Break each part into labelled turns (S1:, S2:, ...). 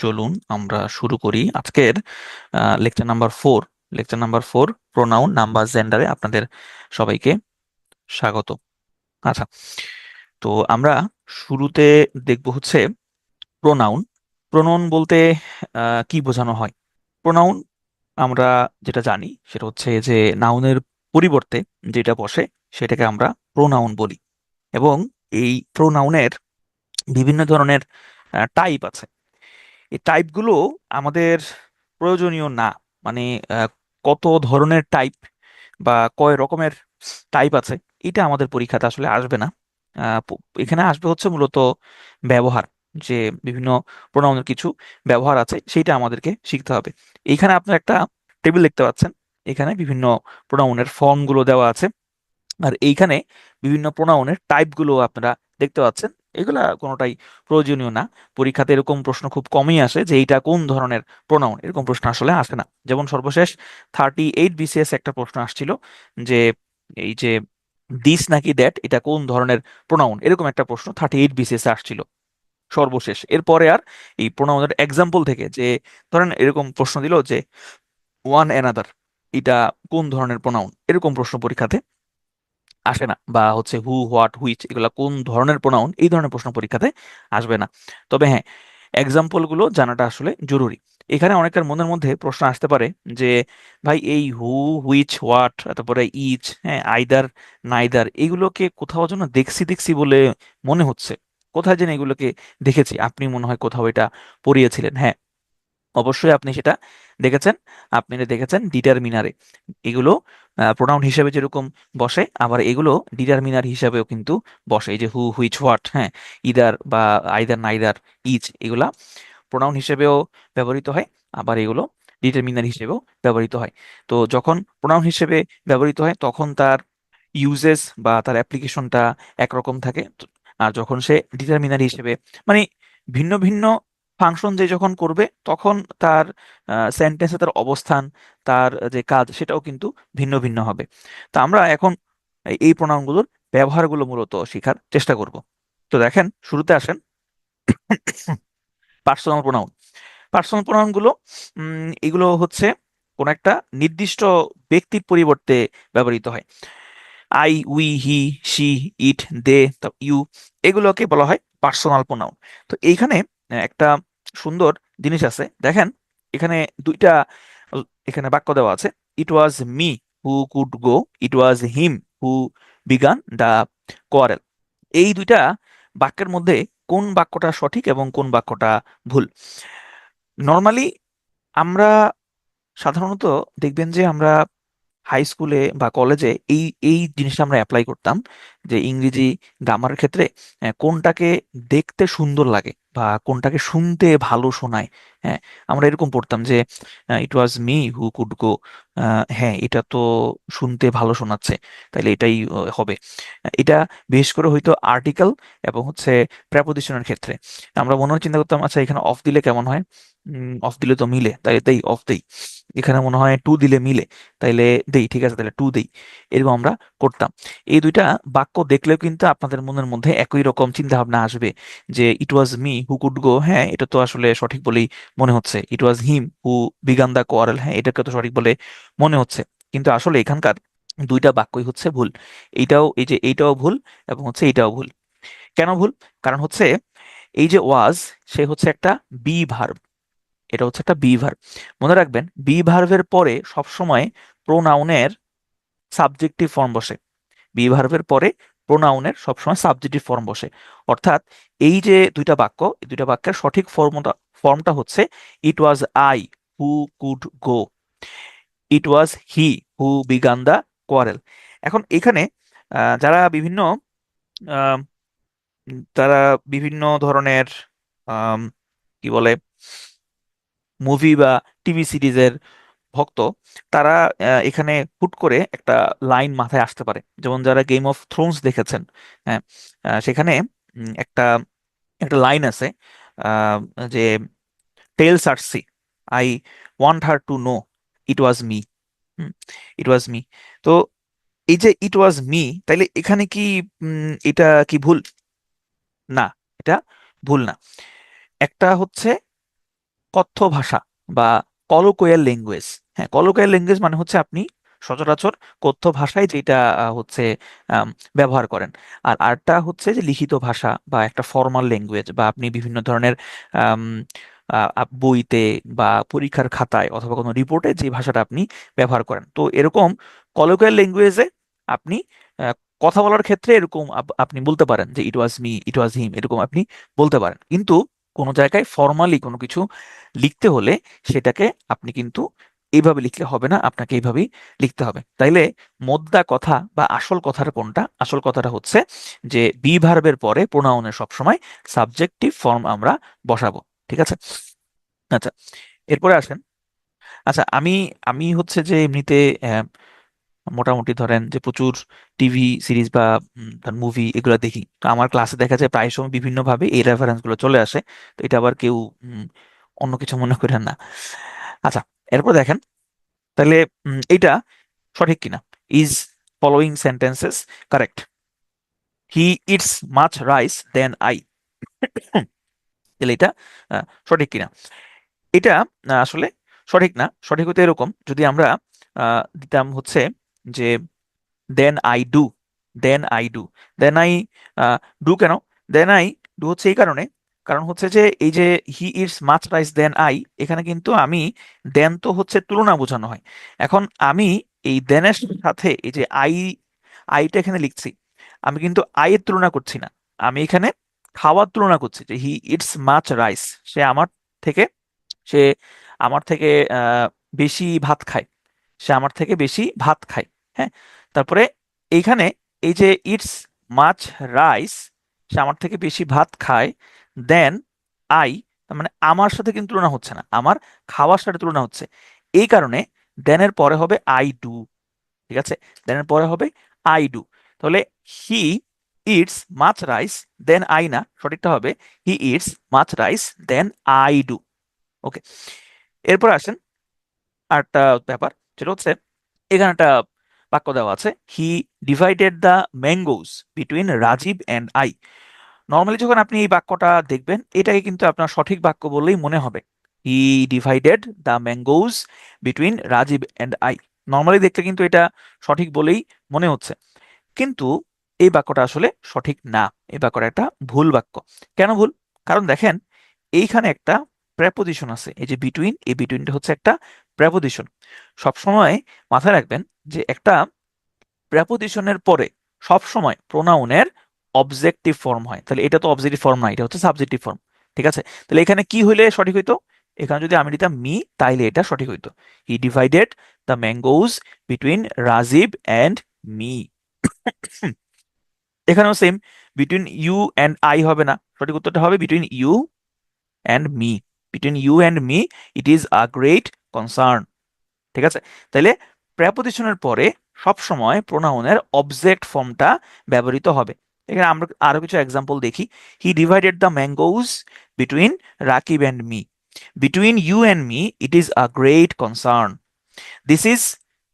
S1: চলুন আমরা শুরু করি আজকের lecture number four pronoun number জেন্ডারে আপনাদের সবাইকে স্বাগত। আচ্ছা, তো আমরা শুরুতে দেখব হচ্ছে প্রোনাউন। প্রোনাউন বলতে কি বোঝানো হয়? প্রোনাউন আমরা যেটা জানি সেটা হচ্ছে যে নাউনের পরিবর্তে যেটা বসে সেটাকে আমরা প্রোনাউন বলি। এবং এই প্রোনাউনের বিভিন্ন ধরনের টাইপ আছে। এই টাইপগুলো আমাদের প্রয়োজনীয় না। মানে আহ, কত ধরনের টাইপ বা কয় রকমের টাইপ আছে এটা আমাদের পরীক্ষাতে আসলে আসবে না। এখানে আসবে হচ্ছে মূলত ব্যবহার, যে বিভিন্ন প্রোনাউনের কিছু ব্যবহার আছে সেইটা আমাদেরকে শিখতে হবে। এইখানে আপনার একটা টেবিল দেখতে পাচ্ছেন, এখানে বিভিন্ন প্রোনাউনের ফর্মগুলো দেওয়া আছে। আর এইখানে বিভিন্ন প্রোনাউনের টাইপগুলো আপনারা দেখতে পাচ্ছেন। এগুলা কোনোটাই প্রয়োজনীয় না। পরীক্ষাতে এরকম প্রশ্ন খুব কমই আসে যে এইটা কোন ধরনের প্রোনাউন, এরকম প্রশ্ন আসলে আসে না। যেমন সর্বশেষ 38 বিসিএস একটা প্রশ্ন আসছিল যে এই যে দিস নাকি দ্যাট এটা কোন ধরনের প্রোনাউন, এরকম একটা প্রশ্ন 38 বিসিএস আসছিল সর্বশেষ। এরপরে আর এই প্রোনাউনের এক্সাম্পল থেকে যে ধরেন এরকম প্রশ্ন দিল যে ওয়ান অ্যানাদার এটা কোন ধরনের প্রোনাউন, এরকম প্রশ্ন পরীক্ষাতে আসে না। বা হচ্ছে হু, হোয়াট, হুইচ এগুলা কোন ধরনের প্রোনাউন, এই ধরনের প্রশ্ন পরীক্ষাতে আসবে না। তবে হ্যাঁ, এক্সাম্পল গুলো জানাটা আসলে জরুরি। এখানে অনেকের মনের মধ্যে প্রশ্ন আসতে পারে যে ভাই এই হু, হুইচ, হোয়াট, তারপরে ইচ, হ্যাঁ, আইদার, নাইদার এগুলোকে কোথাও যেন দেখছি দেখছি বলে মনে হচ্ছে। কোথায় যেন এগুলোকে দেখেছি, আপনি মনে হয় কোথাও এটা পড়িয়েছিলেন। হ্যাঁ, অবশ্যই আপনি সেটা দেখেছেন। আপনি এটা দেখেছেন ডিটারমিনারে। এগুলো প্রোনাউন হিসেবে যেরকম বসে, আবার এগুলো ডিটারমিনার হিসাবেও কিন্তু বসে। এই যে হু, হুইচ, হোয়াট, হ্যাঁ, ইদার বা আইদার, নাইদার, ইচ এগুলা প্রোনাউন হিসেবেও ব্যবহৃত হয়, আবার এগুলো ডিটারমিনার হিসেবেও ব্যবহৃত হয়। তো যখন প্রোনাউন হিসেবে ব্যবহৃত হয় তখন তার ইউজেস বা তার অ্যাপ্লিকেশনটা একরকম থাকে। আর যখন সে ডিটারমিনার হিসেবে, মানে ভিন্ন ভিন্ন ফাংশন যে যখন করবে তখন তার সেন্টেন্সে তার অবস্থান, তার যে কাজ সেটাও কিন্তু ভিন্ন ভিন্ন হবে। তো আমরা এখন এই প্রোনাউনগুলোর ব্যবহারগুলো মূলত শেখার চেষ্টা করব। তো দেখেন, শুরুতে আসেন পার্সোনাল প্রোনাউন। পার্সোনাল প্রোনাউন গুলো এগুলো হচ্ছে কোন একটা নির্দিষ্ট ব্যক্তির পরিবর্তে ব্যবহৃত হয়। I, we, he, she, it, they, you এগুলোকে বলা হয় পার্সোনাল প্রোনাউন। তো এইখানে একটা সুন্দর জিনিস আছে, দেখেন এখানে দুইটা এখানে বাক্য দেওয়া আছে। It was me who could go, it was him who began the quarrel. এই দুইটা বাক্যের মধ্যে কোন বাক্যটা সঠিক এবং কোন বাক্যটা ভুল? নর্মালি আমরা সাধারণত দেখবেন যে আমরা হাই স্কুলে বা কলেজে এই এই জিনিসটা আমরা অ্যাপ্লাই করতাম যে ইংরেজি গ্রামারের ক্ষেত্রে কোনটাকে দেখতে সুন্দর লাগে বা কোনটাকে শুনতে ভালো শোনায়। হ্যাঁ, আমরা এরকম পড়তাম যে ইট ওয়াজ মি হু কুড গো। হ্যাঁ, এটা তো শুনতে ভালো শোনাচ্ছে, তাইলে এটাই হবে। এটা বিশেষ করে হয়তো আর্টিকেল এবং হচ্ছে প্রেপোজিশনের ক্ষেত্রে আমরা মনে হয় চিন্তা করতাম, আচ্ছা এখানে অফ দিলে কেমন হয়? অফ দিলে তো মিলে, তাই দেই, অফ দেই। এখানে মনে হয় টু দিলে মিলে, তাইলে দেই, ঠিক আছে তাহলে টু দেই। এরকম আমরা করতাম। এই দুইটা বাক্য দেখলেও কিন্তু আপনাদের মনের মধ্যে একই রকম চিন্তা ভাবনা আসবে যে ইট ওয়াজ মি হু কুড গো, হ্যাঁ এটা তো আসলে সঠিক বলেই মনে হচ্ছে। It was him who began the quarrel, হ্যাঁ এটাকে তো সঠিক বলে মনে হচ্ছে। কিন্তু আসলে এখানকার দুইটা বাক্যই হচ্ছে ভুল। এইটাও, এই যে এইটাও ভুল এবং হচ্ছে এইটাও ভুল। কেন ভুল? কারণ হচ্ছে এই যে ওয়াজ, সে হচ্ছে একটা বি ভার্ব। এটা হচ্ছে একটা বি ভার্ব। মনে রাখবেন, বি ভার্বের পরে সবসময় প্রোনাউনের সাবজেক্টিভ ফর্ম বসে। বি ভার্বের পরে প্রোনাউনের সবসময় সাবজেক্টিভ ফর্ম বসে। অর্থাৎ এই যে দুইটা বাক্য, এই দুইটা বাক্যের সঠিক ফর্মটা ফর্মটা হচ্ছে it was I who could go, it was he who began the quarrel. এখন এখানে যারা বিভিন্ন আহ, তারা বিভিন্ন ধরনের আম, কি বলে, মুভি বা টিভি সিরিজের ভক্ত, তারা এখানে হুট করে একটা লাইন মাথায় আসতে পারে। যেমন যারা গেম অফ থ্রোনস দেখেছেন, হ্যাঁ, সেখানে একটা একটা লাইন আছে আহ, যে টেল সার্সি, I want her to know it was me, it was me. তো এই যে ইট ওয়াজ মি, তাইলে এখানে কি এটা কি ভুল? না, এটা ভুল না। একটা হচ্ছে কথ্য ভাষা বা কলোকিয়াল ল্যাঙ্গুয়েজ। হ্যাঁ, কলোকিয়াল ল্যাঙ্গুয়েজ মানে হচ্ছে আপনি সচরাচর কথ্য ভাষায় যেটা হচ্ছে আম, ব্যবহার করেন। আর আরটা হচ্ছে যে লিখিত ভাষা বা একটা ফর্মাল ল্যাঙ্গুয়েজ, বা আপনি বিভিন্ন ধরনের আম, বইতে বা পরীক্ষার খাতায় অথবা কোনো রিপোর্টে যে ভাষাটা আপনি ব্যবহার করেন। তো এরকম কলোকিয়াল ল্যাঙ্গুয়েজে আপনি আহ, কথা বলার ক্ষেত্রে এরকম আপনি বলতে পারেন যে ইট ওয়াজ মি, ইট ওয়াজ হিম, এরকম আপনি বলতে পারেন। কিন্তু কোনো জায়গায় ফর্মালি কোনো কিছু লিখতে হলে সেটাকে আপনি কিন্তু এইভাবে লিখলে হবে না, আপনাকে এইভাবেই লিখতে হবে। তাইলে মোদ্দা কথা বা আসল কথাটা কোনটা? আসল কথাটা হচ্ছে যে বি ভার্বের পরে প্রোনাউনের সবসময় সাবজেক্টিভ ফর্ম আমরা বসাবো। ঠিক আছে? আচ্ছা, এরপরে আসেন। আচ্ছা, আমি আমি হচ্ছে যে এমনিতে আহ, মোটামুটি ধরেন যে প্রচুর টিভি সিরিজ বা মুভি এগুলো দেখি। তো আমার ক্লাসে দেখা যায় প্রায় সময় বিভিন্ন ভাবে এই রেফারেন্স গুলো চলে আসে। তো এটা আবার কেউ অন্য কিছু মনে করেন না। আচ্ছা, এরপর দেখেন তাহলে এইটা সঠিক কিনা। Is following sentences correct? He eats much rice than I. তাহলে এটা সঠিক কিনা? এটা আসলে সঠিক না। সঠিক হতে এরকম, যদি আমরা দিতাম হচ্ছে যে than I do, than I do, than I do. কেন দেন আই ডু হচ্ছে এই কারণে, কারণ হচ্ছে যে এই যে he eats much rice than I, এখানে কিন্তু আমি দেন তো হচ্ছে তুলনা বোঝানো হয়। এখন আমি এই দেনের সাথে এই যে আইটা এখানে লিখছি, আমি কিন্তু আই এর তুলনা করছি না, আমি এখানে খাওয়ার তুলনা করছি। যে হি ইটস মাচ রাইস, সে আমার থেকে সে আমার থেকে বেশি ভাত খায়, সে আমার থেকে বেশি ভাত খায়। হ্যাঁ, তারপরে এইখানে এই যে ইটস মাচ রাইস, সে আমার থেকে বেশি ভাত খায়, দেন আই, তার মানে আমার সাথে কিন্তু তুলনা হচ্ছে না, আমার খাওয়ার সাথে তুলনা হচ্ছে। এই কারণে দেনের পরে হবে আই ডু। ঠিক আছে? দেনের পরে হবে আই ডু। তাহলে he eats much rice than I না, সঠিকটা হবে he eats much rice than I do. Okay, এরপর আসেন আরেকটা ব্যাপার, যেটা হচ্ছে এখানে একটা বাক্য দেওয়া আছে, he divided the mangoes between Rajib and I. Normally যখন আপনি এই বাক্যটা দেখবেন, এটাকে কিন্তু আপনার সঠিক বাক্য বললেই মনে হবে। He divided the mangoes between Rajib and I. Normally দেখলে কিন্তু এটা সঠিক বলেই মনে হচ্ছে, কিন্তু এই বাক্যটা আসলে সঠিক না। এই বাক্যটা একটা ভুল বাক্য। কেন ভুল? কারণ দেখেন এইখানে একটা প্রেপোজিশন আছে, এই যে বিটুইন, এই বিটুইনটা হচ্ছে একটা প্রেপোজিশন। সবসময় মাথায় রাখবেন যে একটা প্রেপোজিশনের পরে সবসময় প্রোনাউনের অবজেক্টিভ ফর্ম হয়। তাহলে এটা তো অবজেক্টিভ ফর্ম না, এটা হচ্ছে সাবজেক্টিভ ফর্ম। ঠিক আছে? তাহলে এখানে কি হইলে সঠিক হইতো? এখানে যদি আমি দিতাম মি, তাইলে এটা সঠিক হইতো। He divided the mangoes between Rajib and me. এখানেও same, between you and I হবে না, সঠিক উত্তরটা হবে between you and me. Between you and me it is a great concern. ঠিক আছে? তাইলে প্রেপোজিশনের পরে সব সময় প্রোনাউনের অবজেক্ট ফর্মটা ব্যবহৃত হবে। এখানে আমরা আরো কিছু এক্সাম্পল দেখি। He divided the mangoes between Rakib and me. Between you and me it is a great concern. This is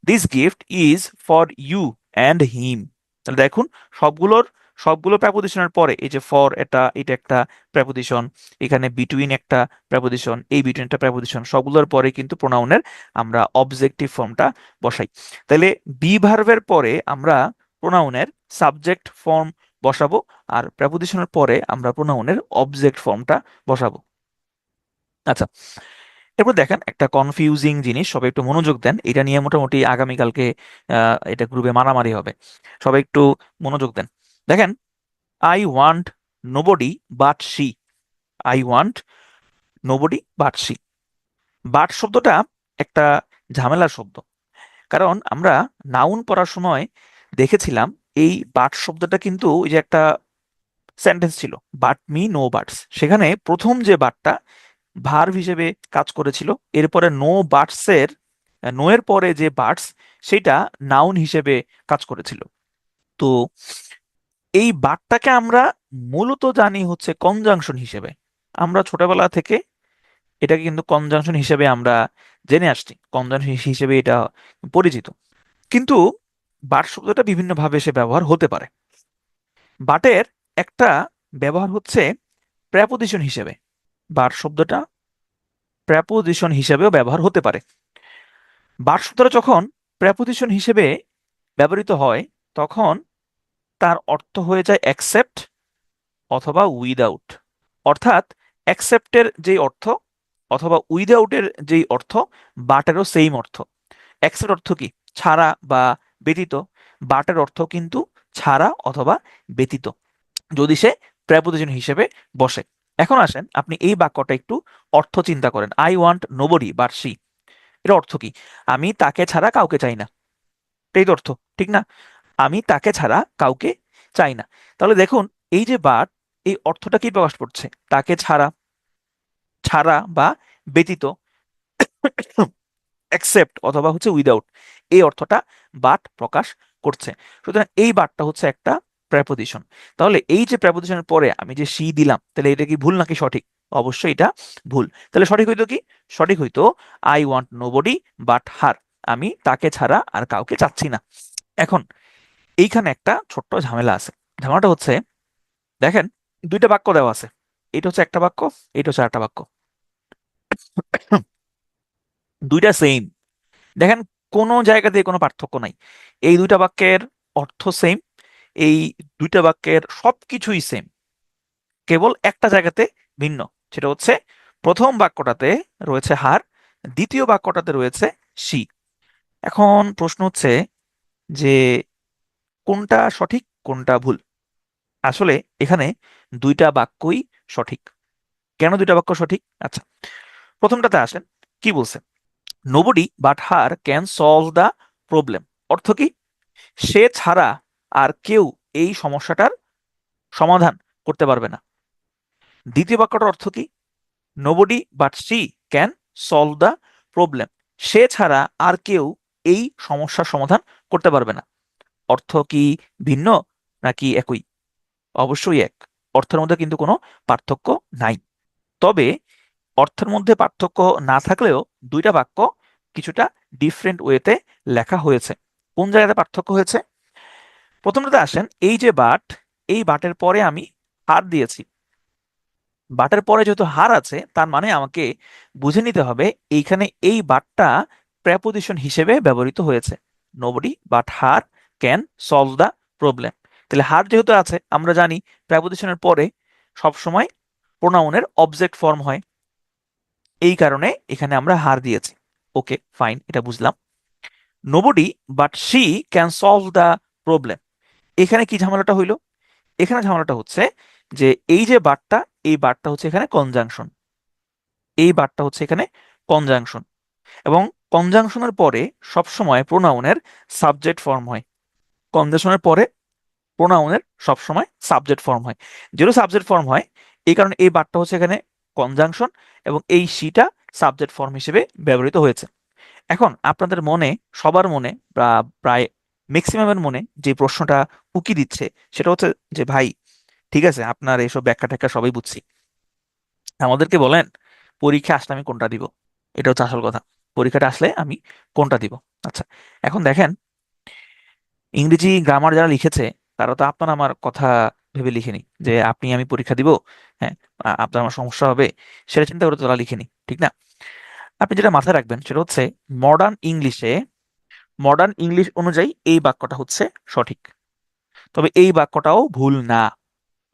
S1: this gift is for you and him. তাহলে দেখুন, সবগুলোর সবগুলো প্রেপোজিশনের পরে এই যে ফর, এটা একটা প্রেপোজিশন, এখানে বিটুইন একটা প্রেপোজিশন, এই বিটুইন একটা প্রেপোজিশন, সবগুলোর পরে কিন্তু প্রোনাউনের আমরা অবজেক্টিভ ফর্মটা বসাই। তাহলে বি ভার্বের পরে আমরা প্রোনাউনের সাবজেক্ট ফর্ম বসাবো, আর প্রেপোজিশনের পরে আমরা প্রোনাউনের অবজেক্ট ফর্মটা বসাবো। আচ্ছা, এরপর দেখেন একটা কনফিউজিং জিনিস, সবাই একটু মনোযোগ দেন, এটা নিয়ে মোটামুটি আগামীকালকে এটা গ্রুপে মারামারি হবে। সবাই একটু মনোযোগ দেন। দেখেন, I want nobody but she. I want nobody but she. But শব্দটা একটা ঝামেলার শব্দ, কারণ আমরা নাউন পড়ার সময় দেখেছিলাম এই বাট শব্দটা কিন্তু ওই যে একটা সেন্টেন্স ছিল, বাট মি নো বাটস, সেখানে প্রথম যে বাটটা ভার্ব হিসেবে কাজ করেছিল, এরপরে নো বার্ডসের নো এর পরে যে বার্ডস সেটা নাউন হিসেবে কাজ করেছিল। তো এই বার্ডটাকে আমরা মূলত জানি হচ্ছে কনজাংশন হিসেবে। আমরা ছোটবেলা থেকে এটাকে কিন্তু কনজাংশন হিসেবে আমরা জেনে আসছি, কনজাংশন হিসেবে এটা পরিচিত। কিন্তু বাট শব্দটা বিভিন্নভাবে সে ব্যবহার হতে পারে। বাটের একটা ব্যবহার হচ্ছে প্রেপোজিশন হিসেবে। বাট শব্দটা প্রেপোজিশন হিসেবেও ব্যবহার হতে পারে। বাট শব্দটা যখন প্রেপোজিশন হিসেবে ব্যবহৃত হয় তখন তার অর্থ হয়ে যায় অ্যাকসেপ্ট অথবা উইদাউট। অর্থাৎ অ্যাকসেপ্টের যেই অর্থ অথবা উইদাউটের যেই অর্থ, বাটেরও সেম অর্থ। অ্যাকসেপ্ট অর্থ কি? ছাড়া বা ব্যতীত। বাটের অর্থ কিন্তু ছাড়া অথবা ব্যতীত, যদি সে প্রেপোজিশন হিসেবে বসে। এখন আসেন আপনি এই বাক্যটা একটু অর্থ চিন্তা করেন। I want nobody but she, এর অর্থ কি? আমি তাকে ছাড়া কাউকে চাই না, এটাই তো অর্থ, ঠিক না? আমি তাকে ছাড়া কাউকে চাই না। তাহলে দেখুন এই যে বাট, এই অর্থটা কি প্রকাশ করছে? তাকে ছাড়া, ছাড়া বা ব্যতীত, অ্যাকসেপ্ট অথবা হচ্ছে উইদাউট, এই অর্থটা বাট প্রকাশ করছে। সুতরাং এই বাটটা হচ্ছে একটা প্রেপোজিশন। তাহলে এই যে প্রেপোজিশনের পরে আমি যে সি দিলাম, তাহলে এটা কি ভুল নাকি সঠিক? অবশ্যই এটা ভুল। তাহলে সঠিক হইতো কি? সঠিক হইতো আই ওয়ান্ট নোবডি বাট হার, আমি তাকে ছাড়া আর কাউকে চাচ্ছি না। এখন এইখানে একটা ছোট্ট ঝামেলা আছে। ঝামেলাটা হচ্ছে, দেখেন দুইটা বাক্য দেওয়া আছে, এটা হচ্ছে একটা বাক্য, এটা হচ্ছে একটা বাক্য, দুইটা সেম। দেখেন কোনো জায়গাতে কোনো পার্থক্য নাই, এই দুইটা বাক্যের অর্থ সেম, এই দুইটা বাক্যের সবকিছুই সেম, কেবল একটা জায়গাতে ভিন্ন। সেটা হচ্ছে প্রথম বাক্যটাতে রয়েছে হার, দ্বিতীয় বাক্যটাতে রয়েছে সি। এখন প্রশ্ন হচ্ছে যে কোনটা সঠিক কোনটা ভুল? আসলে এখানে দুইটা বাক্যই সঠিক। কেন দুইটা বাক্য সঠিক? আচ্ছা, প্রথমটাতে আসেন, কি বলছে? Nobody but her can solve the problem. অর্থ কি? সে ছাড়া আর কেউ এই সমস্যাটার সমাধান করতে পারবে না। দ্বিতীয় বাক্যটার অর্থ কি? Nobody but she can solve the problem. সে ছাড়া আর কেউ এই সমস্যার সমাধান করতে পারবে না। অর্থ কি ভিন্ন নাকি একই? অবশ্যই এক। অর্থের মধ্যে কিন্তু কোনো পার্থক্য নাই। তবে অর্থের মধ্যে পার্থক্য না থাকলেও দুইটা বাক্য কিছুটা ডিফারেন্ট ওয়েতে লেখা হয়েছে। কোন জায়গাতে পার্থক্য হয়েছে? প্রথমটাতে আসেন, এই যে বাট, এই বাটের পরে আমি হার দিয়েছি। বাটের পরে যেহেতু হার আছে, তার মানে আমাকে বুঝে নিতে হবে এইখানে এই বাটটা প্রেপোজিশন হিসেবে ব্যবহৃত হয়েছে। Nobody but her can solve the problem. তাহলে হার যেহেতু আছে, আমরা জানি প্রেপোজিশনের পরে সবসময় প্রোনাউনের অবজেক্ট ফর্ম হয়, এই কারণে এখানে আমরা হার দিয়েছি। ওকে ফাইন, এটা বুঝলাম। Nobody but she can solve the problem, এখানে কি ঝামেলাটা হইলো? এখানে ঝামেলাটা হচ্ছে যে এই যে বাটটা, এই বাটটা হচ্ছে এখানে কনজাংশন, এই বাটটা হচ্ছে এখানে কনজাংশন, এবং কনজাংশনের পরে সবসময় প্রোনাউনের সাবজেক্ট ফর্ম হয়। কনজাংশনের পরে প্রোনাউনের সবসময় সাবজেক্ট ফর্ম হয়। যেহেতু সাবজেক্ট ফর্ম হয়, এই কারণে এই বাটটা হচ্ছে এখানে কনজাংশন, এবং এই সিটা সাবজেক্ট ফর্ম হিসেবে ব্যবহৃত হয়েছে। এখন আপনাদের মনে, সবার মনে বা প্রায় ম্যাক্সিমামের মনে যে প্রশ্নটা উকি দিচ্ছে সেটা হচ্ছে যে ভাই, ঠিক আছে আপনার এইসব ব্যাখ্যা ট্যাখ্যা সবই বুঝছি, আমাদেরকে বলেন পরীক্ষা আসলে আমি কোনটা দিব। এটা হচ্ছে আসল কথা, পরীক্ষাটা আসলে আমি কোনটা দিব। আচ্ছা, এখন দেখেন ইংরেজি গ্রামার যারা লিখেছে তারা তো আপনার আমার কথা ভেবে লিখেনি যে আপনি আমি পরীক্ষা দিব, হ্যাঁ, আপনার আমার সমস্যা হবে, সেটা চিন্তা করে তো তারা লিখেনি, ঠিক না? আপনি যেটা মাথায় রাখবেন সেটা হচ্ছে মডার্ন ইংলিশে, মডার্ন ইংলিশ অনুযায়ী এই বাক্যটা হচ্ছে সঠিক। তবে এই বাক্যটাও ভুল না,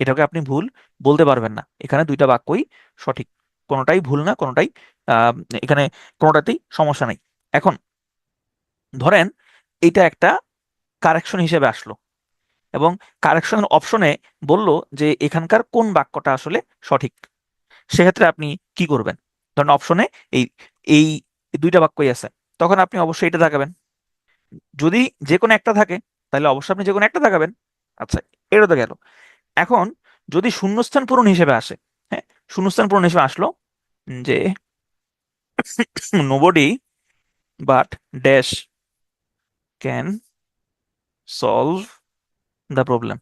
S1: এটাকে আপনি ভুল বলতে পারবেন না। এখানে দুইটা বাক্যই সঠিক, কোনোটাই ভুল না, কোনোটাই আহ, এখানে কোনোটাতেই সমস্যা নেই। এখন ধরেন এটা একটা কারেকশন হিসেবে আসলো, এবং কারেকশনের অপশনে বলল যে এখানকার কোন বাক্যটা আসলে সঠিক। সেক্ষেত্রে আপনি কি করবেন? ধরেন অপশনে এই এই দুইটা বাক্যই আছে, তখন আপনি অবশ্যই এটা দেখাবেন। যদি যে কোনো একটা থাকে তাহলে অবশ্যই আপনি যে কোনো একটা দেখাবেন। আচ্ছা, এটা তো গেল। এখন যদি শূন্যস্থান পূরণ হিসেবে আসে, হ্যাঁ, শূন্যস্থান পূরণ হিসেবে আসলো যে nobody but dash can solve the problem.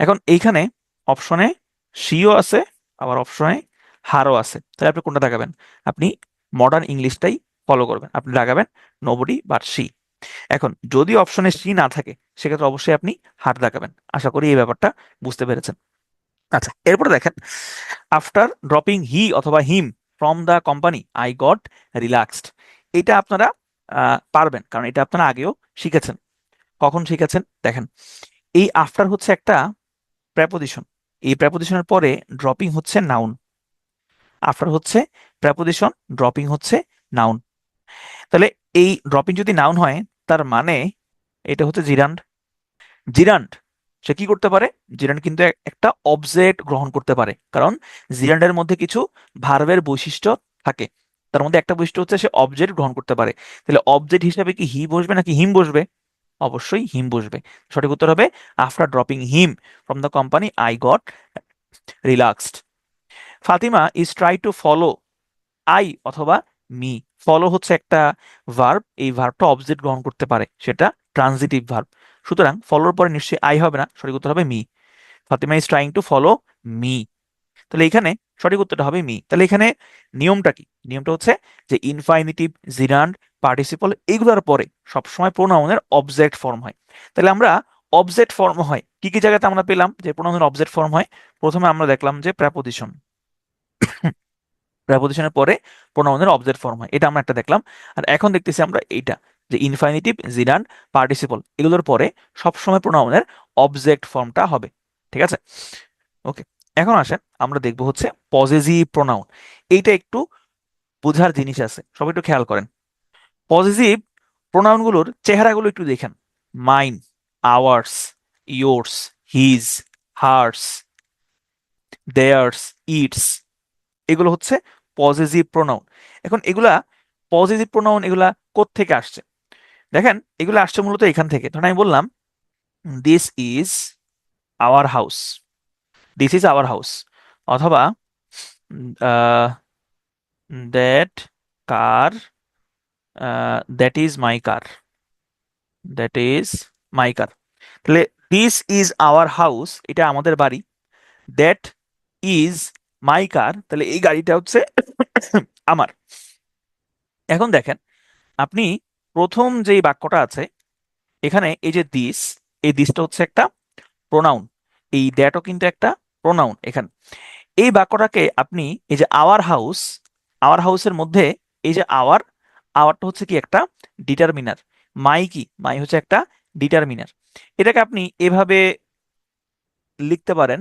S1: এখন এইখানে অপশনে সিও আছে, আবার অপশনে হারও আছে, তাহলে আপনি কোনটা দেখাবেন? আপনি মডার্ন ইংলিশটাই ফলো করবেন, আপনি লাগাবেন নোবডি বাট সি। এখন যদি অপশনে সি না থাকে সেক্ষেত্রে অবশ্যই আপনি হার দেখাবেন। আশা করি এই ব্যাপারটা বুঝতে পেরেছেন। আচ্ছা, এরপরে দেখেন, আফটার ড্রপিং হি অথবা হিম from the company I got relaxed. এটা আপনারা পারবেন, কারণ এটা আপনারা আগেও শিখেছেন। কখন শিখেছেন দেখেন, এই আফটার হচ্ছে একটা প্রেপোজিশন, এই প্রেপোজিশনের পরে ড্রপিং হচ্ছে নাউন। আফটার হচ্ছে প্রেপোজিশন, ড্রপিং হচ্ছে নাউন। তাহলে এই ড্রপিং যদি নাউন হয়, তার মানে এটা হচ্ছে জিরান্ড। জিরান্ড সে কি করতে পারে? জিরান্ড কিন্তু একটা অবজেক্ট গ্রহণ করতে পারে, কারণ জিরান্ডের মধ্যে কিছু ভার্বের বৈশিষ্ট্য থাকে। তার মধ্যে একটা বৈশিষ্ট্য হচ্ছে সে অবজেক্ট গ্রহণ করতে পারে। তাহলে অবজেক্ট হিসাবে কি হি বসবে নাকি হিম বসবে? অবশ্যই হিম বসবে। সঠিক উত্তর হবে after dropping him from the company I got relaxed. Fatima is try to follow I অথবা মি। ফলো হচ্ছে একটা ভার্ব, এই ভার্বটা অবজেক্ট গ্রহণ করতে পারে, সেটা ট্রানজিটিভ ভার্ব। সুতরাং ফলোর পরে নিশ্চয়ই আই হবে না, সঠিক উত্তর হবে me. Fatima is trying to follow me. তাহলে এখানে সঠিক উত্তরটা হবে মি। তাহলে এখানে নিয়মটা কি? নিয়মটা হচ্ছে যে ইনফাইনিটিভ, জিরান্ড, পার্টিসিপল এগুলোর পরে সবসময় প্রোনাউনের অবজেক্ট ফর্ম হয়। তাহলে আমরা অবজেক্ট ফর্ম হয় কি কি জায়গাতে আমরা পেলাম যে প্রোনাউনের অবজেক্ট ফর্ম হয়? প্রথমে আমরা দেখলাম যে প্রেপোজিশন, প্রেপোজিশনের পরে প্রোনাউনের অবজেক্ট ফর্ম হয়, এটা আমরা একটা দেখলাম। আর এখন দেখতেছি আমরা এইটা, যে ইনফাইনিটিভ, জিরান্ড, পার্টিসিপল এগুলোর পরে সবসময় প্রোনাউনের অবজেক্ট ফর্মটা হবে। ঠিক আছে, ওকে। এখন আসেন আমরা দেখব হচ্ছে পজেসিভ প্রোনাউন। এইটা একটু বোঝার জিনিস আছে, সবাই একটু খেয়াল করেন। পজেসিভ প্রোনাউনগুলোর চেহারাগুলো একটু দেখেন। Mine, ours, yours, his, hers, theirs, its, এগুলো হচ্ছে পজেসিভ প্রোনাউন। এখন এগুলা পজেসিভ প্রোনাউন এগুলা কোত্থেকে আসছে? দেখেন এগুলো আসছে মূলত এখান থেকে। ধরুন আমি বললাম this is our house, this is our house, অথবা that car, that is my car, that is my car. তাহলে দিস ইজ আওয়ার হাউস, এটা আমাদের বাড়ি। দ্যাট ইজ মাই কার, তাহলে এই গাড়িটা হচ্ছে আমার। এখন দেখেন আপনি প্রথম যেই বাক্যটা আছে এখানে, এই যে দিস, এই দিসটা হচ্ছে একটা প্রোনাউন, এই দ্যাটও কিন্তু একটা প্রোনাউন। এখানে এই বাক্যটাকে আপনি এই যে আওয়ার হাউস, আওয়ার হাউসের মধ্যে এই যে আওয়ার, আওয়ারটা হচ্ছে কি একটা ডিটারমিনার। মাই কি? মাই হচ্ছে একটা ডিটারমিনার। এটাকে আপনি এভাবে লিখতে পারেন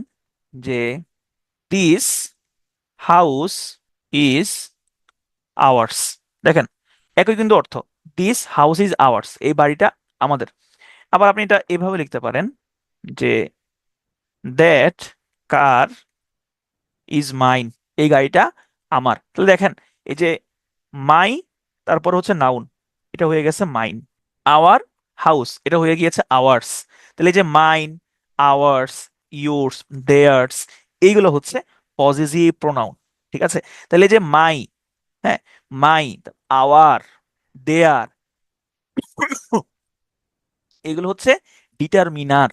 S1: যে দিস হাউস ইজ আওয়ার্স। দেখেন একই কিন্তু অর্থ, দিস হাউস ইজ আওয়ার্স, এই বাড়িটা আমাদের। আবার আপনি এটা এভাবে লিখতে পারেন যে দ্যাট কার ইজ মাইন, এই গাড়িটা আমার। তাহলে দেখেন এই যে মাই, তারপর হচ্ছে নাউন, এটা হয়ে গেছে মাইন। আওয়ার হাউস, এটা হয়ে গিয়েছে আওয়ার্স। তাহলে এই যে মাইন, আওয়ার্স, ইয়োর্স, দেয়ার্স, এইগুলো হচ্ছে পজিটিভ প্রোনাউন। ঠিক আছে, তাহলে এই যে মাই, হ্যাঁ, মাই, আওয়ার, দেয়ার, এগুলো হচ্ছে ডিটারমিনার।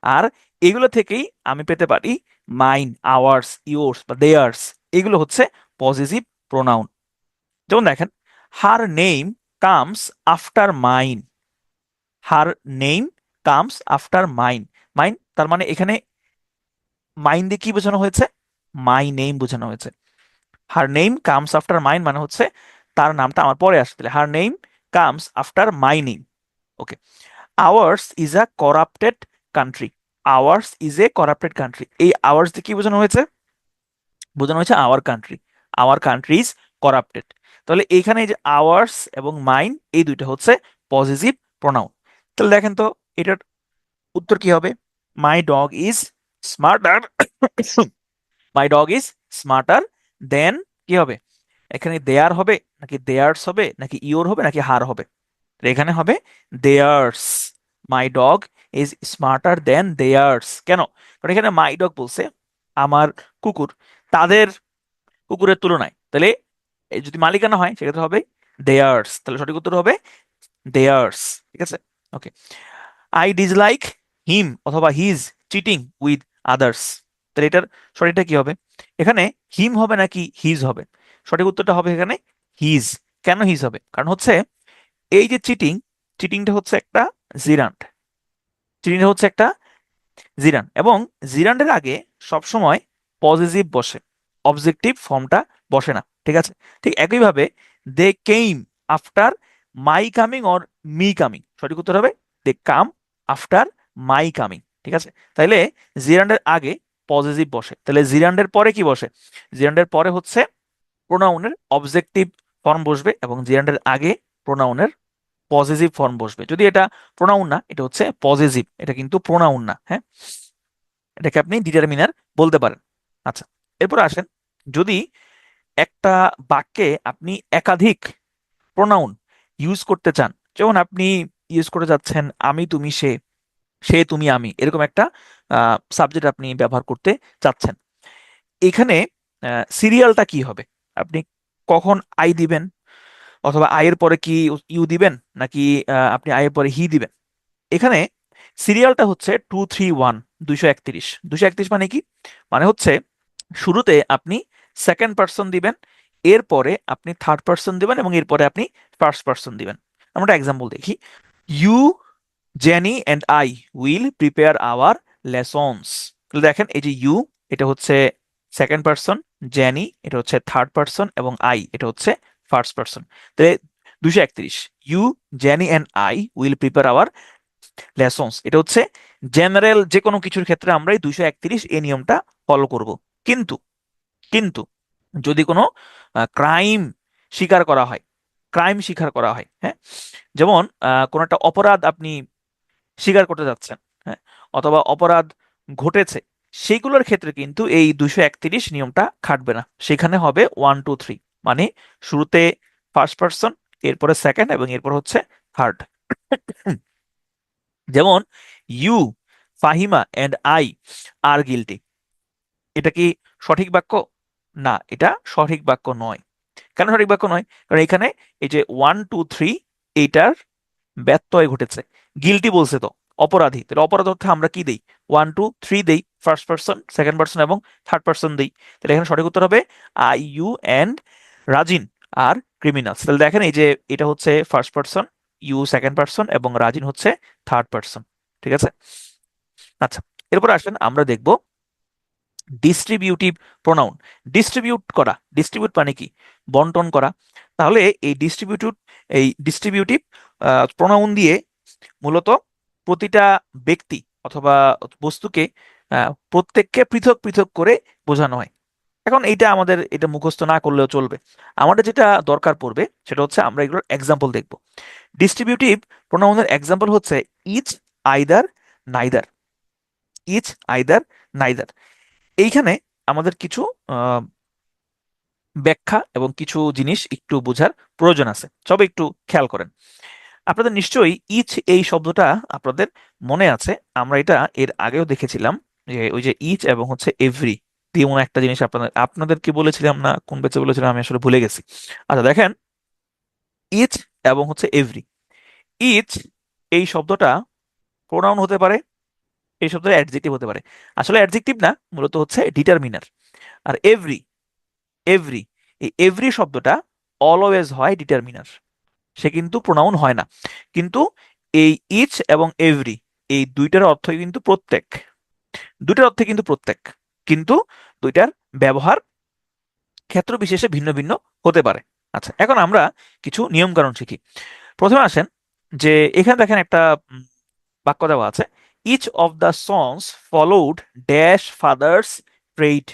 S1: আর এগুলো থেকেই আমি পেতে পারি মাইন, আওয়ার্স, ইয়োর্স বা দেয়ার্স, এগুলো হচ্ছে পজিটিভ প্রোনাউন। যেমন দেখেন her name comes after mine, her name comes after mine. Mine তার মানে এখানে মাইন দিয়ে কি বোঝানো হয়েছে? মাই নেম বোঝানো হয়েছে। Her name comes after mine মানে হচ্ছে তার নামটা আমার পরে আসতে, her name comes after my name. Okay. Hours is a corrupted country, hours is a corrupted country, এই আওয়ার্স দিয়ে কি বোঝানো হয়েছে? বোঝানো হয়েছে our country, our country is corrupted. তাহলে এখানে এই যে আওয়ার্স এবং মাইন এই দুইটা হচ্ছে পজিটিভ প্রোনাউন। তাহলে দেখেন তো এটার উত্তর কি হবে? মাই dog is smarter, my dog is smarter দেন, কি হবে এখানে? দেয়ার হবে নাকি দেয়ার্স হবে নাকি ইওর হবে নাকি হার হবে? তো এখানে হবে theirs. My dog is smarter than theirs. কেন? কারণ এখানে মাই ডগ বলছে আমার কুকুর তাদের কুকুরের তুলনায়। তাহলে এই যদি মালিকানা হয় সেক্ষেত্রে হবে দেয়ার্স। তাহলে সঠিক উত্তর হবে দেয়ার্স। ঠিক আছে, ওকে। আই ডিসলাইক হিম অথবা হিজ চিটিং উইথ আদার্স। তাহলে এটার সঠিকটা কি হবে? এখানে হিম হবে নাকি হিজ হবে? সঠিক উত্তরটা হবে এখানে হিজ। কেন হিজ হবে? কারণ হচ্ছে এই যে চিটিং, চিটিংটা হচ্ছে একটা জিরান্ড, চিটিংটা হচ্ছে একটা জিরান্ড, এবং জিরান্ডের আগে সবসময় পজিটিভ বসে। অবজেক্টিভ ফর্মটা বসে না, ঠিক আছে? ঠিক একইভাবে they came after my coming or me coming, সঠিক উত্তর হবে দে কাম আফটার মাই কামিং, ঠিক আছে? তাইলে জিরান্ডের আগে পজিটিভ বসে, তাহলে জিরান্ডের পরে কি বসে? জিরান্ডের পরে হচ্ছে প্রোনাউনের অবজেক্টিভ ফর্ম বসবে এবং জিরান্ডের আগে প্রোনাউনের পজিটিভ ফর্ম বসবে। যদি এটা প্রোনাউন না, এটা হচ্ছে পজিটিভ, এটা কিন্তু প্রোনাউন না, হ্যাঁ, এটাকে আপনি ডিটারমিনার বলতে পারেন। আচ্ছা, এরপর আসেন, যদি একটা বাক্যে আপনি একাধিক প্রোনাউন ইউজ করতে চান, যেমন আপনি ইউজ করে যাচ্ছেন আমি তুমি সে, সে তুমি আমি, এরকম একটা সাবজেক্ট আপনি ব্যবহার করতে চাচ্ছেন, এখানে সিরিয়ালটা কি হবে? আপনি কখন আই দিবেন, অথবা আয়ের পরে কি ইউ দিবেন, নাকি আপনি আয়ের পরে হি দিবেন? এখানে সিরিয়ালটা হচ্ছে 231, 231। 231 মানে কি? মানে হচ্ছে শুরুতে আপনি সেকেন্ড পার্সন দিবেন, এরপরে আপনি থার্ড পার্সন দিবেন এবং এরপরে আপনি ফার্স্ট পার্সন দিবেন। আমরা একটা এক্সাম্পল দেখি। You, Jenny and I will prepare our lessons. দেখেন এই যে ইউ, এটা হচ্ছে সেকেন্ড পার্সন, জেনি এটা হচ্ছে থার্ড পার্সন এবং আই এটা হচ্ছে ফার্স্ট পার্সন। তাহলে 231, you, Jenny and I will prepare our lessons, এটা হচ্ছে জেনারেল যে কোনো কিছুর ক্ষেত্রে আমরা এই 231 এই নিয়মটা ফলো করব। কিন্তু কিন্তু যদি কোনো ক্রাইম স্বীকার করা হয়, ক্রাইম স্বীকার করা হয়, হ্যাঁ, যেমন কোনো একটা অপরাধ আপনি স্বীকার করতে যাচ্ছেন, হ্যাঁ, অথবা অপরাধ ঘটেছে, সেইগুলোর ক্ষেত্রে কিন্তু এই 231 নিয়মটা খাটবে না, সেখানে হবে 1 2 3, মানে শুরুতে ফার্স্ট পার্সন, এরপরে সেকেন্ড এবং এরপর হচ্ছে থার্ড। যেমন you, Fahima and I are guilty, এটা কি সঠিক বাক্য? না, এটা সঠিক বাক্য নয়। কেন সঠিক বাক্য নয়? কারণ এখানে এই যে 1 2 3 এইটার ব্যত্যয় ঘটেছে, গিলটি বলছে তো, অপরাধী, তাহলে অপরাধ অর্থে আমরা কি দেই? 1 2 3 দেই, ফার্স্ট পার্সন, সেকেন্ড পার্সন এবং থার্ড পার্সন দেই। তাহলে এখানে সঠিক উত্তর হবে I you and Razin are criminals. তাহলে দেখেন এই যে এটা হচ্ছে first person, you second person এবং রাজিন হচ্ছে থার্ড পার্সন, ঠিক আছে? আচ্ছা, এরপর আসেন আমরা দেখব ডিস্ট্রিবিউটিভ প্রোনাউন। ডিস্ট্রিবিউট করা, ডিস্ট্রিবিউট মানে কি? বন্টন করা। তাহলে এই ডিস্ট্রিবিউটিভ প্রোনাউন দিয়ে মূলত প্রতিটা ব্যক্তি অথবা বস্তুকে প্রত্যেককে পৃথক পৃথক করে বোঝানো হয়। এখন এইটা আমাদের এটা মুখস্থ না করলেও চলবে, আমাদের যেটা দরকার পড়বে সেটা হচ্ছে আমরা এগুলোর এক্সাম্পল দেখব। ডিস্ট্রিবিউটিভ প্রোনাউনের এক্সাম্পল হচ্ছে each, either, neither. Each, either, neither. এইখানে আমাদের কিছু ব্যাখ্যা এবং কিছু জিনিস একটু বোঝার প্রয়োজন আছে, সবাই একটু খেয়াল করেন। আপনাদের নিশ্চয়ই ইচ এই শব্দটা আপনাদের মনে আছে, আমরা এটা এর আগেও দেখেছিলাম, যে ওই যে ইচ এবং হচ্ছে এভরি দিয়ে মনে একটা জিনিস আপনাদেরকে বলেছিলাম না, কোন বেচে বলেছিলাম আমি আসলে ভুলে গেছি। আচ্ছা দেখেন, ইচ এবং হচ্ছে এভরি, ইচ এই শব্দটা প্রোনাউন হতে পারে, এই শব্দটা অ্যাডজেক্টিভ হতে পারে। আসলে অ্যাডজেক্টিভ না, মূলত হচ্ছে ডিটারমিনার। আর এভরি, এভরি, এই এভরি শব্দটা অলওয়েজ হয় ডিটারমিনার, সে কিন্তু প্রোনাউন হয় না। কিন্তু এই ইচ এবং এভরি এই দুইটার অর্থই কিন্তু প্রত্যেক, দুইটার অর্থে কিন্তু প্রত্যেক, কিন্তু দুইটার ব্যবহার ক্ষেত্র বিশেষে ভিন্ন ভিন্ন হতে পারে। আচ্ছা, এখন আমরা কিছু নিয়ম কানুন শিখি। প্রথমে আসেন যে এখানে দেখেন একটা বাক্য দেওয়া আছে, each of the sons followed dash fathers prayed.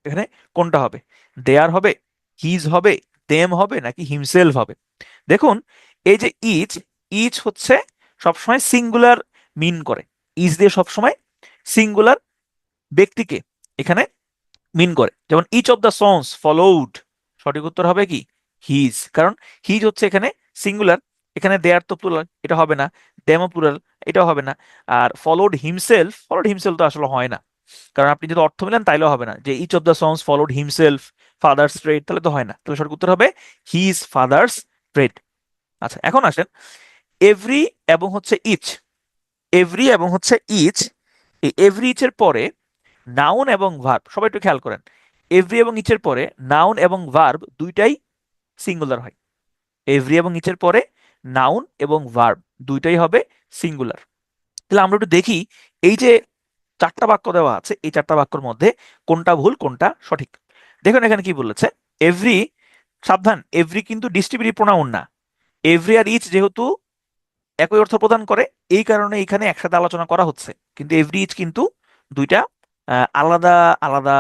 S1: এখানে কোনটা হবে? দেয়ার হবে, হিজ হবে, দেম হবে, নাকি হিমসেলফ হবে? দেখুন এই যে ইচ, ইচ হচ্ছে সবসময় সিঙ্গুলার মিন করে, ইচ দিয়ে সবসময় সিঙ্গুলার ব্যক্তিকে এখানে মিন করে। যেমন each of the sons followed, সঠিক উত্তর হবে কি? হিজ, কারণ হিজ হচ্ছে এখানে সিঙ্গুলার, এখানে দেয়ার তো প্লুরাল, এটা হবে না, দেমও প্লুরাল, এটাও হবে না। Are followed himself, followed himself তো আসলে হয় না, কারণ আপনি যদি অর্থ মিলান তাইলেও হবে না, যে each of the sons followed himself father's trade, তাহলে তো হয় না, তাহলে সঠিক উত্তর হবে হিজ ফাদার্স ট্রেড। আচ্ছা, এখন আসেন এভরি এবং হচ্ছে ইচ, এভরি এবং হচ্ছে ইচ, এই এভরি ইচের পরে নাউন এবং ভার্ব, সবাই একটু খেয়াল করেন, এভরি এবং ইচের পরে নাউন এবং ভার্ব দুইটাই সিঙ্গুলার হয়। এভরি এবং ইচের পরে নাউন এবং ভার্ব দুইটাই হবে সিঙ্গুলার। তাহলে আমরা একটু দেখি এই যে চারটা বাক্য দেওয়া আছে, এই চারটা বাক্যের মধ্যে কোনটা ভুল কোনটা সঠিক। দেখুন এখানে কি বলেছে, এভরি, সাবধান, এভরি কিন্তু ডিস্ট্রিবিউটিভ প্রোনাউন না। এভরি আর ইচ যেহেতু একই অর্থ প্রদান করে, এই কারণে এখানে একসাথে আলোচনা করা হচ্ছে, কিন্তু এভরি ইচ কিন্তু দুইটা আলাদা আলাদা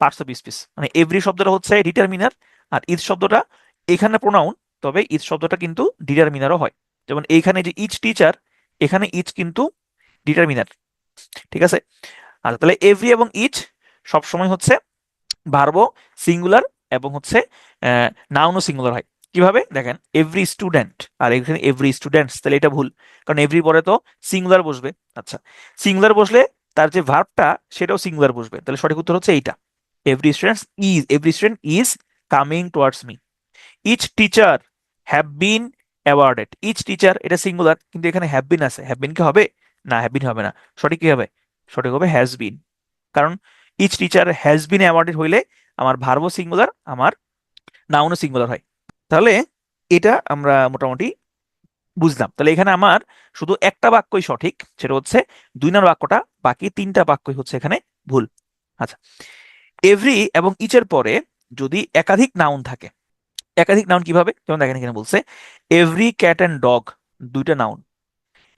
S1: পার্টস অফ স্পিচ। মানে এভরি শব্দটা হচ্ছে ডিটারমিনার, আর ইচ শব্দটা এখানে প্রোনাউন, তবে ইচ শব্দটা কিন্তু ডিটারমিনারও হয়। যেমন এইখানে যে ইচ টিচার, এখানে ইচ কিন্তু ডিটারমিনার, ঠিক আছে। আচ্ছা, তাহলে এভরি এবং ইচ সবসময় হচ্ছে ভার্বও সিঙ্গুলার এবং হচ্ছে নাউনও সিঙ্গুলার হয়। কিভাবে দেখেন, এভরি স্টুডেন্ট আর এখানে এভরি স্টুডেন্টস, তাহলে এটা ভুল, কারণ এভরি পরে তো সিঙ্গুলার বসবে। আচ্ছা, সিঙ্গুলার বসলে তার যে ভার্বটা সেটাও সিঙ্গুলার বসবে, তাহলে সঠিক উত্তর হচ্ছে এইটা, every student is coming towards me. Each teacher have been awarded, each teacher এটা সিঙ্গুলার, কিন্তু এখানে হ্যাভ বিন আছে, হ্যাভ বিন কি হবে? না, হ্যাভ বিন হবে না। সঠিক কি হবে? সঠিক হবে হ্যাজ বিন। কারণ each teacher has been awarded হইলে আমার ভার্বও সিঙ্গুলার, আমার নাউনও সিঙ্গুলার হয়। তাহলে এটা আমরা মোটামুটি বুঝলাম। তাহলে এখানে আমার শুধু একটা বাক্যই সঠিক, সেটা হচ্ছে 2 নম্বর বাক্যটা, বাকি 3টা বাক্যই হচ্ছে এখানে ভুল। আচ্ছা, এভরি এবং ইচের পরে যদি একাধিক নাউন থাকে, একাধিক নাউন কিভাবে, যেমন দেখেন এখানে বলছে এভরি ক্যাট অ্যান্ড ডগ, 2টা noun.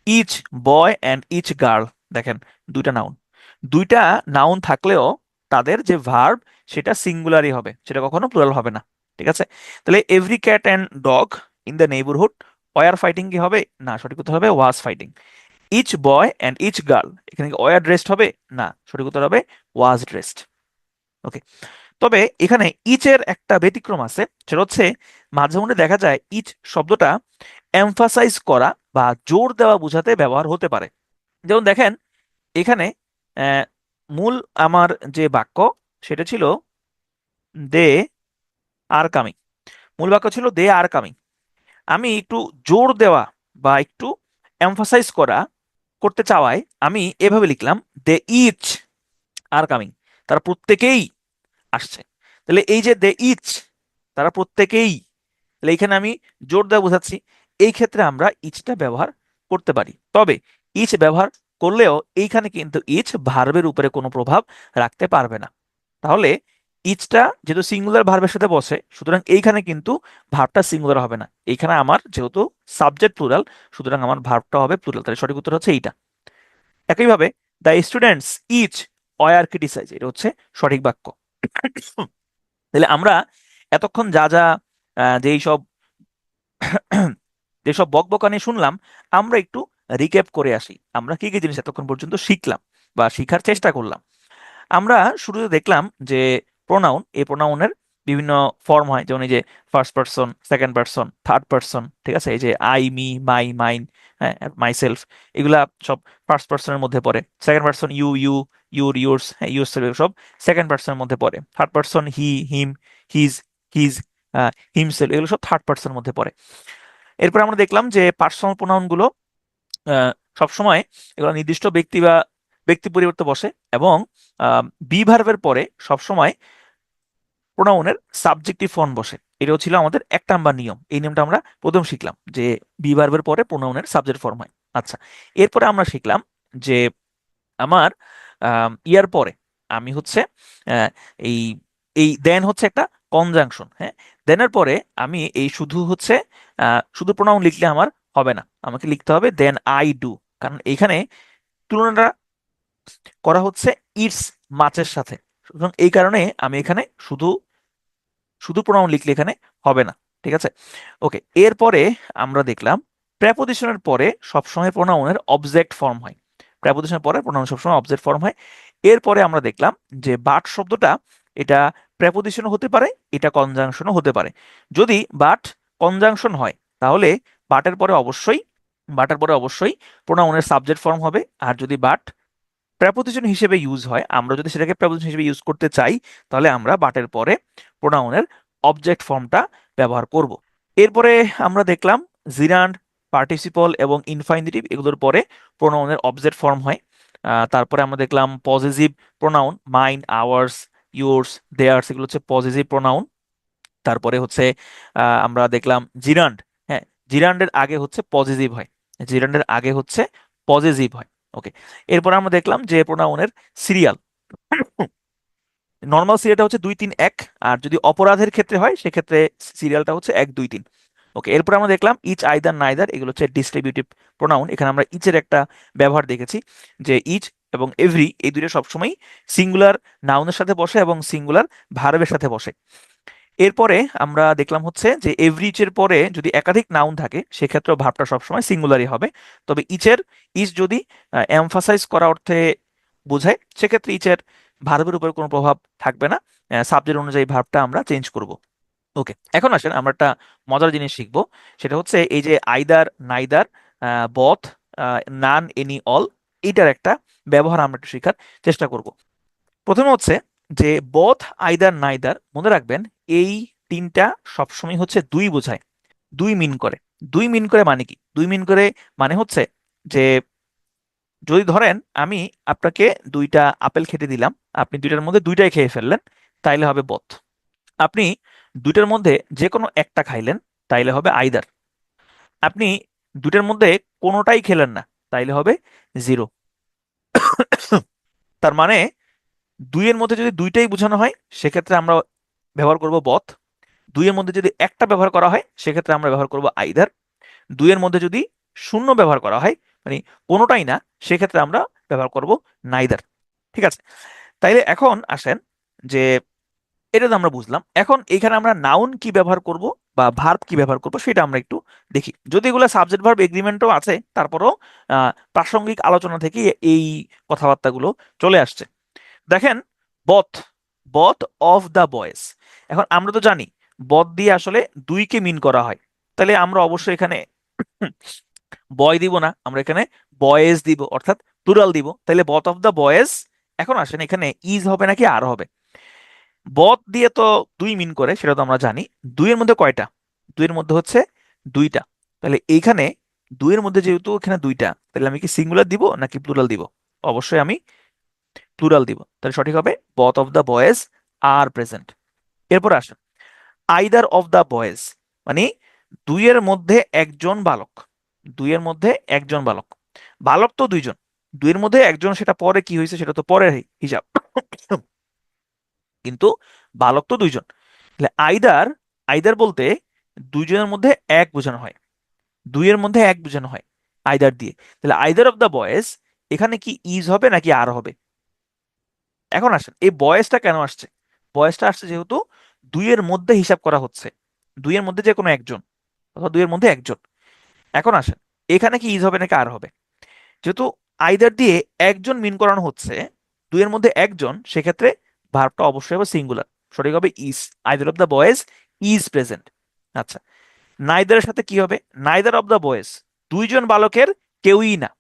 S1: Each boy and each girl, দেখেন 2টা নাউন। 2টা নাউন থাকলেও তাদের যে ভার্ব সেটা সিঙ্গুলারই হবে, সেটা কখনো প্লুরাল হবে না, ঠিক আছে। তাহলে every cat and dog in the neighbourhood were fighting কি হবে? না, সঠিক উত্তর হবে was fighting. Each boy and each girl, এখানে কি ওয়ার ড্রেসড হবে? না, সঠিক উত্তর হবে ওয়াজ ড্রেসড। ওকে, তবে এখানে ইচের একটা ব্যতিক্রম আছে, সেটা হচ্ছে মাঝে মধ্যে দেখা যায় ইচ শব্দটা এমফাসাইজ করা বা জোর দেওয়া বোঝাতে ব্যবহার হতে পারে। যেমন দেখেন এখানে আহ, মূল আমার যে বাক্য সেটা ছিল দে আর কামিং, মূল বাক্য ছিল দে আর কামিং। আমি একটু জোর দেওয়া বা একটু এমফাসাইজ করতে চাওয়ায় আমি এভাবে লিখলাম দে ইচ আর কামিং, তারা প্রত্যেকেই আসছে। তাহলে এই যে দে ইচ, তারা প্রত্যেকেই, তাহলে এখানে আমি জোর দেওয়া বোঝাচ্ছি, এই ক্ষেত্রে আমরা ইচটা ব্যবহার করতে পারি। তবে ইচ ব্যবহার করলেও এইখানে কিন্তু ইচ ভার্বের উপরে কোনো প্রভাব রাখতে পারবে না। তাহলে ইচটা যেহেতু সিঙ্গুলার ভার্বের সাথে বসে, সুতরাং এইখানে কিন্তু ভার্বটা সিঙ্গুলার হবে না। এইখানে আমার যেহেতু সাবজেক্ট প্লুরাল, সুতরাং আমার ভার্বটা হবে প্লুরাল, তাহলে সঠিক উত্তর হচ্ছে এইটা। একইভাবে the students each were criticise, এটা হচ্ছে সঠিক বাক্য। তাহলে আমরা এতক্ষণ যা যা যেই সব যেসব বকবকানি শুনলাম, আমরা একটু রিক্যাপ করে আসি, আমরা কি কি জিনিস এতক্ষণ পর্যন্ত শিখলাম বা শিখার চেষ্টা করলাম। আমরা শুরুতে দেখলাম যে প্রোনাউন, এই প্রোনাউনের বিভিন্ন ফর্ম হয়, যেমন এই যে first person, second person, third person, ঠিক আছে। এই যে আই, মি, মাই, মাইন, হ্যাঁ, মাই সেলফ, এগুলা সব ফার্স্ট পার্সনের মধ্যে পড়ে। Second person you, your, yours, হ্যাঁ, ইউর সেলফ, সব সেকেন্ড পার্সনের মধ্যে পড়ে। Third person he, him, his, his, himself, এগুলো সব থার্ড পার্সনের মধ্যে পড়ে। এরপর আমরা দেখলাম যে পার্সোনাল প্রোনাউন গুলো সবসময় এগুলো নির্দিষ্ট ব্যক্তি বা ব্যক্তি পরিবর্তে বসে, এবং বি ভার্বের পরে সবসময় প্রোনাউনের সাবজেক্টিভ ফর্ম বসে। এটাও ছিল আমাদের 1 নাম্বার নিয়ম। এই নিয়মটা আমরা প্রথম শিখলাম যে বি ভার্বের পরে প্রোনাউনের সাবজেক্ট ফর্ম হয়। আচ্ছা, এরপরে আমরা শিখলাম যে আমার ইয়ার পরে আমি হচ্ছে আহ, এই এই দেন হচ্ছে একটা কনজাংশন, হ্যাঁ। দেনের পরে আমি এই শুধু হচ্ছে শুধু প্রোনাউন লিখলে আমার হবে না, আমাকে লিখতে হবে দেন আই ডু, কারণ এখানে তুলনাটা করা হচ্ছে ইটস মাচের সাথে। সুতরাং এই কারণে আমি এখানে শুধু শুধু প্রোনাউন লিখলে এখানে হবে না, ঠিক আছে। ওকে, এরপরে আমরা দেখলাম প্রেপোজিশনের পরে সবসময় প্রোনাউনের অবজেক্ট ফর্ম হয়। প্রেপোজিশনের পরে প্রোনাউন সবসময় অবজেক্ট ফর্ম হয়। এরপরে আমরা দেখলাম যে বাট শব্দটা এটা প্রেপোজিশনও হতে পারে, এটা কনজাংশনও হতে পারে। যদি বাট কনজাংশন হয় তাহলে বাটের পরে অবশ্যই বাটের পরে অবশ্যই প্রোনাউনের সাবজেক্ট ফর্ম হবে। আর যদি বাট প্রেপোজিশন হিসেবে ইউজ হয়, আমরা যদি সেটাকে প্রেপোজিশন হিসেবে ইউজ করতে চাই, তাহলে আমরা বাটের পরে প্রোনাউনের অবজেক্ট ফর্মটা ব্যবহার করব। এরপরে আমরা দেখলাম জিরান্ড, পার্টিসিপল এবং ইনফাইনিটিভ, এগুলোর পরে প্রোনাউনের অবজেক্ট ফর্ম হয়। তারপরে আমরা দেখলাম positive pronoun, mine, ours, yours, theirs, এগুলো হচ্ছে পজিটিভ প্রোনাউন। তারপরে হচ্ছে আমরা দেখলাম জিরান্ড, হ্যাঁ, জিরান্ডের আগে হচ্ছে পজিটিভ হয়, জিরান্ডের আগে হচ্ছে পজিটিভ হয়। ওকে, এরপর আমরা দেখলাম যে প্রোনাউনের সিরিয়াল, নর্মাল সিরিয়ালটা হচ্ছে 2 3 1, আর যদি অপরাধের ক্ষেত্রে হয় সেক্ষেত্রে সিরিয়ালটা হচ্ছে 1 2 3। ওকে, এরপর আমরা দেখলাম ইচ, আইদার, নাইদার, এগুলো হচ্ছে ডিস্ট্রিবিউটিভ প্রোনাউন। এখানে আমরা ইচের একটা ব্যবহার দেখেছি, যে ইচ এবং এভরি এই দুটো সবসময় সিঙ্গুলার নাউনের সাথে বসে এবং সিঙ্গুলার ভার্বের সাথে বসে। এরপরে আমরা দেখলাম হচ্ছে যে এভরি ইচের পরে যদি একাধিক নাউন থাকে সেক্ষেত্রেও ভার্বটা সবসময় সিঙ্গুলারই হবে। তবে ইচের ইচ যদি এমফাসাইজ করা অর্থে বোঝায় সেক্ষেত্রে ইচের ভার্বের উপর কোনো প্রভাব থাকবে না, সাবজেক্ট অনুযায়ী ভার্বটা আমরা চেঞ্জ করব। ওকে, এখন আসেন আমরা একটা মজার জিনিস শিখবো। সেটা হচ্ছে এই যে আইদার, নাইদার, বথ, নান, এনি, অল, এইটার একটা ব্যবহার আমরা একটু শেখার চেষ্টা করব। প্রথমে হচ্ছে যে বথ, আইদার, নাইদার, মনে রাখবেন এই তিনটা সবসময় হচ্ছে দুই বোঝায়, দুই মিন করে। দুই মিন করে মানে কি? দুই মিন করে মানে হচ্ছে যে যদি ধরেন আমি আপনাকে দুইটা আপেল খেতে দিলাম, আপনি দুইটার মধ্যে দুইটাই খেয়ে ফেললেন, তাইলে হবে বথ। আপনি দুইটার মধ্যে যে কোনো একটা খাইলেন, তাইলে হবে আইদার। আপনি দুইটার মধ্যে কোনোটাই খেলেন না, তাইলে হবে জিরো। তার মানে দুইয়ের মধ্যে যদি দুইটাই বোঝানো হয় সেক্ষেত্রে আমরা ব্যবহার করব বথ। দুইয়ের মধ্যে যদি একটা ব্যবহার করা হয় সেক্ষেত্রে আমরা ব্যবহার করব আইদার। দুইয়ের মধ্যে যদি শূন্য ব্যবহার করা হয়, মানে কোনোটাই না, সেক্ষেত্রে আমরা ব্যবহার করব নাইদার। ঠিক আছে, তাইলে এখন আসেন যে এটা তো আমরা বুঝলাম, এখন এখানে আমরা নাউন কি ব্যবহার করব বা ভার্ব কি ব্যবহার করব সেটা আমরা একটু দেখি। যদি এগুলো সাবজেক্ট ভার্ব এগ্রিমেন্টও আছে, তারপরেও প্রাসঙ্গিক আলোচনা থেকে এই কথাবার্তাগুলো চলে আসছে। দেখেন, both, both of the boys. এখন আমরা তো জানি বথ দিয়ে আসলে দুইকে মিন করা হয়, তাহলে আমরা অবশ্যই এখানে বয় দিব না, আমরা এখানে বয়েজ দিব, অর্থাৎ প্লুরাল দিব। তাহলে বথ অফ দ্য বয়েজ। এখন আসেন এখানে ইজ হবে নাকি আর হবে? বথ দিয়ে তো দুই মিন করে, সেটা তো আমরা জানি। দুইয়ের মধ্যে কয়টা? দুইয়ের মধ্যে হচ্ছে দুইটা। তাহলে এইখানে দুইয়ের মধ্যে যেহেতু এখানে দুইটা, তাহলে আমি কি সিঙ্গুলার দিব নাকি প্লুরাল দিব? অবশ্যই আমি প্লুরাল দিব। তাহলে সঠিক হবে both of the boys are present. এরপর আসেন আইদার অফ দ্য বয়েজ, মানে দুইয়ের মধ্যে একজন বালক। দুইয়ের মধ্যে একজন বালক, বালক তো দুইজন, দুইয়ের মধ্যে একজন সেটা পরে কি হয়েছে সেটা তো পরের হিসাব, কিন্তু বালক তো দুইজন। তাহলে আইদার, আইদার বলতে দুইজনের মধ্যে এক বোঝানো হয়, দুইয়ের মধ্যে এক বোঝানো হয় আইদার দিয়ে। তাহলে আইদার অফ দ্য বয়েজ, এখানে কি ইজ হবে নাকি আর হবে? এখন আসেন এই বয়েসটা কেন আসছে? বয়েসটা আসছে যেহেতু দুইয়ের মধ্যে হিসাব করা হচ্ছে, দুইয়ের মধ্যে যে কোনো একজন, অথবা দুইয়ের মধ্যে একজন। এখন আসেন এখানে কি ইজ হবে নাকি আর হবে? যেহেতু আইদার দিয়ে একজন মিন করানো হচ্ছে, দুইয়ের মধ্যে একজন, সেক্ষেত্রে ভার্বটা অবশ্যই হবে সিঙ্গুলার, সঠিক হবে is. Either of the boys is present. আচ্ছা, নাইদারের সাথে কি হবে? নাইদার অফ দ্য বয়েজ, দুইজন বালকের কেউই না,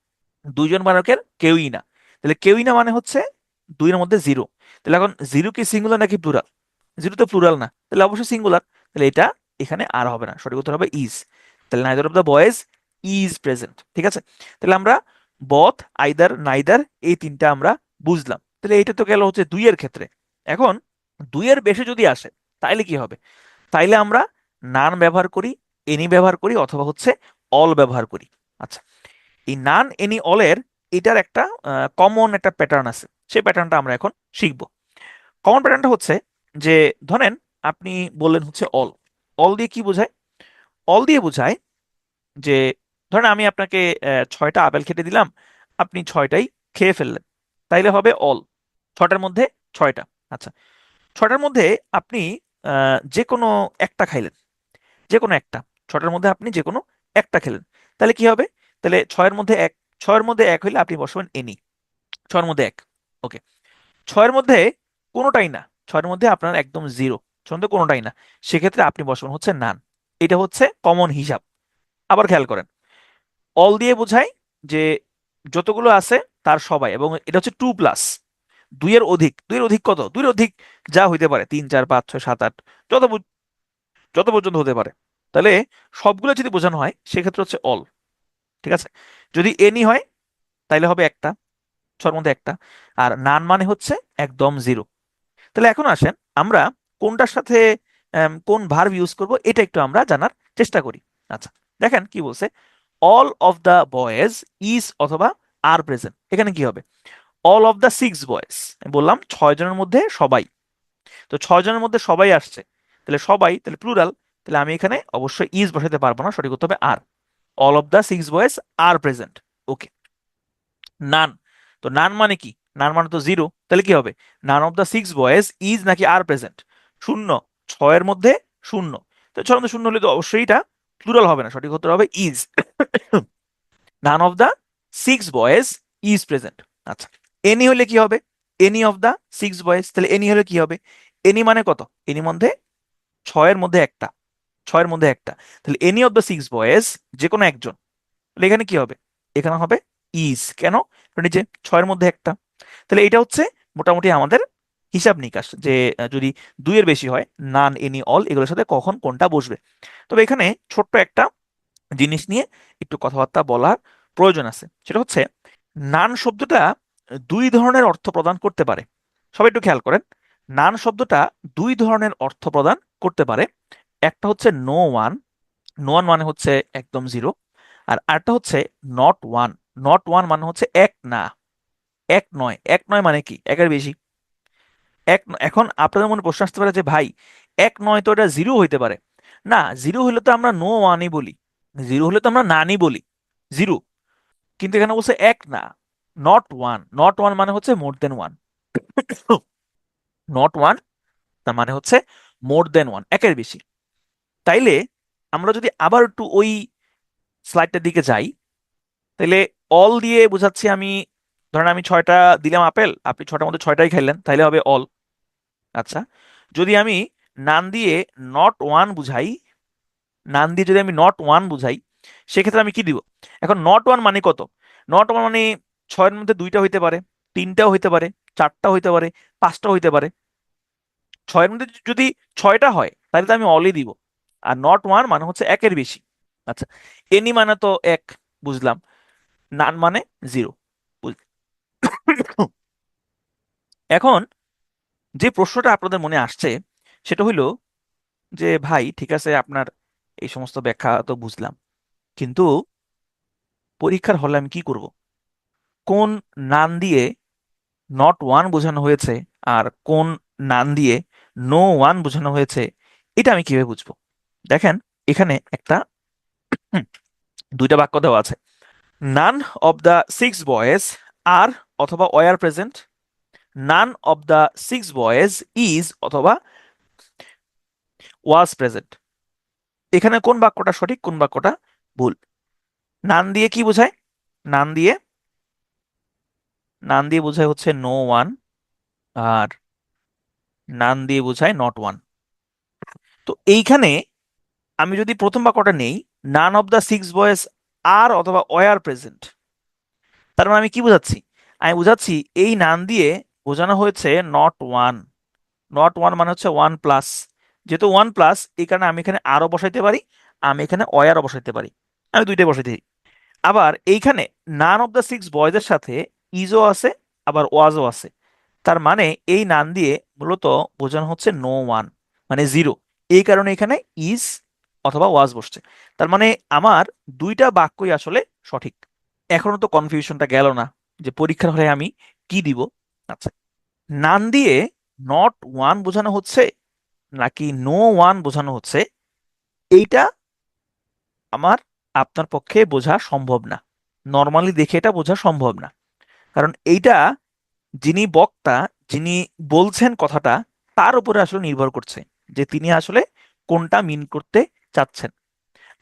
S1: দুইজন বালকের কেউই না। তাহলে কেউই না মানে হচ্ছে দুইয়ের মধ্যে জিরো। তাহলে এখন জিরো কি সিঙ্গুলার নাকি প্লুরাল? জিরো তো প্লুরাল না, তাহলে অবশ্যই সিঙ্গুলার। তাহলে এটা এখানে আর হবে না, সঠিক উত্তর হবে ইজ। তাহলে neither of the boys is present. ঠিক আছে, তাহলে আমরা বথ, আইদার, নাইদার এই তিনটা আমরা বুঝলাম। তাহলে এটা তো গেল হচ্ছে দুইয়ের ক্ষেত্রে। এখন দুইয়ের বেশি যদি আসে তাইলে কি হবে? তাইলে আমরা নান ব্যবহার করি, এনি ব্যবহার করি, অথবা হচ্ছে অল ব্যবহার করি। আচ্ছা, এই নান, এনি, অলের এটার একটা কমন একটা প্যাটার্ন আছে, সেই প্যাটার্নটা আমরা এখন শিখব। কমন প্যাটার্নটা হচ্ছে যে ধরেন আপনি বললেন হচ্ছে অল। অল দিয়ে কি বোঝায়? অল দিয়ে বোঝায় যে ধরেন আমি আপনাকে 6টা আপেল খেতে দিলাম, আপনি 6টাই খেয়ে ফেললেন, তাইলে হবে অল। 6টার মধ্যে 6টা। আচ্ছা, 6টার মধ্যে আপনি যে কোনো একটা খাইলেন, যে কোনো একটা, 6টার মধ্যে আপনি যে কোনো একটা খেলেন, তাহলে কি হবে? তাহলে 6-এর মধ্যে এক, 6-এর মধ্যে এক হইলে আপনি বসবেন এনি, 6-এর মধ্যে এক। ওকে, 6-এর মধ্যে কোনোটাই না, 6-এর মধ্যে আপনার একদম জিরো, 6-এর মধ্যে কোনোটাই না, সেক্ষেত্রে আপনি বসবেন হচ্ছে নান। এটা হচ্ছে কমন হিসাব। আবার খেয়াল করেন, অল দিয়ে বোঝায় যে যতগুলো আছে তার সবাই, এবং এটা হচ্ছে 2+, দুইয়ের অধিক। দুইয়ের অধিক কত? দুইয়ের অধিক যা হইতে পারে 3 4 5 6 7 8, যত যত পর্যন্ত হতে পারে। তাহলে সবগুলো যদি বোঝানো হয় সেক্ষেত্রে হচ্ছে অল। ঠিক আছে, যদি এনি হয় তাহলে হবে একটা, 6-এর মধ্যে একটা। আর নান মানে হচ্ছে একদম জিরো। তাহলে এখন আসেন আমরা কোনটার সাথে কোন ভার্ব ইউজ করব এটা একটু আমরা জানার চেষ্টা করি। আচ্ছা, দেখেন কি বলছে, all of the boys is অথবা আর প্রেজেন্ট। এখানে কি হবে? অল অফ দ্য 6 বয়েজ, বললাম 6 জনের মধ্যে সবাই, তো 6 জনের মধ্যে সবাই আসছে, তাহলে সবাই তাহলে প্লুরাল, তাহলে আমি এখানে অবশ্যই ইজ বসাতে পারবো না, সঠিক উত্তর হবে are. All of the 6 boys are present. Okay. None, তো নান মানে কি? নান মানে তো জিরো, তাহলে কি হবে? None of the 6 boys is নাকি আর প্রেজেন্ট? শূন্য, 6-এর মধ্যে শূন্য, তো 6-এর মধ্যে শূন্য হলে তো অবশ্যই এটা প্লুরাল হবে না, সঠিক উত্তর হবে is. None of the 6 boys is present. আচ্ছা, এনি হলে কি হবে? এনি অফ দ্য 6 বয়েজ, তাহলে এনি হলে কি হবে? এনি মানে কত? এনি মধ্যে 6-এর মধ্যে একটা, 6-এর মধ্যে একটা, তাহলে এনি অফ দ্য 6 বয়েজ, যে কোনো একজন, তাহলে এখানে কি হবে? এখানে হবে ইজ। কেন? কারণ এই যে 6-এর মধ্যে একটা, তাহলে এটা হচ্ছে মোটামুটি আমাদের হিসাব নিকাশ যে যদি 2-এর বেশি হয়, নান, এনি, অল, এগুলোর সাথে কখন কোনটা বসবে। তবে এখানে ছোট্ট একটা জিনিস নিয়ে একটু কথাবার্তা বলার প্রয়োজন আছে, সেটা হচ্ছে নান শব্দটা 2 ধরনের অর্থ প্রদান করতে পারে। সবাই একটু খেয়াল করেন, নান শব্দটা 2 ধরনের অর্থ প্রদান করতে পারে। একটা হচ্ছে নো ওয়ান, নো ওয়ান মানে হচ্ছে একদম জিরো। আর আরেকটা হচ্ছে নট ওয়ান, নট ওয়ান মানে হচ্ছে এক না, এক নয়। এক নয় মানে কি? একের বেশি। এখন আপনাদের মনে প্রশ্ন আসতে পারে যে ভাই, এক নয় তো এটা জিরো হইতে পারে। না, জিরো হলে তো আমরা নো ওয়ানই বলি, জিরো হলে তো আমরা নানই বলি, জিরো। কিন্তু এখানে বলছে এক না, নট ওয়ান। নট ওয়ান মানে হচ্ছে মোর দেন ওয়ান। নট ওয়ান তার মানে হচ্ছে মোর দেন ওয়ান, একের বেশি। তাইলে আমরা যদি আবার একটু ওই স্লাইডটার দিকে যাই, তাহলে অল দিয়ে বোঝাচ্ছি আমি, ধরেন আমি 6টা দিলাম আপেল, আপনি 6টার মধ্যে 6টাই খাইলেন, তাইলে হবে অল। আচ্ছা, যদি আমি নান দিয়ে নট ওয়ান বুঝাই, নান দিয়ে যদি আমি নট ওয়ান বুঝাই, সেক্ষেত্রে আমি কি দিব? এখন নট ওয়ান মানে কত? নট ওয়ান মানে 6-এর মধ্যে 2টা হইতে পারে, 3টাও হইতে পারে, 4টা হইতে পারে, 5টা হইতে পারে। 6-এর মধ্যে যদি 6টা হয় তাহলে তো আমি অলই দিব। আর নট ওয়ান মানে হচ্ছে একের বেশি। আচ্ছা, এনি মানে তো এক, বুঝলাম। নান মানে জিরো। এখন যে প্রশ্নটা আপনাদের মনে আসছে সেটা হইলো যে ভাই ঠিক আছে, আপনার এই সমস্ত ব্যাখ্যা তো বুঝলাম, কিন্তু পরীক্ষার হলে আমি কি করব? কোন নান দিয়ে নট ওয়ান বোঝানো হয়েছে আর কোন নান দিয়ে নো ওয়ান বোঝানো হয়েছে, এটা আমি কিভাবে বুঝবো? দেখেন, এখানে একটা হুম, 2টা বাক্য দেওয়া আছে। নান অব দ্য 6 বয়েজ আর অথবা were present, none of the 6 boys is অথবা ওয়াজ প্রেজেন্ট। এখানে কোন বাক্যটা সঠিক, কোন বাক্যটা ভুল? নান দিয়ে কি বোঝায়? নান দিয়ে, নান দিয়ে বোঝায় হচ্ছে নো ওয়ান, আর নান দিয়ে বোঝায় নট ওয়ান। তো এইখানে আমি যদি প্রথম বাক্যটা নেই, নান অফ দ্য 6 বয়েজ আর অথবা ওয়ার প্রেজেন্ট, তার মানে আমি কি বোঝাচ্ছি? আমি বোঝাচ্ছি এই নান দিয়ে বোঝানো হয়েছে নট ওয়ান। নট ওয়ান মানে হচ্ছে ওয়ান প্লাস, যেহেতু ওয়ান প্লাস এই কারণে আমি এখানে আরও বসাইতে পারি, আমি এখানে ওয়ারও বসাইতে পারি, আমি দুইটাই বসাইতে পারি। আবার এইখানে নান অফ দ্য 6 বয়েজের সাথে ইজও আছে, আবার ওয়াজও আছে। তার মানে এই নান দিয়ে মূলত বোঝানো হচ্ছে নো ওয়ান, মানে জিরো। এই কারণে এখানে ইজ অথবা ওয়াজ বসছে। তার মানে আমার 2টা বাক্যই আসলে সঠিক। এখনো তো কনফিউশনটা গেল না যে পরীক্ষার হলে আমি কি দিব। আচ্ছা, নান দিয়ে নট ওয়ান বোঝানো হচ্ছে নাকি নো ওয়ান বোঝানো হচ্ছে, এইটা আমার আপনার পক্ষে বোঝা সম্ভব না। নর্মালি দেখে এটা বোঝা সম্ভব না, কারণ এইটা যিনি বক্তা, যিনি বলছেন কথাটা, তার উপরে আসলে নির্ভর করছে যে তিনি আসলে কোনটা মিন করতে চাচ্ছেন।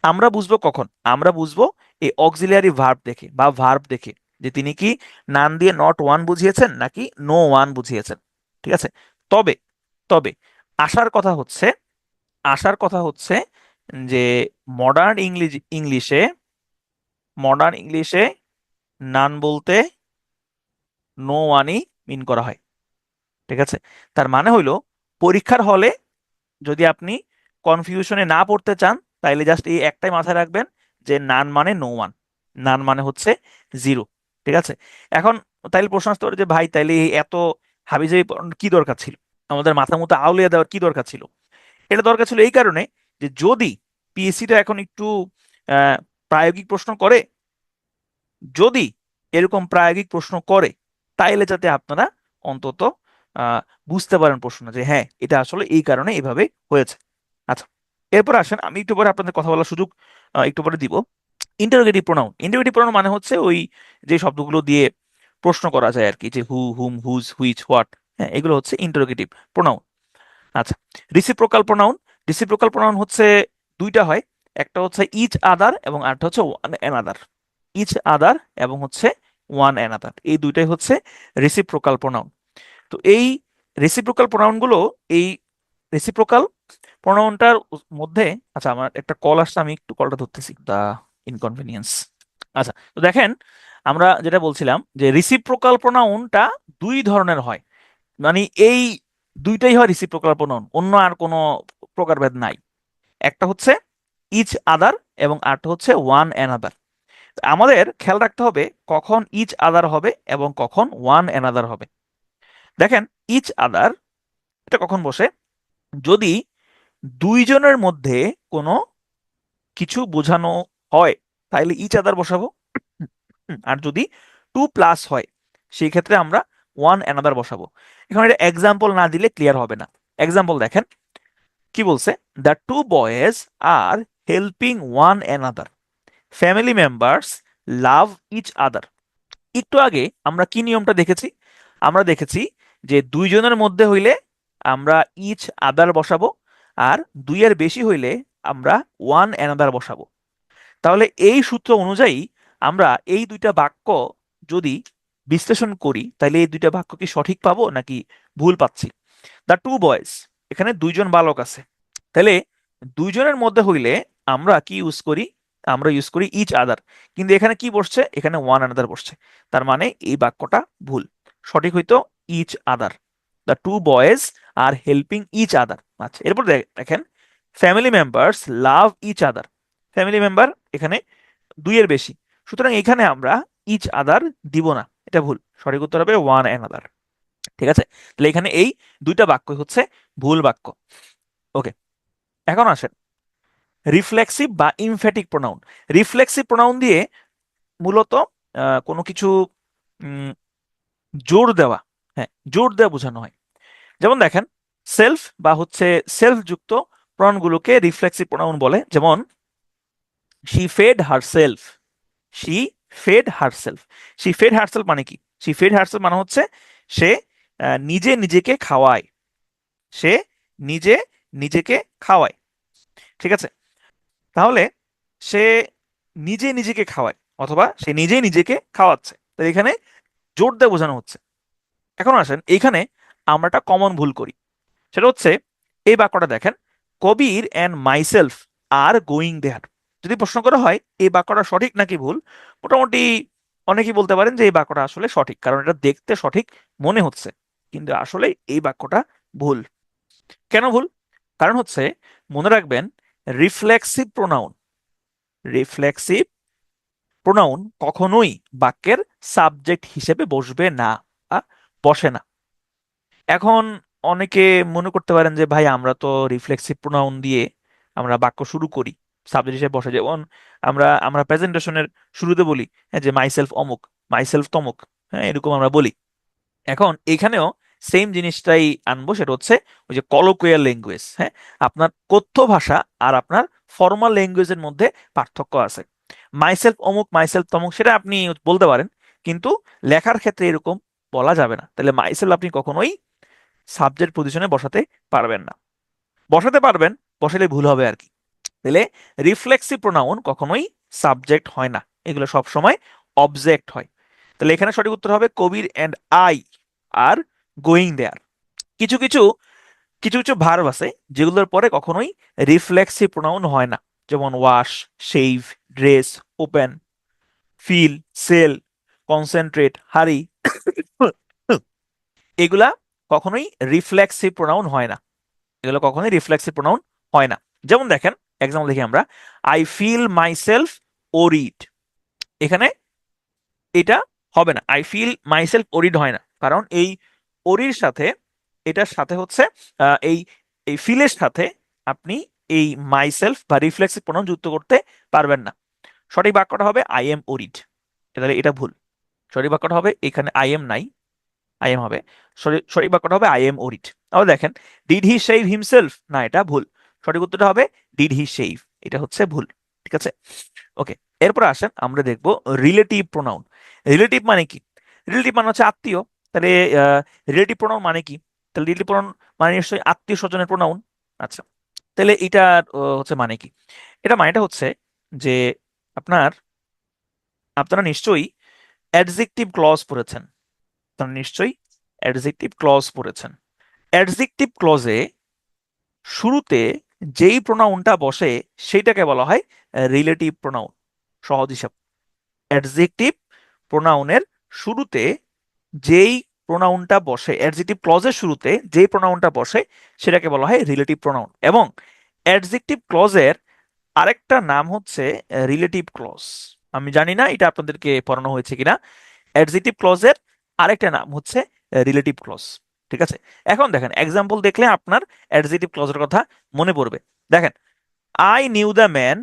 S1: আমরা বুঝবো কখন? আমরা বুঝবো এই অক্সিলিয়ারি ভার্ব দেখে বা ভার্ব দেখে, যে তিনি কি নান দিয়ে নট ওয়ান বুঝিয়েছেন নাকি নো ওয়ান বুঝিয়েছেন। ঠিক আছে? তবে তবে আসার কথা হচ্ছে, আসার কথা হচ্ছে যে ইংলিশে মডার্ন ইংলিশে নান বলতে নো ওয়ানই মিন করা হয়। ঠিক আছে? তার মানে হইলো পরীক্ষার হলে যদি আপনি কনফিউশনে না পড়তে চান, তাইলে জাস্ট এই একটাই মাথায় রাখবেন যে নান মানে নো ওয়ান, নান মানে হচ্ছে জিরো। ঠিক আছে? এখন তাইলে প্রশ্ন আসতে পারে যে ভাই তাইলে এই এত হাবিজাবি পড়ানোর কি দরকার ছিল, আমাদের মাথা মতো আউলিয়া দেওয়ার কি দরকার ছিল? এটা দরকার ছিল এই কারণে যে যদি পিএসসিটা এখন একটু প্রায়োগিক প্রশ্ন করে, যদি এরকম প্রায়োগিক প্রশ্ন করে, তাইলে যাতে আপনারা অন্তত আহ, বুঝতে পারেন প্রশ্ন যে হ্যাঁ এটা আসলে এই কারণে এভাবে হয়েছে। আচ্ছা, এরপর আসেন, আমি একটু পরে আপনাদের কথা বলার সুযোগ একটু পরে দিব। ইন্টারোগেটিভ প্রোনাউন, ইন্টারোগেটিভ প্রোনাউন মানে হচ্ছে ওই যে শব্দগুলো দিয়ে প্রশ্ন করা যায় আর কি, যে হু, হুম, হুজ, হুইচ, হোয়াট, হ্যাঁ এগুলো হচ্ছে ইন্টারোগেটিভ প্রোনাউন। আচ্ছা, রিসিপ্রোকাল প্রোনাউন, রিসিপ্রোকাল প্রোনাউন হচ্ছে দুইটা হয়, একটা হচ্ছে ইচ আদার এবং আরেকটা হচ্ছে ওয়ান অ্যানাদার। ইচ আদার এবং হচ্ছে ওয়ান অ্যানাদার, এই দুইটাই হচ্ছে রেসিপ্রোকাল প্রোনাউন। তো এই রেসিপ্রোকাল প্রোনাউন গুলো, এই রেসিপ্রোকাল প্রোনাউনটার মধ্যে, আচ্ছা আমার একটা কল আসছে, আমি একটু কলটা ধরতেছি, দা ইনকনভেনিয়েন্স। আচ্ছা, তো দেখেন আমরা যেটা বলছিলাম যে রিসিপ্রোকাল প্রোনাউনটা দুই ধরনের হয়, মানে এই দুইটাই হয় রিসিপ্রোকাল প্রোনাউন, অন্য আর কোনো প্রকারভেদ নাই। একটা হচ্ছে ইচ আদার এবং আরেকটা হচ্ছে ওয়ান অ্যানাদার। আমাদের খেয়াল রাখতে হবে কখন ইচ আদার হবে এবং কখন ওয়ান অ্যানাদার হবে। দেখেন, ইচ আদার এটা কখন বসে, যদি দুইজনের মধ্যে কোনো কিছু বোঝানো হয় তাহলে ইচ আদার বসাবো। আর যদি টু প্লাস হয় সেই ক্ষেত্রে আমরা ওয়ান অ্যানাদার বসাবো। এখন এটা এক্সাম্পল না দিলে ক্লিয়ার হবে না। এক্সাম্পল দেখেন কি বলছে, the two boys are helping one another, family members love each other. একটু আগে আমরা কি নিয়মটা দেখেছি, আমরা দেখেছি যে দুইজনের মধ্যে হইলে আমরা ইচ আদার বসাবো, আর দুইয়ের বেশি হইলে আমরা ওয়ান অ্যানাদার বসাবো। তাহলে এই সূত্র অনুযায়ী আমরা এই দুইটা বাক্য যদি বিশ্লেষণ করি তাহলে এই দুইটা বাক্য কি সঠিক পাবো নাকি ভুল পাচ্ছি। দ্য টু বয়েজ, এখানে দুইজন বালক আছে, তাহলে দুইজনের মধ্যে হইলে আমরা কি ইউজ করি, আমরা ইউজ করি ইচ আদার। কিন্তু এখানে কি বসছে, এখানে ওয়ান আনাদার বসছে, তার মানে এই বাক্যটা ভুল। সঠিক হইতো each other, the two boys are helping each other. আচ্ছা, এরপর দেখেন family members love each other, family member এখানে দুইয়ের বেশি, সুতরাং এখানে আমরা ইচ আদার দিব না, এটা ভুল। সঠিক উত্তর হবে ওয়ান অ্যানাদার। ঠিক আছে, তাহলে এখানে এই দুইটা বাক্য হচ্ছে ভুল বাক্য। ওকে, এখন আসেন রিফ্লেক্সিভ বা ইমফ্যাটিক প্রোনাউন। রিফ্লেক্সিভ প্রোনাউন দিয়ে মূলত কোনো কিছু উম, জোর দেওয়া, হ্যাঁ জোর দেওয়া বোঝানো হয়। যেমন দেখেন সেলফ বা হচ্ছে সেলফ যুক্ত প্রোনাউনগুলোকে রিফ্লেক্সিভ প্রোনাউন বলে। যেমন she fed herself, she fed herself. She fed herself মানে কি, শি ফেড হারসেলফ মানে হচ্ছে সে নিজে নিজেকে খাওয়ায়, সে নিজে নিজেকে খাওয়ায়। ঠিক আছে, তাহলে সে নিজে নিজেকে খাওয়ায় অথবা সে নিজেই নিজেকে খাওয়াচ্ছে, তাই এখানে জোর দিয়ে বোঝানো হচ্ছে। এখন আসেন এইখানে আমরা একটা কমন ভুল করি, সেটা হচ্ছে এই বাক্যটা দেখেন, Kabir and myself are going there. যদি প্রশ্ন করা হয় এই বাক্যটা সঠিক নাকি ভুল, মোটামুটি অনেকেই বলতে পারেন যে এই বাক্যটা আসলে সঠিক, কারণ এটা দেখতে সঠিক মনে হচ্ছে, কিন্তু আসলে এই বাক্যটা ভুল। কেন ভুল? কারণ হচ্ছে মনে রাখবেন রিফ্লেক্সিভ প্রোনাউন, রিফ্লেক্সিভ প্রোনাউন কখনোই বাক্যের সাবজেক্ট হিসেবে বসবে না বা বসে না। এখন অনেকে মনে করতে পারেন যে ভাই আমরা তো রিফ্লেক্সিভ প্রোনাউন দিয়ে আমরা বাক্য শুরু করি, সাবজেক্ট হিসেবে বসে, যেমন আমরা আমরা প্রেজেন্টেশনের শুরুতে বলি হ্যাঁ যে মাইসেলফ অমুক, মাইসেলফ তমুক, হ্যাঁ এরকম আমরা বলি। এখন এখানেও সেম জিনিসটাই আনবো, সেটা হচ্ছে ওই যে কলোকুয়াল ল্যাঙ্গুয়েজ। হ্যাঁ, আপনার কথ্য ভাষা আর আপনার ফর্মাল ল্যাঙ্গুয়েজের মধ্যে পার্থক্য আছে। মাইসেলফ অমুক, মাইসেলফ তমুক সেটা আপনি বলতে পারেন, কিন্তু লেখার ক্ষেত্রে এরকম বলা যাবে না। তাহলে মাইসেলফ আপনি কখনোই সাবজেক্ট পজিশনে বসাতে পারবেন না, বসাতে পারবেন, বসালে ভুল হবে আর কি। তাহলে রিফ্লেক্সিভ প্রোনাউন কখনোই সাবজেক্ট হয় না, এগুলো সব সময় অবজেক্ট হয়। তাহলে এখানে সঠিক উত্তর হবে Kabir and I are going there. কিছু কিছু কিছু কিছু ভার্ব আছে যেগুলোর পরে কখনোই রিফ্লেক্সিভ প্রোনাউন হয় না, যেমন wash, shave, dress, open, feel, sell, concentrate, hurry. এগুলা কখনোই রিফ্লেক্সিভ প্রোনাউন হয় না, এগুলো কখনোই রিফ্লেক্সিভ প্রোনাউন হয় না। যেমন দেখেন এক্সাম্পল দেখি আমরা, আই ফিল মাইসেলফ ওরিড, এখানে এটা হবে না, আই ফিল মাইসেলফ ওরিড হয় না, কারণ এই ওরির সাথে, এটার সাথে হচ্ছে এই এই ফিলের সাথে আপনি এই মাইসেলফ বা রিফ্লেক্সিভ প্রোনাউন যুক্ত করতে পারবেন না। সঠিক বাক্যটা হবে আই এম ওরিড, তাহলে এটা ভুল। সঠিক বাক্যটা হবে এখানে আই এম নাই, আই এম হবে, সঠিক বাক্যটা হবে আই এম ওরিড। আবার দেখেন, ডিড হি শেভ হিমসেলফ, না এটা ভুল, সঠিক উত্তরটা হবে ডিড হি শেভ, এটা হচ্ছে ভুল। ঠিক আছে, ওকে। এরপর আসেন আমরা দেখব রিলেটিভ প্রোনাউন। রিলেটিভ মানে কি? রিলেটিভ মানে হচ্ছে আত্মীয়। তাহলে রিলেটিভ প্রোনাউন মানে কি? তাহলে রিলেটিভ প্রোনাউন মানে নিশ্চয়ই আত্মীয় স্বজনের প্রোনাউন। আচ্ছা, তাহলে এটা হচ্ছে মানে কি? এটা মানেটা হচ্ছে যে আপনার আপনারা নিশ্চয়ই অ্যাডজেক্টিভ ক্লজ পড়েছেন। আপনারা নিশ্চয়ই অ্যাডজেক্টিভ ক্লজ পড়েছেন। অ্যাডজেক্টিভ ক্লজে শুরুতে যেই প্রোনাউনটা বসে সেইটাকে বলা হয় রিলেটিভ প্রোনাউন। সহজ হিসাব, অ্যাডজেক্টিভ প্রোনাউনের শুরুতে যেই প্রোনাউনটা বসে, অ্যাডজেক্টিভ ক্লজের শুরুতে যেই প্রোনাউনটা বসে সেটাকে বলা হয় রিলেটিভ প্রোনাউন। এবং অ্যাডজেক্টিভ ক্লজের আরেকটা নাম হচ্ছে রিলেটিভ ক্লজ। আমি জানি না এটা আপনাদেরকে পড়ানো হয়েছে কিনা। অ্যাডজেক্টিভ ক্লজের আরেকটা নাম হচ্ছে রিলেটিভ ক্লজ। ঠিক আছে, এখন দেখেন এক্সাম্পল দেখলে আপনার অ্যাডজেক্টিভ ক্লজের কথা মনে পড়বে। দেখেন, আই নিউ দ্য ম্যান,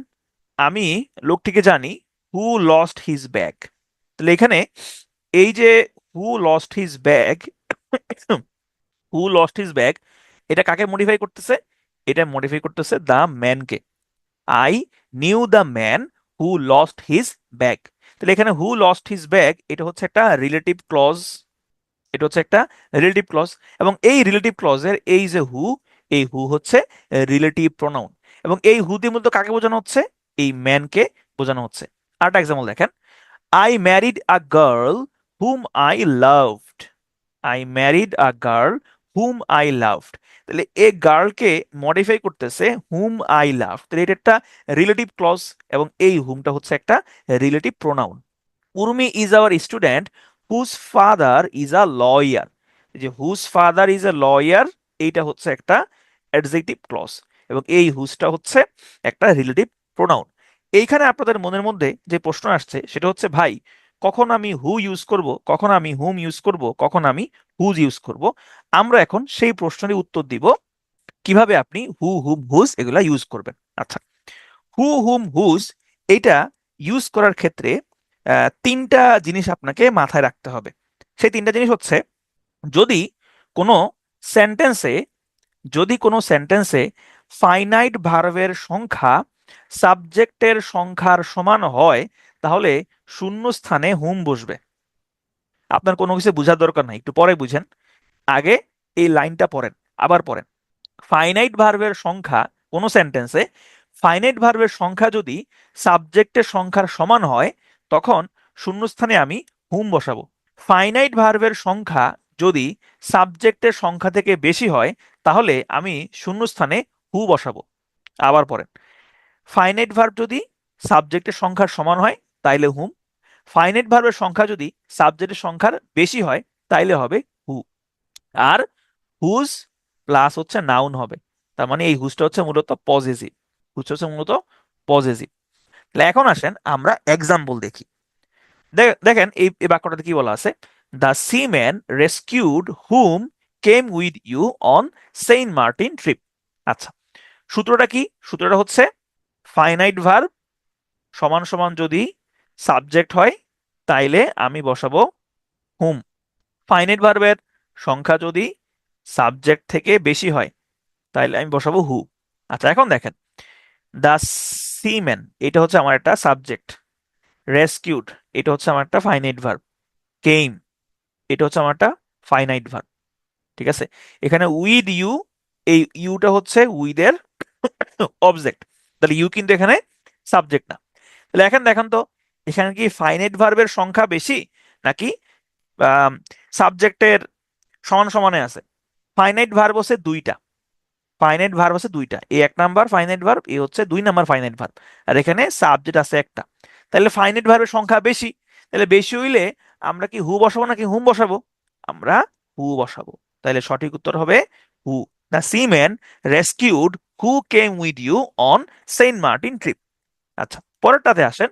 S1: আমি লোকটিকে জানি, হু লস্ট হিজ ব্যাগ। তাহলে এখানে এই যে who lost his bag, who lost his bag, এটা কাকে মডিফাই করতেছে? এটা মডিফাই করতেছে দ্য ম্যানকে। I knew the man who lost his bag. তাহলে এখানে হু লস্ট হিজ ব্যাগ এটা হচ্ছে একটা রিলেটিভ ক্লজ, এটা হচ্ছে একটা রিলেটিভ ক্লজ। এবং এই রিলেটিভ ক্লজের এই যে হু, এই হু হচ্ছে রিলেটিভ প্রোনাউন। এবং এই হু দিয়ে মূলত কাকে বোঝানো হচ্ছে? এই ম্যানকে বোঝানো হচ্ছে। আরেকটা এক্সাম্পল দেখেন, I married a girl whom I loved. I married a girl whom I loved. তাহলে এই গার্লকে মডিফাই করতেছে হুম আই লাভ। তাহলে এটা একটা রিলেটিভ ক্লজ এবং এই হুমটা হচ্ছে একটা relative pronoun. Urmi is our student whose father is a lawyer. যে whose father is a lawyer, এইটা হচ্ছে একটা অ্যাডজেক্টিভ ক্লজ এবং এই হুজটা হচ্ছে একটা রিলেটিভ প্রোনাউন। এইখানে আপনাদের মনের মধ্যে যে প্রশ্ন আসছে সেটা হচ্ছে, ভাই কখন আমি হু ইউজ করব, কখন আমি হুম ইউজ করব, কখন আমি হুজ ইউজ করব? আমরা এখন সেই প্রশ্নের উত্তর দিব কিভাবে আপনি হু হুম হুজ এগুলা ইউজ করবেন। আচ্ছা, হু হুম হুজ এটা ইউজ করার ক্ষেত্রে তিনটা জিনিস আপনাকে মাথায় রাখতে হবে। সেই তিনটা জিনিস হচ্ছে, যদি কোনো সেন্টেন্সে যদি কোনো সেন্টেন্সে ফাইনাইট ভার্বের সংখ্যা সাবজেক্টের সংখ্যার সমান হয়, তাহলে শূন্য স্থানে হুম বসবে। আপনার কোনো কিছু বোঝার দরকার নাই, একটু পরে বুঝেন, আগে এই লাইনটা পড়েন, আবার পড়েন। ফাইনাইট ভার্বের সংখ্যা, কোনো সেন্টেন্সে ফাইনাইট ভার্বের সংখ্যা যদি সাবজেক্টের সংখ্যার সমান হয়, তখন শূন্যস্থানে আমি হুম বসাবো। ফাইনাইট ভার্বের সংখ্যা যদি সাবজেক্টের সংখ্যা থেকে বেশি হয়, তাহলে আমি শূন্যস্থানে হু বসাবো। আবার পড়েন, ফাইনাইট ভার্ব যদি সাবজেক্টের সংখ্যার সমান হয় তাইলে হুম, ফাইনাইট ভার্বের সংখ্যা যদি সাবজেক্টের সংখ্যার বেশি হয় তাইলে হবে হু। আর হুজ প্লাস হচ্ছে নাউন হবে, তার মানে এই হুজটা হচ্ছে মূলত পজেসিভ। হুজটা হচ্ছে মূলত পজেসিভ। তাহলে এখন আসেন আমরা এক্সাম্পল দেখি। দেখেন এই এই বাক্যটাতে কি বলা আছে, the seaman rescued whom came with you on Saint Martin trip. আচ্ছা, সূত্রটা কি? সূত্রটা হচ্ছে ফাইনাইট ভার্ব সমান সমান যদি সাবজেক্ট হয় তাইলে আমি বসাবো হুম। ফাইনাইট ভার্বের সংখ্যা যদি সাবজেক্ট থেকে বেশি হয় তাইলে আমি বসাবো হু। আচ্ছা, এখন দেখেন, দ্য সিম্যান এটা হচ্ছে আমার একটা সাবজেক্ট, রেস্কিউড এটা হচ্ছে আমার একটা ফাইনাইট ভার্ব, কেম এটা হচ্ছে আমার একটা ফাইনাইট ভার্ব। ঠিক আছে, এখানে উইথ ইউ, এই ইউটা হচ্ছে উইথ এর অবজেক্ট, তাহলে ইউ কিন্তু এখানে সাবজেক্ট না। তাহলে এখন দেখেন তো, এখানে কি ফাইনাইট ভার্বের সংখ্যা বেশি নাকি সাবজেক্টের সমান সমানে আছে? ফাইনাইট ভার্ব হচ্ছে দুইটা, ফাইনাইট ভার্ব আছে দুইটা, এ এক নাম্বার ফাইনাইট ভার্ব, এ হচ্ছে দুই নাম্বার ফাইনাইট ভার্ব, আর এখানে সাবজেক্ট আছে একটা। তাহলে ফাইনাইট ভার্বের সংখ্যা বেশি, তাহলে বেশি হইলে আমরা কি হু বসাবো নাকি হুম বসাবো? আমরা হু বসাবো। তাহলে সঠিক উত্তর হবে who. The seaman rescued who came with you on Saint Martin trip. আচ্ছা, পরেরটাতে আসেন,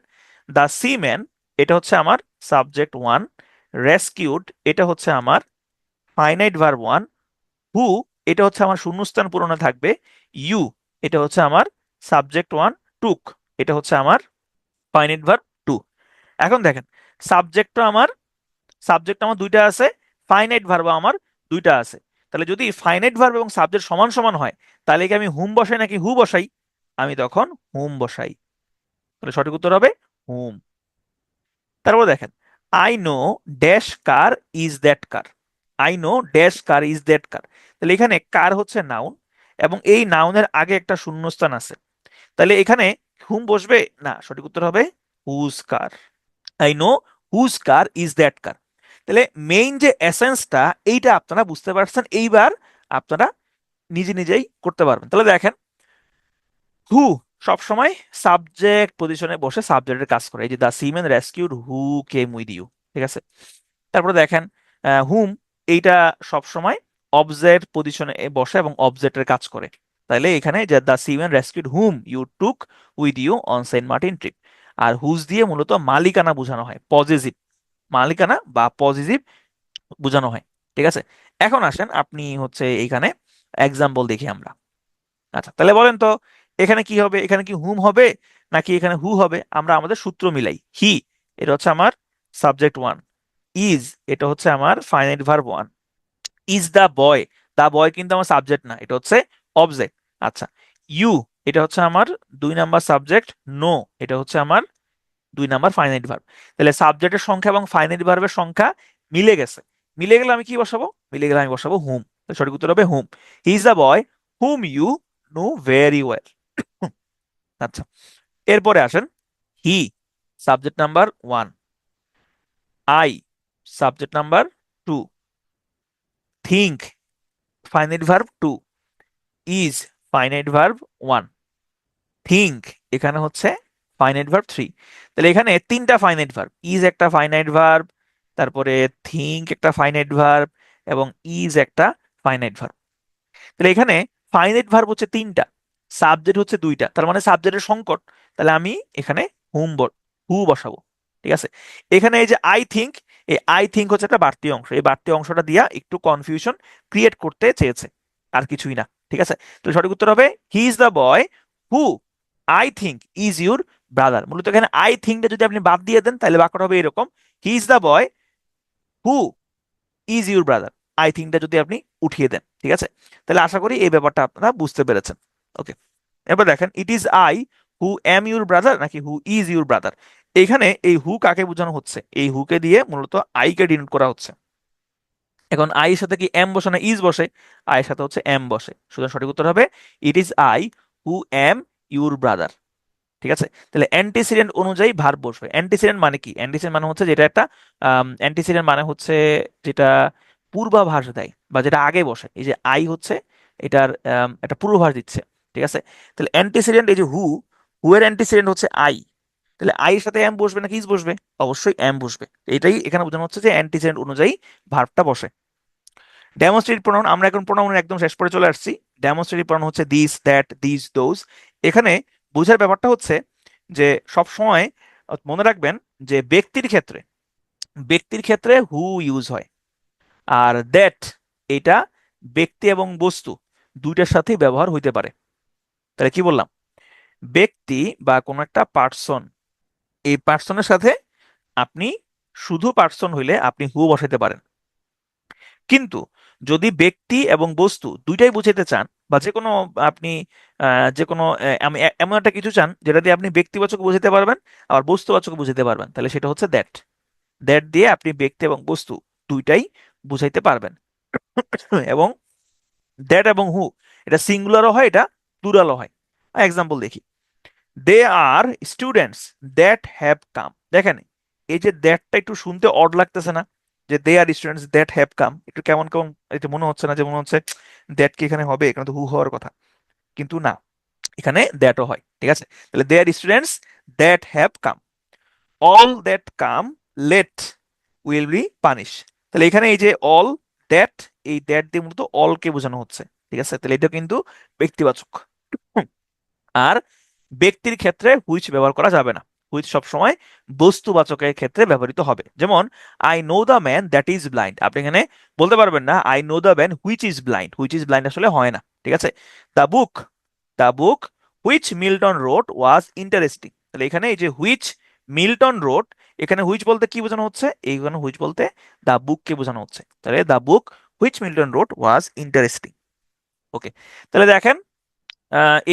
S1: দ্য সিম্যান এটা হচ্ছে আমার সাবজেক্ট ওয়ান, রেস্কিউড এটা হচ্ছে আমার ফাইনাইট ভার্ব ওয়ান, হু এটা হচ্ছে আমার শূন্যস্থান পূরণে থাকবে, ইউ এটা হচ্ছে আমার সাবজেক্ট ওয়ান, টুক এটা হচ্ছে আমার ফাইনাইট ভার্ব টু। এখন দেখেন, সাবজেক্ট আমার সাবজেক্ট আমার দুইটা আছে, ফাইনাইট ভার্ব আমার দুইটা আছে, তাহলে যদি ফাইনাইট ভার্ব এবং সাবজেক্ট সমান সমান হয় তাহলে কি আমি হুম বসাই নাকি হু বসাই? আমি তখন হুম বসাই। তাহলে সঠিক উত্তর হবে হুম। তারপর দেখেন, I know dash car is that car. I no dash car is that car. তাহলে এখানে কার হচ্ছে নাউন এবং এই নাউনের আগে একটা শূন্যস্থান আছে, তাহলে এখানে হুম বসবে না, সঠিক উত্তর হবে whose car. I know whose car is that car. তাহলে মেইন যে এসেন্সটা এইটা আপনারা বুঝতে পারছেন, এইবার আপনারা নিজে নিজেই করতে পারবেন। তাহলে দেখেন, হু সবসময় সাবজেক্ট পজিশনে বসে সাবজেক্টের কাজ করে, এই যে the seamen rescued who came with you, ঠিক আছে। তারপরে দেখেন, হুম এইটা সবসময় অবজেক্ট পজিশনে বসে এবং অবজেক্টের কাজ করে, তাহলে এখানে যে the seamen rescued whom you took with you on Saint Martin trip. আর হুজ দিয়ে মূলত মালিকানা বোঝানো হয়, পজিটিভ মালিকানা বা পজিটিভ বোঝানো হয়, ঠিক আছে। এখন আসেন আপনি হচ্ছে এইখানে এক্সাম্পল দেখি আমরা। আচ্ছা তাহলে বলেন তো, এখানে কি হবে, এখানে কি হুম হবে নাকি এখানে হু হবে? আমরা আমাদের সূত্র মিলাই। হি এটা হচ্ছে আমার সাবজেক্ট ওয়ান, ইজ এটা হচ্ছে আমার finite verb one, is the boy, the boy কিন্তু আমার সাবজেক্ট না, এটা হচ্ছে অবজেক্ট। আচ্ছা, ইউ এটা হচ্ছে আমার 2 নাম্বার সাবজেক্ট, নো এটা হচ্ছে আমার 2 নাম্বার ফাইনাইট ভার্ব। তাহলে সাবজেক্টের সংখ্যা এবং ফাইনাইট ভার্বের সংখ্যা মিলে গেছে, মিলে গেলে আমি কি বসাবো? মিলে গেলে আমি বসাবো হুম। সঠিক উত্তর হবে whom. He is the boy whom you know very well. আচ্ছা, এরপরে আসেন, he subject number one, I subject number two, think finite verb two, is finite verb one, think এখানে হচ্ছে ফাইনাইট ভার্ব থ্রি। তাহলে এখানে 3টা ফাইনাইট ভার্ব, ইজ একটা finite verb, তারপরে থিঙ্ক একটা ফাইনাইট ভার্ব এবং ইজ একটা ফাইনাইট ভার্ব। তাহলে এখানে ফাইনাইট ভার্ব হচ্ছে 3টা, সাবজেক্ট হচ্ছে 2টা, তার মানে সাবজেক্টের সংকট। তাহলে আমি এখানে হু বসাবো, ঠিক আছে। এখানে এই যে আই থিঙ্ক, এই আই থিঙ্ক হচ্ছে একটা বাড়তি অংশ, এই বাড়তি অংশটা দিয়া একটু কনফিউশন ক্রিয়েট করতে চেয়েছে, আর কিছুই না, ঠিক আছে। তো সঠিক উত্তর হবে হি is the boy who I think is your brother. মূলত এখানে আই থিঙ্কটা যদি আপনি বাদ দিয়ে দেন তাহলে বাক্যটা হবে এরকম, he is the boy who is your brother. I থিঙ্কটা যদি আপনি উঠিয়ে দেন, ঠিক আছে। তাহলে আশা করি এই ব্যাপারটা আপনারা বুঝতে পেরেছেন। ওকে, এবার দেখেন, it is I who am your brother নাকি হু ইজ ইউর ব্রাদার। এখানে এই হু কাকে বোঝানো হচ্ছে? এই হুকে দিয়ে মূলত আই কে ডিনোট করা হচ্ছে। এখন আই এর সাথে কি এম বসে না ইজ বসে? আই এর সাথে হচ্ছে এম বসে, সুতরাং সঠিক উত্তর হবে it is I who am your brother, ঠিক আছে। তাহলে অ্যান্টিসিডেন্ট অনুযায়ী ভার্ব বসবে। অ্যান্টিসিডেন্ট মানে কি? অ্যান্টিসিডেন্ট মানে হচ্ছে যেটা একটা অ্যান্টিসিডেন্ট মানে হচ্ছে যেটা পূর্বাভাস দেয় বা যেটা আগে বসে। এই যে আই হচ্ছে এটার একটা পূর্বাভাস দিচ্ছে, ঠিক আছে। তাহলে অ্যান্টিসিডেন্ট এই যে হু এর অ্যান্টিসিডেন্ট হচ্ছে আই, তাহলে আই এর সাথে এম বসবে নাকি ইজ বসবে? অবশ্যই এম বসবে। এটাই এখানে বোঝানো হচ্ছে যে অ্যান্টিসিডেন্ট অনুযায়ী ভার্বটা বসে। ডেমনস্ট্রেটিভ প্রোনাউন, আমরা এখন প্রোনাউনের একদম শেষ পরে চলে আসছি। ডেমনস্ট্রেটিভ প্রোনাউন হচ্ছে দিস, দ্যাট, দিস, দোজ। এখানে বোঝার ব্যাপারটা হচ্ছে যে সব সময় মনে রাখবেন যে ব্যক্তির ক্ষেত্রে হু ইউজ হয়, আর দ্যাট এটা ব্যক্তি এবং বস্তু দুইটার সাথেই ব্যবহার হইতে পারে। তাহলে কি বললাম? ব্যক্তি বা কোনো একটা পার্সন, এই পার্সনের সাথে আপনি শুধু পার্সন হইলে আপনি হু বসাইতে পারেন, কিন্তু যদি ব্যক্তি এবং বস্তু দুইটাই বুঝাইতে চান বা যে কোনো আপনি যে কোনো এমন একটা কিছু চান যেটা দিয়ে আপনি ব্যক্তিবাচক বুঝাইতে পারবেন আবার বস্তুবাচক বুঝাইতে পারবেন, তাহলে সেটা হচ্ছে দ্যাট। দ্যাট দিয়ে আপনি ব্যক্তি এবং বস্তু দুইটাই বুঝাইতে পারবেন। এবং দ্যাট এবং হু এটা সিঙ্গুলারও হয়, এটা প্লুরালও হয়। এক্সাম্পল দেখি, দে আর স্টুডেন্টস দ্যাট হ্যাভ কাম। দেখেন এই যে দ্যাটটা একটু শুনতে অড লাগতেছে না? যে দে আর স্টুডেন্টস দ্যাট হ্যাভ কাম, একটু কেমন কেমন এটা মনে হচ্ছে না? যে মনে হচ্ছে দ্যাট কি এখানে হবে? এখানে তো হু হওয়ার কথা, কিন্তু না, এখানে দ্যাটও হয়, ঠিক আছে। তাহলে they are students that have come, all that come late will be punish. তাহলে এখানে এই যে অল দ্যাট, এই দ্যাট দিয়ে মূলত অলকে বোঝানো হচ্ছে, ঠিক আছে। তাহলে এটা কিন্তু ব্যক্তিবাচক। আর ব্যক্তির ক্ষেত্রে হুইচ ব্যবহার করা যাবে না, হুইচ সবসময় বস্তুবাচকের ক্ষেত্রে ব্যবহৃত হবে। যেমন I know the man that is blind, আপনি এখানে বলতে পারবেন না I know the man which is blind, which is blind আসলে হয় না, ঠিক আছে। The book which Milton wrote was interesting, তাহলে এখানে এই যে হুইচ মিল্টন রোড, এখানে হুইচ বলতে কি বোঝানো হচ্ছে? এইখানে হুইচ বলতে দ্য বুককে বোঝানো হচ্ছে। তাহলে the book which Milton wrote was interesting. Okay, তাহলে দেখেন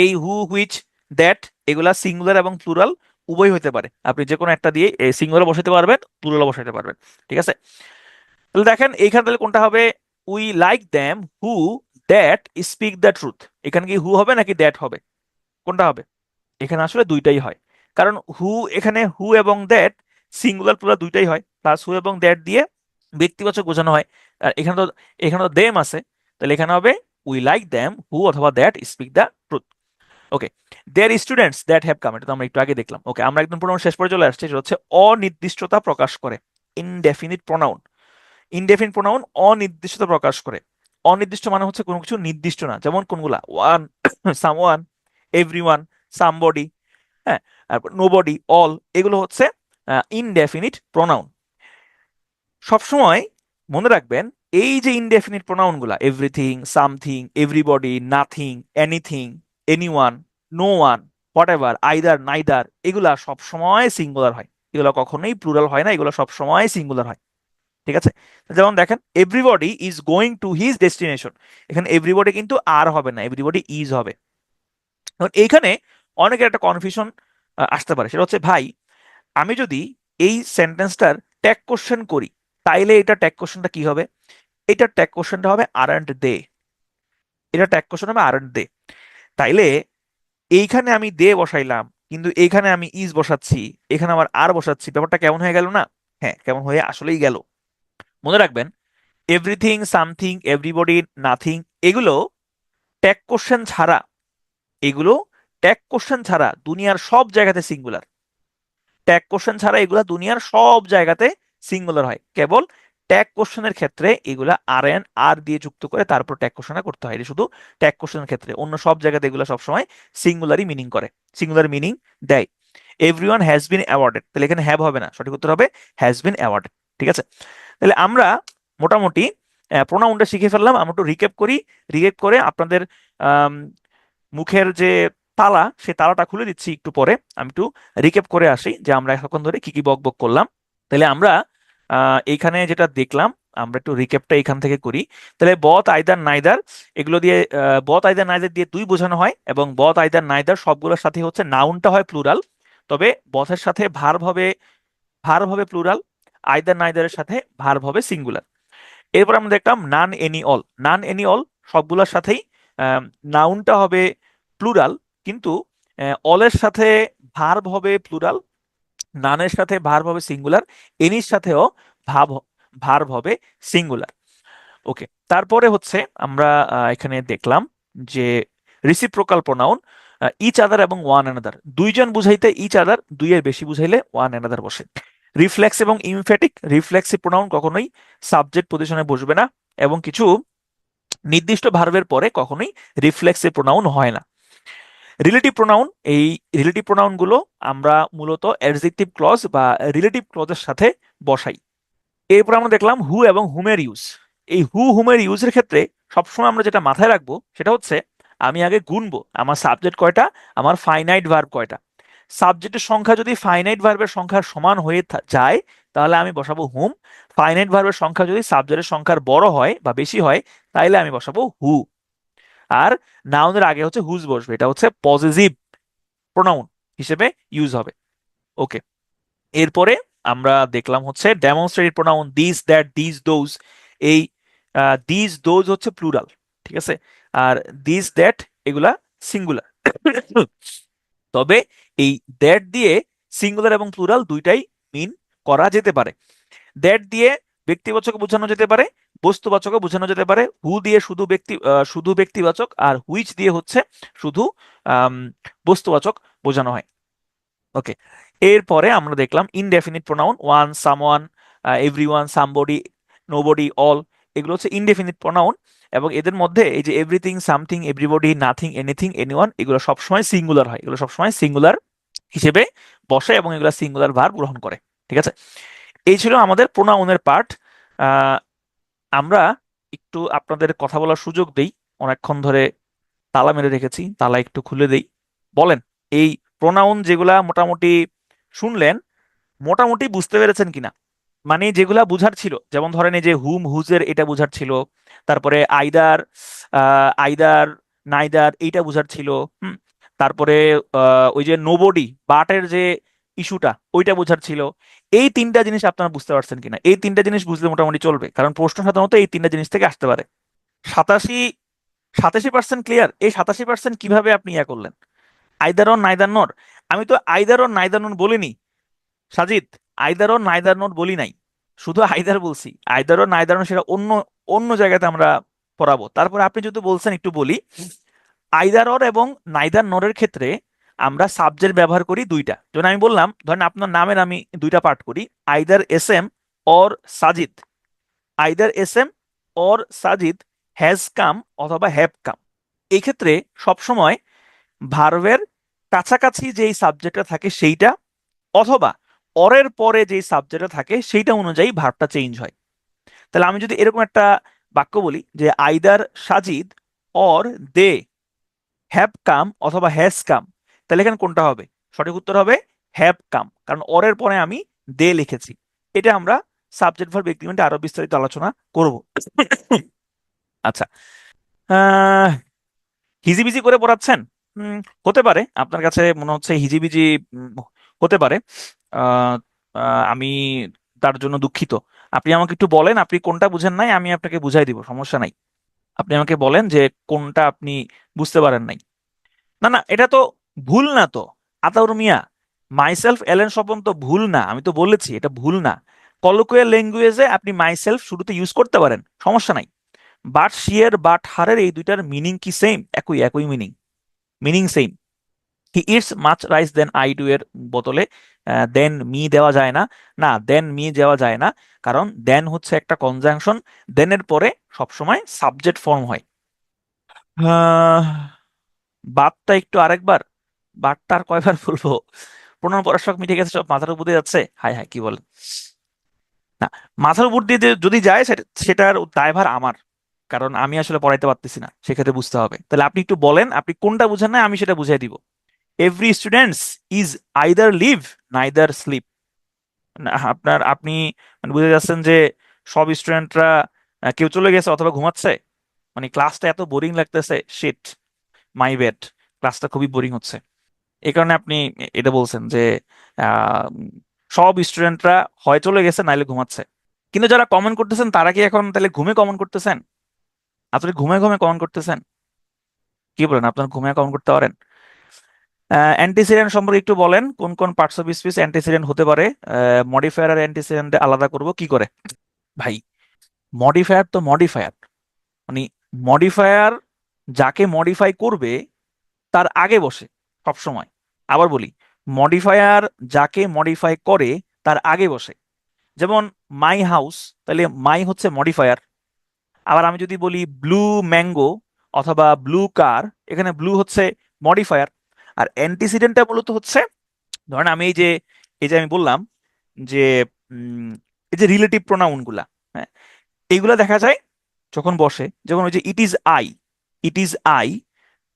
S1: এই হু, হুইচ, দ্যাট এগুলা সিঙ্গুলার এবং প্লুরাল উভয় হতে পারে। আপনি যে কোনো একটা দিয়ে সিঙ্গুলার বসাতে পারবেন, প্লুরাল বসাতে পারবেন। ঠিক আছে, তাহলে দেখেন এইখানে তাহলে কোনটা হবে? We like them who that speak the truth. এখানে কি হু হবে নাকি দ্যাট হবে? কোনটা হবে? এখানে আসলে দুইটাই হয়, কারণ হু, এখানে হু এবং দ্যাট সিঙ্গুলার প্লুরাল দুইটাই হয়, প্লাস হু এবং দ্যাট দিয়ে ব্যক্তিবাচক বোঝানো হয়। আর এখানে তো দেম আছে, তাহলে এখানে হবে উই লাইক দ্যাম হু অথবা that speak the truth. Okay, their students that have come, এটা তো আমরা একটু আগে দেখলাম। ওকে, আমরা একদম প্রোনাউন শেষ পর্যন্ত চলে আসছি, সেটা হচ্ছে অনির্দিষ্টতা প্রকাশ করে। Indefinite pronoun. ইনডেফিনিট প্রোনাউন অনির্দিষ্টতা প্রকাশ করে। অনির্দিষ্ট মানে হচ্ছে কোনো কিছু নির্দিষ্ট না, যেমন কোনগুলা? ওয়ান, সামওয়ান, এভরিওয়ান, সামবডি, হ্যাঁ, নোবডি, অল, এগুলো হচ্ছে ইনডেফিনিট প্রোনাউন। সবসময় মনে রাখবেন, এই যে ইনডেফিনিট প্রোনাউন গুলা, everything, something, everybody, nothing, anything, anyone, no one, whatever, either, neither, এগুলা সবসময় সিঙ্গুলার হয়। এগুলো কখনোই প্লুরাল হয় না, এগুলো সবসময় সিঙ্গুলার হয়। ঠিক আছে, যেমন দেখেন everybody is going to his destination, এখানে এভরিবডি কিন্তু আর হবে না, এভরিবডি ইজ হবে। এখন এইখানে অনেকের একটা কনফিউশন আসতে পারে, সেটা হচ্ছে ভাই আমি যদি এই সেন্টেন্সটার ট্যাগ কোশ্চেন করি, তাইলে এটা ট্যাগ কোশ্চেনটা কি হবে? এটা ট্যাগ কোশ্চেনটা হবে আরন্ট দে। এটা ট্যাগ কোশ্চেন হবে আরন্ট দে। তাইলে এইখানে আমি দে বসাইলাম, কিন্তু এইখানে আমি ইজ বসাচ্ছি, এখানে আবার আর বসাচ্ছি, ব্যাপারটা কেমন হয়ে গেল না? হ্যাঁ, কেমন হয়ে আসলেই গেল। মনে রাখবেন, এভরিথিং, সামথিং, এভরিবডি, নাথিং, এগুলো ট্যাগ কোশ্চেন ছাড়া, এগুলো ট্যাগ কোশ্চেন ছাড়া দুনিয়ার সব জায়গাতে সিঙ্গুলার। ট্যাগ কোশ্চেন ছাড়া এগুলা দুনিয়ার সব জায়গাতে সিঙ্গুলার হয়, কেবল ট্যাগ কোশ্চেনের ক্ষেত্রে এগুলা আর এন আর দিয়ে যুক্ত করে তারপর ট্যাগ কোশ্চেনটা করতে হয়। এটা শুধু ট্যাগ কোশ্চেনের ক্ষেত্রে, অন্য সব জায়গাতে এগুলো সবসময় সিঙ্গুলারই মিনিং করে, সিঙ্গুলার মিনিং দেয়। এভরিওয়ান হ্যাজ বিন অ্যাওয়ার্ডেড, তাহলে এখানে হ্যাভ হবে না, সঠিক উত্তর হবে হ্যাজ বিন অ্যাওয়ার্ডেড। ঠিক আছে, তাহলে আমরা মোটামুটি প্রোনাউনটা শিখে ফেললাম। আমরা একটু রিক্যাপ করি, রিক্যাপ করে আপনাদের আম, মুখের যে তালা, সেই তালাটা খুলে দিচ্ছি একটু পরে। আমি একটু রিক্যাপ করে আসি যে আমরা এতক্ষণ ধরে কি কি বক বক করলাম। তাহলে আমরা এইখানে যেটা দেখলাম, আমরা একটু রিক্যাপটা এখান থেকে করি। তাহলে বথ, আইদার, নাইদার, এগুলো দিয়ে বথ, আইদার, নাইদার দিয়ে দুই বোঝানো হয়, এবং বথ, আইদার, নাইদার সবগুলোর সাথে হচ্ছে নাউনটা হয় প্লুরাল, তবে বথের সাথে ভার্ব হবে, ভার্ব হবে প্লুরাল, আইদার নাইদারের সাথে ভার্ব হবে সিঙ্গুলার। এরপর আমরা দেখলাম নান, এনি, অল। নান, এনি, অল সবগুলোর সাথেই নাউনটা হবে প্লুরাল, কিন্তু অলের সাথে ভার্ব হবে প্লুরাল, নানের সাথে ভার্ব হবে সিঙ্গুলার, এনির সাথেও ভাব ভার্ব হবে সিঙ্গুলার। ওকে, তারপরে হচ্ছে আমরা এখানে দেখলাম যে রিসিপ্রোকাল প্রোনাউন, ইচ আদার এবং ওয়ান অ্যানাদার, দুইজন বুঝাইতে ইচ আদার, দুইয়ের বেশি বুঝাইলে ওয়ান অ্যানাদার বসে। রিফ্লেক্স এবং ইমফ্যাটিক, রিফ্লেক্সিভ প্রোনাউন কখনোই সাবজেক্ট পজিশনে বসবে না, এবং কিছু নির্দিষ্ট ভার্বের পরে কখনোই রিফ্লেক্সিভ প্রোনাউন হয় না। রিলেটিভ প্রোনাউন, এই রিলেটিভ প্রোনাউন গুলো আমরা মূলত অ্যাডজেক্টিভ ক্লজ বা রিলেটিভ ক্লজের সাথে বসাই। এরপর আমরা দেখলাম হু এবং হুমের ইউজ। এই হু, হুমের ইউজের ক্ষেত্রে সবসময় আমরা যেটা মাথায় রাখবো সেটা হচ্ছে আমি আগে গুনবো আমার সাবজেক্ট কয়টা, আমার ফাইনাইট ভার্ব কয়টা। সাবজেক্টের সংখ্যা যদি ফাইনাইট ভার্বের সংখ্যার সমান হয়ে যায়, তাহলে আমি বসাবো হুম। ফাইনাইট ভার্বের সংখ্যা যদি সাবজেক্টের সংখ্যার বড় হয় বা বেশি হয়, তাইলে আমি বসাবো হু। আর নাউনের আগে হচ্ছে হুজ বসবে, এটা হচ্ছে পজিটিভ প্রোনাউন হিসেবে ইউজ হবে। ওকে, এরপরে আমরা দেখলাম হচ্ছে demonstrative pronoun, this, that, this, those. এই দিস, দোজ হচ্ছে প্লুরাল, ঠিক আছে, আর দিস, দ্যাট এগুলা সিঙ্গুলার। তবে এই দ্যাট দিয়ে সিঙ্গুলার এবং প্লুরাল দুইটাই মিন করা যেতে পারে। দ্যাট দিয়ে ব্যক্তিবাচক বোঝানো যেতে পারে, বস্তুবাচকও বোঝানো যেতে পারে। হু দিয়ে শুধু ব্যক্তিবাচক, আর হুইচ দিয়ে হচ্ছে শুধু আম, বস্তুবাচক বোঝানো হয়। ওকে, এরপরে আমরা দেখলাম indefinite pronoun, one, someone, everyone, somebody, nobody, all, এগুলো হচ্ছে ইনডেফিনিট প্রোনাউন, এবং এদের মধ্যে এই যে everything, something, everybody, nothing, anything, anyone, এগুলো সবসময় সিঙ্গুলার হয়, এগুলো সবসময় সিঙ্গুলার হিসেবে বসে এবং এগুলো সিঙ্গুলার ভার্ব গ্রহণ করে। ঠিক আছে, এই ছিল আমাদের প্রোনাউনের পার্ট। আমরা একটু আপনাদের কথা বলার সুযোগ দেই, অনেকক্ষণ ধরে তালা মেরে রেখেছি, তালা একটু খুলে দেই। বলেন, এই প্রোনাউন যেগুলা মোটামুটি শুনলেন, মোটামুটি বুঝতে পেরেছেন কিনা? মানে যেগুলা বুঝার ছিল, যেমন ধরেন এই যে হুম হুজের, এটা বুঝার ছিল। তারপরে আইদার, আইদার নাইদার, এইটা বুঝার ছিল। হুম। তারপরে ওই যে নোবডি বাটের যে ইস্যুটা, ওইটা বোঝার ছিল। এই তিনটা জিনিস আপনারা বুঝতে পারছেন কিনা? এই তিনটা জিনিস বুঝলে মোটামুটি চলবে, কারণ প্রশ্ন সাধারণত এই তিনটা জিনিস থেকে আসতে পারে। 87, 87% ক্লিয়ার? এই 87% কিভাবে আপনি ইয়া করলেন? আইদার অর নাইদার নর? আমি তো আইদার অর নাইদার নর বলিনি সাজিদ, আইদার অর নাইদার নর বলি নাই, শুধু আইদার বলছি। আইদার অর নাইদার নর সেটা অন্য অন্য জায়গাতে আমরা পড়াবো। তারপরে আপনি যদি বলছেন একটু বলি, আইদার অর এবং নাইদার নরের ক্ষেত্রে আমরা সাবজেক্ট ব্যবহার করি দুইটা। যেমন আমি বললাম, ধরেন আপনার নামের আমি দুইটা পার্ট করি, either S M or Sajid. Either S M or Sajid has come অথবা হ্যাভ কাম। এই ক্ষেত্রে সবসময় ভার্বের কাছাকাছি যেই সাবজেক্টটা থাকে সেইটা, অথবা অরের পরে যেই সাবজেক্টটা থাকে সেইটা অনুযায়ী ভার্বটা চেঞ্জ হয়। তাহলে আমি যদি এরকম একটা বাক্য বলি যে either Sajid or they have come অথবা হ্যাজ কাম, তাহলে এখানে কোনটা হবে? সঠিক উত্তর হবে হ্যাভ কাম, কারণ অরের পরে আমি দে লিখেছি। এটা আমরা সাবজেক্ট ভার্ব এগ্রিমেন্টে আরো বিস্তারিত আলোচনা করব। আচ্ছা, আহ হিজিবিজি করে পড়াচ্ছেন? উম, হতে পারে আপনার কাছে মনে হচ্ছে হিজিবিজি উম, হতে পারে। আহ, আমি তার জন্য দুঃখিত। আপনি আমাকে একটু বলেন আপনি কোনটা বুঝেন নাই, আমি আপনাকে বুঝাই দিব, সমস্যা নাই। আপনি আমাকে বলেন যে কোনটা আপনি বুঝতে পারেন নাই। না না, এটা তো ভুল না তো আতাউর মিয়া। মাইসেলফ এলেন স্বপন তো ভুল না, আমি তো বলেছি এটা ভুল না। কলোকুয়াল ল্যাঙ্গুয়েজে আপনি মাইসেলফ শুরুতে ইউজ করতে পারেন, সমস্যা নাই। বাট শিয়ের বাট হারের এই দুইটার মিনিং কি সেম? একই একই meaning, meaning same. He eats much rice than I do এর বদলে দেন মি দেওয়া যায় না। না, দেন মি দেওয়া যায় না, কারণ দেন হচ্ছে একটা কনজাংশন, দেনের পরে সবসময় সাবজেক্ট ফর্ম হয়। আহ, বাতটা একটু আরেকবার, বাটটা আর কয়বার বলবো? প্রণাম পরাশক মিটে গেছে, সব মাথার উপর দিয়ে যাচ্ছে, হাই হাই কি বলেন? না, মাথার উপর দিয়ে যদি যায় সেটার দায়ভার আমার, কারণ আমি আসলে পড়াইতে পারতেছি না, সেক্ষেত্রে বুঝতে হবে। তাহলে আপনি একটু বলেন আপনি কোনটা বুঝেন না, আমি সেটা বুঝিয়ে দিব। Every students is either live neither sleep. আপনার আপনি মানে বুঝে যাচ্ছেন যে সব স্টুডেন্টরা কেউ চলে গেছে অথবা ঘুমাচ্ছে। মানে ক্লাসটা এত বোরিং লাগতেছে, শিট, মাই ব্যাড, ক্লাসটা খুবই বোরিং হচ্ছে। এই কারণে আপনি এটা বলছেন যে আহ, সব স্টুডেন্টরা হয় চলে গেছে নাইলে ঘুমাচ্ছে। কিন্তু যারা কমেন্ট করতেছেন তারা কি এখন তাহলে ঘুমে কমেন্ট করতেছেন? আপনি ঘুমে ঘুমে কমেন্ট করতেছেন? কি বলেন, আপনার ঘুমে কমেন্ট করতে পারেন? অ্যান্টিসিডেন্ট সম্পর্কে একটু বলেন, কোন কোন পার্টস অফ স্পিচ অ্যান্টিসিডেন্ট হতে পারে? মডিফায়ার আর অ্যান্টিসিডেন্ট আলাদা করব কি করে? ভাই, মডিফায়ার তো মডিফায়ার, মানে মডিফায়ার যাকে মডিফাই করবে তার আগে বসে সব সময়। আবার বলি, মডিফায়ার যাকে মডিফাই করে তার আগে বসে। যেমন মাই হাউস, তাহলে মাই হচ্ছে মডিফায়ার। আবার আমি যদি বলি ব্লু ম্যাঙ্গো অথবা ব্লু কার, এখানে ব্লু হচ্ছে মডিফায়ার। আর অ্যান্টিসিডেন্টটা মূলত হচ্ছে, ধরেন আমি এই যে আমি বললাম যে উম, এই যে রিলেটিভ প্রোনাউন গুলা, হ্যাঁ, এইগুলা দেখা যায় যখন বসে, যেমন ওই যে it is I, it is I,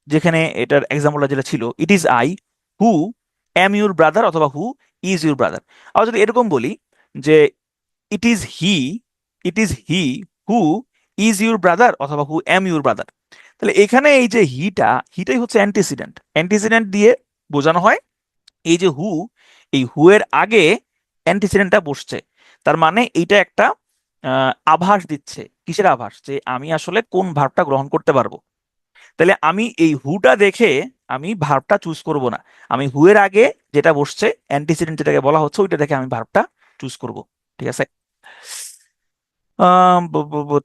S1: যেখানে এটার এক্সাম্পলটা যেটা ছিল, it is I who am your brother অথবা হু ইজ ইউর ব্রাদার। আবার যদি এরকম বলি যে it is he, it is he who is your brother অথবা হু এম ইউর ব্রাদার, তাহলে এখানে এই যে হিটাই হচ্ছে অ্যান্টিসিডেন্ট। অ্যান্টিসিডেন্ট দিয়ে বোঝানো হয় এই যে হু, এই হু এর আগে অ্যান্টিসিডেন্টটা বসছে। তার মানে এইটা একটা আভাস দিচ্ছে। কিসের আভাস? যে আমি আসলে কোন ভার্বটা গ্রহণ করতে পারবো। তাহলে আমি এই হুটা দেখে আমি ভার্বটা চুজ করব না, আমি হু এর আগে যেটা বসছে অ্যান্টিসিডেন্ট যেটাকে বলা হচ্ছে ওইটা দেখে আমি ভার্বটা চুজ করব। ঠিক আছে?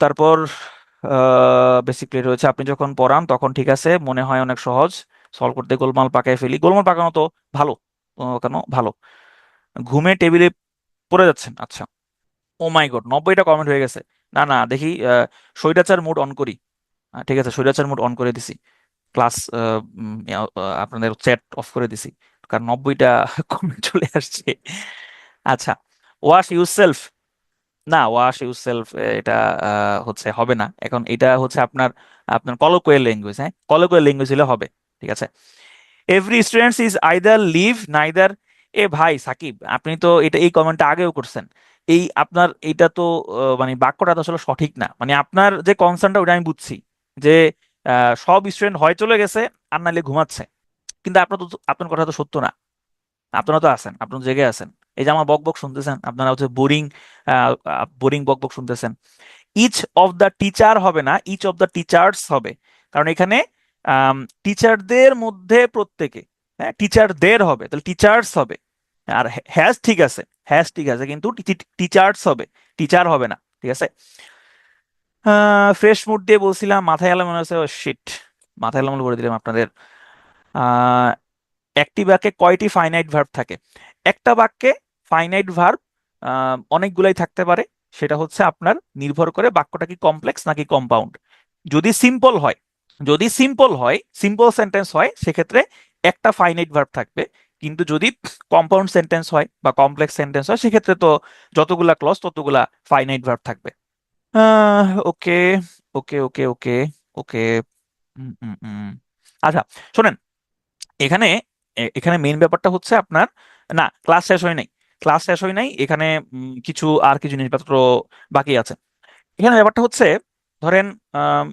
S1: তারপর বেসিকলি রয়েছে আপনি যখন পড়ান তখন ঠিক আছে মনে হয় অনেক সহজ, সলভ করতে গোলমাল পাকায় ফেলি। গোলমাল পাকানো তো ভালো, কেন ভালো? ঘুমে টেবিলে পড়ে যাচ্ছেন, আচ্ছা। ও মাই গড, 90টা কমেন্ট হয়ে গেছে। না না, দেখি স্বৈরাচার মুড অন করি। ঠিক আছে, স্বৈরাচার মুড অন করে দিছি। ক্লাস আপনাদের চ্যাট অফ করে দিছি, কারণ 90টা কমেন্ট চলে আসছে। আচ্ছা, ওয়াশ ইউরসেলফ, না ওয়াশ ইউরসেলফ এটা হচ্ছে হবে না এখন, এটা হচ্ছে আপনার আপনার কলোকুয়াল ল্যাঙ্গুয়েজ। হ্যাঁ, কলোকুয়াল ল্যাঙ্গুয়েজ হলে হবে। ঠিক আছে, every students is either live neither a ভাই সাকিব, আপনি তো এটা এই কমেন্টটা আগেও করছেন। এই আপনার এইটা তো মানে বাক্যটা তো আসলে সঠিক না। মানে আপনার যে কনসার্নটা ওটা আমি বুঝছি, যে সব স্টুডেন্ট হয় চলে গেছে আর নাহলে ঘুমাচ্ছে। কিন্তু আপনার তো, আপনার কথা তো সত্য না। আপনারা তো আছেন, আপনারা জেগে আছেন। এই যে আমার বক বক শুনতেছেন, আপনারা হচ্ছে বোরিং বোরিং বক বক শুনতেছেন। ইচ অফ দ্য টিচার হবে না, ইচ অফ দ্য টিচার্স হবে। কারণ এখানে টিচারদের মধ্যে প্রত্যেকে, হ্যাঁ টিচারদের হবে, তাহলে টিচার্স হবে। আর হ্যাজ ঠিক আছে, হ্যাজ ঠিক আছে, কিন্তু টিচার্স হবে, টিচার হবে না, ঠিক আছে। ফ্রেশ মুড দিয়ে বলছিলাম, মাথায় এলাম মনে হচ্ছে, শিট, মাথায় এলাম করে দিলাম আপনাদের। আহ একটি বাক্যে কয়টি ফাইনাইট ভার্ব থাকে? একটা বাক্যে ফাইনাইট ভার্ব অনেকগুলাই থাকতে পারে। সেটা হচ্ছে আপনার নির্ভর করে বাক্যটা কি কমপ্লেক্স নাকি কম্পাউন্ড। যদি সিম্পল হয়, যদি সিম্পল হয়, সিম্পল সেন্টেন্স হয়, সেক্ষেত্রে একটা ফাইনাইট ভার্ব থাকবে। কিন্তু যদি কম্পাউন্ড সেন্টেন্স হয় বা কমপ্লেক্স সেন্টেন্স হয়, সেক্ষেত্রে তো যতগুলা ক্লজ ততগুলা ফাইনাইট ভার্ব থাকবে। ওকে, ওকে, ওকে, ওকে, ওকে। আচ্ছা, শোনেন, এখানে এখানে মেইন ব্যাপারটা হচ্ছে আপনার, না ক্লাস শেষ হয় নাই, ক্লাস শেষ হয় নাই এখানে। কিছু আর কিছু জিনিসপত্র বাকি আছে। এখানে ব্যাপারটা হচ্ছে, ধরেন আম,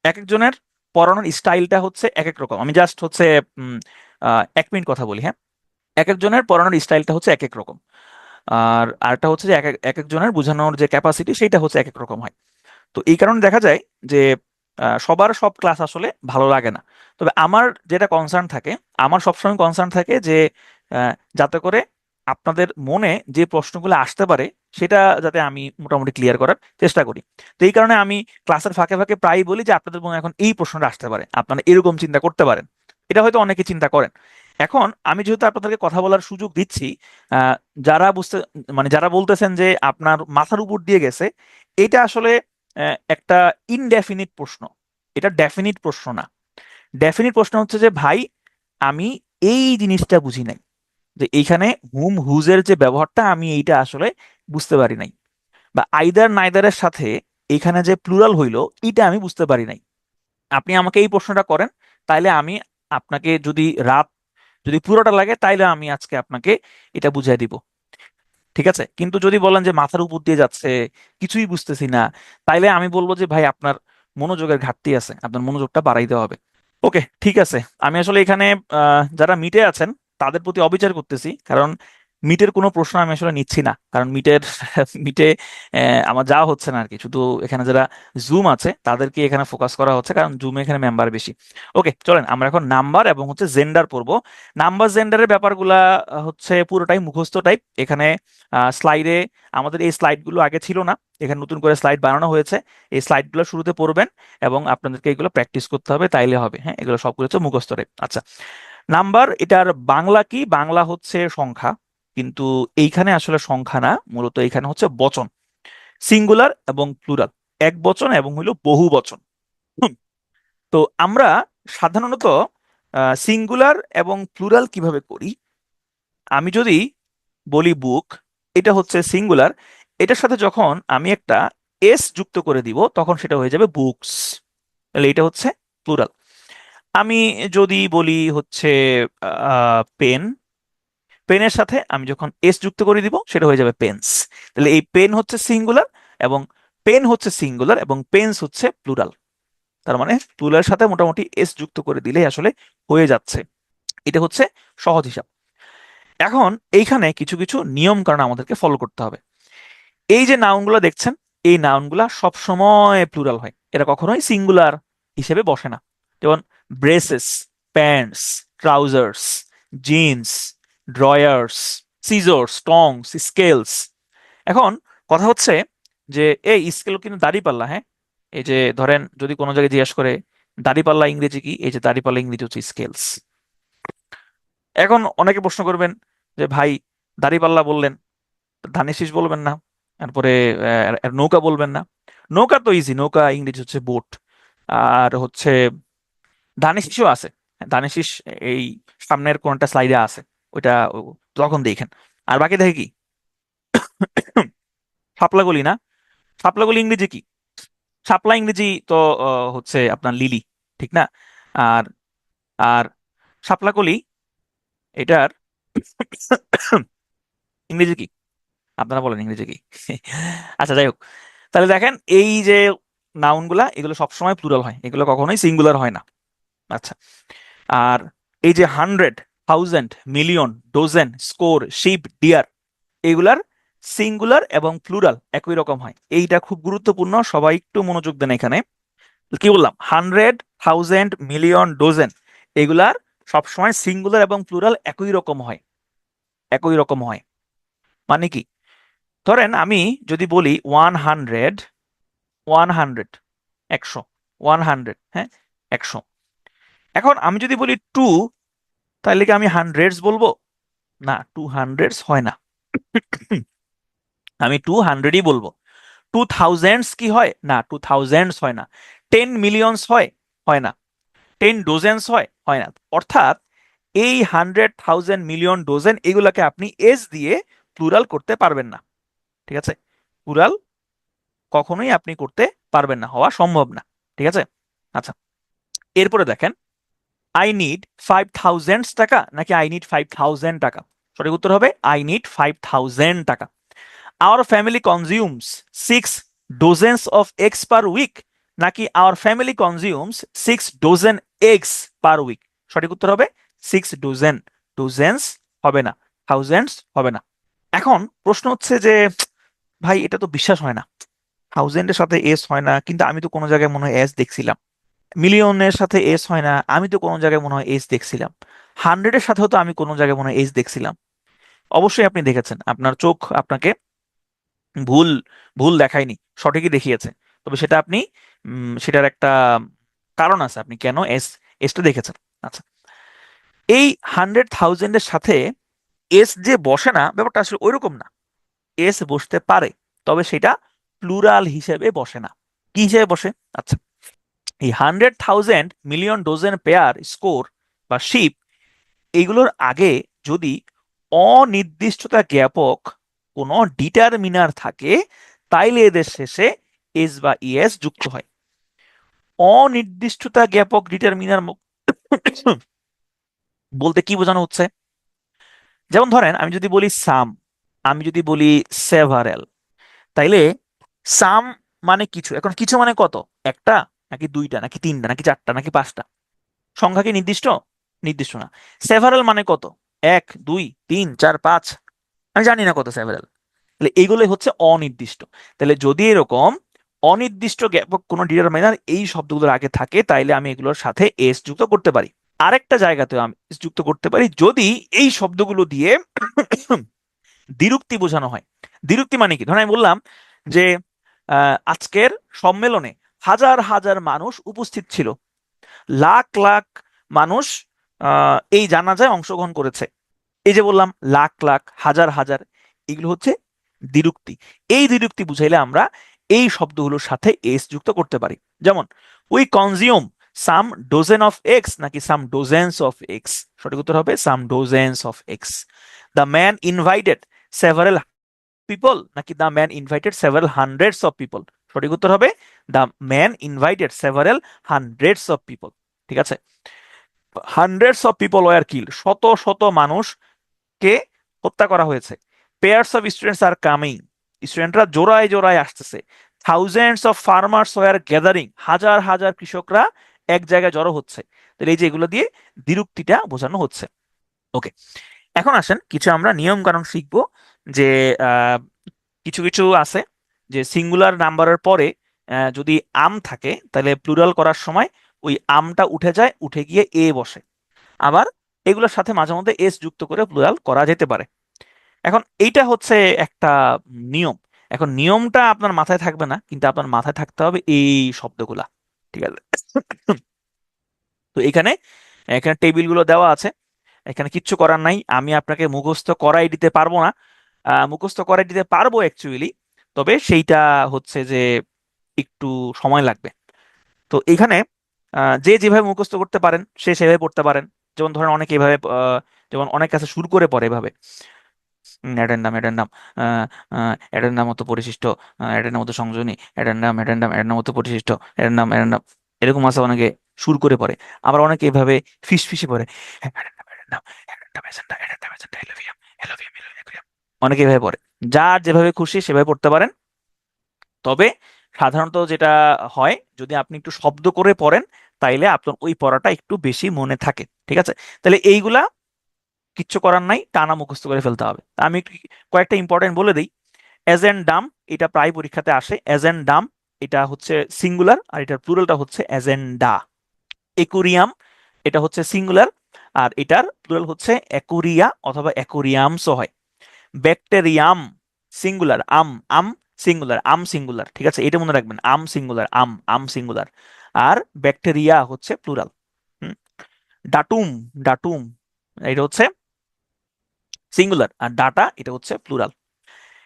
S1: এক একজনের পড়ানোর স্টাইলটা হচ্ছে এক এক রকম। আমি জাস্ট হচ্ছে 1 মিনিট কথা বলি, হ্যাঁ। এক একজনের পড়ানোর স্টাইলটা হচ্ছে এক এক রকম। আর আরেকটা হচ্ছে যে এক একজনের বোঝানোর যে ক্যাপাসিটি সেটা হচ্ছে এক এক রকম হয়। তো এই কারণে দেখা যায় যে সবার সব ক্লাস আসলে ভালো লাগে না। তবে আমার যেটা কনসার্ন থাকে, আমার সবসময় কনসার্ন থাকে যে যাতে করে আপনাদের মনে যে প্রশ্নগুলো আসতে পারে সেটা যাতে আমি মোটামুটি ক্লিয়ার করার চেষ্টা করি। তো এই কারণে আমি ক্লাসের ফাঁকে ফাঁকে প্রায় বলি যে আপনাদের মনে এখন এই প্রশ্নটা আসতে পারে, আপনারা এরকম চিন্তা করতে পারেন। এটা হয়তো অনেকে চিন্তা করেন। এখন আমি যেহেতু আপনাদেরকে কথা বলার সুযোগ দিচ্ছি, আহ, যারা বুঝতে, মানে যারা বলতেছেন যে আপনার মাথার উপর দিয়ে গেছে, এটা আসলে একটা ইনডেফিনিট প্রশ্ন। এটা ডেফিনিট প্রশ্ন না। ডেফিনিট প্রশ্ন হচ্ছে যে ভাই, আমি এই জিনিসটা বুঝি নাই, যে এইখানে হুম হুজের যে ব্যবহারটা আমি এইটা আসলে বুঝতে পারি নাই, বা আইদার নাইদারের সাথে এখানে যে প্লুরাল হইলো এটা আমি বুঝতে পারি নাই। আপনি আমাকে এই প্রশ্নটা করেন, তাইলে আমি আপনাকে, যদি রাত যদি পুরোটা লাগে তাইলে আমি আজকে আপনাকে এটা বুঝাই দিব, ঠিক আছে। কিন্তু যদি বলেন যে মাথার উপর দিয়ে যাচ্ছে, কিছুই বুঝতেছি না, তাইলে আমি বলবো যে ভাই আপনার মনোযোগের ঘাটতি আছে, আপনার মনোযোগটা বাড়াইতে হবে। ওকে, ঠিক আছে। আমি আসলে এখানে যারা মিটে আছেন তাদের প্রতি অবিচার করতেছি, কারণ মিটের কোনো প্রশ্ন আমি আসলে নিচ্ছি না, কারণ মিটের মিটে আমার যাওয়া হচ্ছে না আর কি। শুধু এখানে যারা জুম আছে তাদেরকে এখানে ফোকাস করা হচ্ছে, কারণ জুমে এখানে মেম্বার বেশি। ওকে, চলেন আমরা এখন নাম্বার এবং হচ্ছে জেন্ডার পড়বো। নাম্বার জেন্ডারের ব্যাপারগুলা হচ্ছে পুরোটাই মুখস্থ টাইপ। এখানে স্লাইডে, আমাদের এই স্লাইডগুলো আগে ছিল না, এখানে নতুন করে স্লাইড বানানো হয়েছে। এই স্লাইডগুলো শুরুতে পড়বেন এবং আপনাদেরকে এগুলো প্র্যাকটিস করতে হবে, তাইলে হবে। হ্যাঁ, এগুলো সবগুলো হচ্ছে মুখস্থ টাইপ। আচ্ছা, নাম্বার এটার বাংলা কি? বাংলা হচ্ছে সংখ্যা, কিন্তু এইখানে আসলে সংখ্যা না, মূলত এখানে হচ্ছে বচন, সিঙ্গুলার এবং প্লুরাল, এক বচন এবং হইল বহু বচন। হুম, তো আমরা সাধারণত সিঙ্গুলার এবং প্লুরাল কিভাবে করি? আমি যদি বলি বুক, এটা হচ্ছে সিঙ্গুলার, এটার সাথে যখন আমি একটা এস যুক্ত করে দিব তখন সেটা হয়ে যাবে বুকস, তাহলে এটা হচ্ছে প্লুরাল। আমি যদি বলি হচ্ছে পেন, পেনের সাথে আমি যখন এস যুক্ত করে দিব সেটা হয়ে যাবে পেন্স। তাহলে এই পেন হচ্ছে সিঙ্গুলার, এবং পেন হচ্ছে সিঙ্গুলার, এবং পেন্স হচ্ছে প্লুরাল। তার মানে প্লুরালের সাথে মোটামুটি এস যুক্ত করে দিলেই আসলে হয়ে যাচ্ছে। এটা হচ্ছে সহজ হিসাব। এখন এইখানে কিছু কিছু নিয়ম কারণ আমাদেরকে ফলো করতে হবে। এই যে নাউনগুলো দেখছেন, এই নাউনগুলা সব সময় প্লুরাল হয়, এটা কখনোই সিঙ্গুলার হিসেবে বসে না। যেমন braces, pants, trousers, jeans, drawers, scissors, tongs, scales. এখন কথা হচ্ছে যে এই স্কেল কিন্তু দাঁড়িপাল্লা, হ্যাঁ। এই যে ধরেন যদি কোনো জায়গায় জিজ্ঞেস করে দাঁড়িপাল্লা ইংরেজি কি, এই যে দাঁড়িপাল্লা ইংরেজি হচ্ছে স্কেলস। এখন অনেকে প্রশ্ন করবেন যে ভাই, দাঁড়িপাল্লা বললেন, ধানের শীষ বলবেন না, তারপরে নৌকা বলবেন না? নৌকা তো ইজি, নৌকা ইংরেজি হচ্ছে বোট। আর হচ্ছে ধানের শীষও আছে, ধানের শীষ এই সামনের কোনটা স্লাইডে আছে, ওইটা তখন দেখেন। আর বাকি দেখে কি, শাপলাগুলি না, শাপলাগুলি ইংরেজি কি? শাপলা ইংরেজি তো হচ্ছে আপনার লিলি, ঠিক না? আর আর শাপলাকলি এটার ইংরেজি কি? আপনারা বলেন ইংরেজি কি? আচ্ছা, যাই হোক। তাহলে দেখেন, এই যে নাউন গুলা, এগুলো সবসময় প্লুরাল হয়, এগুলো কখনোই সিঙ্গুলার হয় না। আচ্ছা। আর এই যে 100, 1000, million, dozen, score, sheep, deer, এগুলার সিঙ্গুলার এবং প্লুরাল একই রকম হয়। এইটা খুব গুরুত্বপূর্ণ, সবাই একটু মনোযোগ দেন এখানে। কি বললাম? 100, 1000, মিলিয়ন, ডোজেন, এগুলার সবসময় সিঙ্গুলার এবং প্লুরাল একই রকম হয়, একই রকম হয়। মানে কি? ধরেন আমি যদি বলি 100, 100, 100, 100, হ্যাঁ, 100। এখন আমি যদি বলি 2, তাহলে কি আমি হান্ড্রেডস বলবো? না, 200s হয় না। আমি 200ই বলবো। 2000s কি হয়? না, 2000s হয় না। 10 মিলিয়নস হয়? হয় না। 10 ডোজেন্স হয়? হয় না। অর্থাৎ এই 100, 1000, মিলিয়ন, ডোজেন, এগুলাকে আপনি এস দিয়ে প্লুরাল করতে পারবেন না। ঠিক আছে? প্লুরাল কখনোই আপনি করতে পারবেন না, হওয়া সম্ভব না। ঠিক আছে? আচ্ছা, এরপরে দেখেন, আই নিড 5000 টাকা নাকি আই নিড 5000 টাকা? সঠিক উত্তর হবে আই নিড 5000 টাকা। Our family consumes 6 dozens of eggs per week নাকি our family consumes 6 dozen eggs per week? সঠিক উত্তর হবে 6 ডজন। ডজেন্স হবে না, থাউজেন্ডস হবে না। এখন প্রশ্ন হচ্ছে যে, ভাই এটা তো বিশ্বাস হয় না, থাউজেন্ডের সাথে এস হয় না, কিন্তু আমি তো কোনো জায়গায় মনে হয় এস দেখছিলাম। মিলিয়নের সাথে এস হয় না, আমি তো কোনো জায়গায় মনে হয় এস দেখছিলাম। হান্ড্রেডের সাথেও তো আমি কোনো জায়গায় মনে হয় এস দেখছিলাম। অবশ্যই আপনি দেখেছেন, আপনার চোখ আপনাকে ভুল ভুল দেখায়নি, সঠিকই দেখিয়েছে। তবে সেটা আপনি সেটার একটা কারণ আছে, আপনি কেন এসটা দেখেছেন। আচ্ছা, এই 100, 1000-এর সাথে এস যে বসে না, ব্যাপারটা আসলে ওইরকম না। এস বসতে পারে, তবে সেটা প্লুরাল হিসেবে বসে না। কি হিসেবে বসে? আচ্ছা, এই 100, 1000, মিলিয়ন, ডোজেন, পেয়ার, স্কোর বা শিপ, এইগুলোর আগে যদি অনির্দিষ্টতা জ্ঞাপক কোনো ডিটারমিনার থাকে, তাইলে এদের শেষে এস বা ইএস যুক্ত হয়। অনির্দিষ্টতা জ্ঞাপক ডিটারমিনার বলতে কি বোঝানো হচ্ছে? যেমন ধরেন আমি যদি বলি সাম, আমি যদি বলি সেভারেল, তাইলে সাম মানে কিছু। এখন কিছু মানে কত? একটা নাকি দুইটা নাকি তিনটা নাকি চারটা নাকি পাঁচটা? সংখ্যা কি নির্দিষ্ট? নির্দিষ্ট না। সেভারেল মানে কত? 1, 2, 3, 4, 5? আমি জানি না কত সেভারেল। তাহলে এইগুলোই হচ্ছে অনির্দিষ্ট। তাহলে যদি এরকম অনির্দিষ্ট জ্ঞাপক কোনো ডিটারমাইনার এই শব্দগুলোর আগে থাকে, তাইলে আমি এগুলোর সাথে এস যুক্ত করতে পারি। আরেকটা জায়গাতেও আমি এস যুক্ত করতে পারি, যদি এই শব্দগুলো দিয়ে দ্বিরুক্তি বোঝানো হয়। দ্বিরুক্তি মানে কি? ধরেন আমি বললাম যে আজকের সম্মেলনে হাজার হাজার মানুষ উপস্থিত ছিল, লাখ লাখ মানুষ এই জানাজায় অংশগ্রহণ করেছে। এই যে বললাম লাখ লাখ, হাজার হাজার, এগুলো হচ্ছে দ্বিরুক্তি। এই দ্বিরুক্তি বুঝাইলে আমরা এই শব্দগুলোর সাথে এস যুক্ত করতে পারি। যেমন we consume some dozen of eggs নাকি সাম ডোজেন্স অফ এক্স? সঠিক উত্তর হবে some dozens of eggs. The man invited several people নাকি the man invited several hundreds of people? সঠিক উত্তর হবে the man invited several hundreds of people. ঠিক আছে? Hundreds of people were kill, শত শত মানুষকে হত্যা করা হয়েছে। Pairs of students are coming, স্টুডেন্টরা জোড়ায় জোড়ায় আসতেছে। Thousands of farmers war gathering, হাজার হাজার কৃষকরা এক জায়গায় জড়ো হচ্ছে। তাহলে এই যে এগুলো দিয়ে দ্বিরুক্তিটা বোঝানো হচ্ছে। ওকে, এখন আসেন কিছু আমরা নিয়ম কানুন শিখবো। যে আহ, কিছু কিছু আছে যে সিঙ্গুলার নাম্বারের পরে যদি আম থাকে, তাহলে প্লুরাল করার সময় ওই আমটা উঠে যায়, উঠে গিয়ে এ বসে। আবার এগুলোর সাথে মাঝে মধ্যে এস যুক্ত করে প্লুরাল করা যেতে পারে। এখন এইটা হচ্ছে একটা নিয়ম। এখন নিয়মটা আপনার মাথায় থাকবে না, কিন্তু আপনার মাথায় থাকতে হবে এই শব্দগুলা। ঠিক আছে? তো এখানে এখানে টেবিলগুলো দেওয়া আছে, এখানে কিচ্ছু করার নাই, আমি আপনাকে মুখস্থ করাই দিতে পারবো না। মুখস্থ করাই দিতে পারবো অ্যাকচুয়ালি, তবে সেইটা হচ্ছে যে একটু সময় লাগবে। তো এখানে যে যেভাবে মুখস্থ করতে পারেন সে সেভাবে পড়তে পারেন। যেমন ধরেন অনেকে এভাবে যেমন অনেক কাছে শুরু করে পড়ে এভাবে, অ্যাডেন্ডাম অ্যাডেন্ডাম, অ্যাডেন্ডাম মতো পরিশিষ্ট, অ্যাডেন্ডাম মতো সংযোজনী, অ্যাডেন্ডাম অ্যাডেন্ডাম অ্যাডেন্ডাম মতো পরিশিষ্ট, অ্যাডেন্ডাম অ্যাডেন্ডাম, এরকম আছে অনেকে সুর করে পড়ে। আবার অনেকে এভাবে ফিস ফিসে পড়ে, অ্যাডেন্ডাম অ্যাডেন্ডাম অনেকে এভাবে পড়ে, যার যেভাবে খুশি সেভাবে পড়তে পারেন। তবে সাধারণত যেটা হয়, যদি আপনি একটু শব্দ করে পড়েন তাইলে আপনার ওই পড়াটা একটু বেশি মনে থাকে। ঠিক আছে, তাহলে এইগুলা কিচ্ছু করার নাই, টানা মুখস্থ করে ফেলতে হবে। আমি কয়েকটা ইম্পর্টেন্ট বলে দিই। অ্যাজেন্ডাম, এটা প্রায় পরীক্ষাতে আসে। অ্যাজেন্ডাম এটা হচ্ছে সিঙ্গুলার, আর এটার প্লুরালটা হচ্ছে অ্যাজেন্ডা। একুরিয়াম এটা হচ্ছে সিঙ্গুলার, আর এটার প্লুরাল হচ্ছে একুরিয়া অথবা একুরিয়ামসও হয়। ব্যাকটেরিয়াম সিঙ্গুলার, আম আম সিঙ্গুলার, আম সিঙ্গুলার। ঠিক আছে, এটা মনে রাখবেন, আম সিঙ্গুলার, আম আম সিঙ্গুলার। আর ব্যাকটেরিয়া হচ্ছে প্লুরাল। ডাটুম, ডাটুম এটা হচ্ছে সিঙ্গুলার, আর ডাটা এটা হচ্ছে প্লুরাল।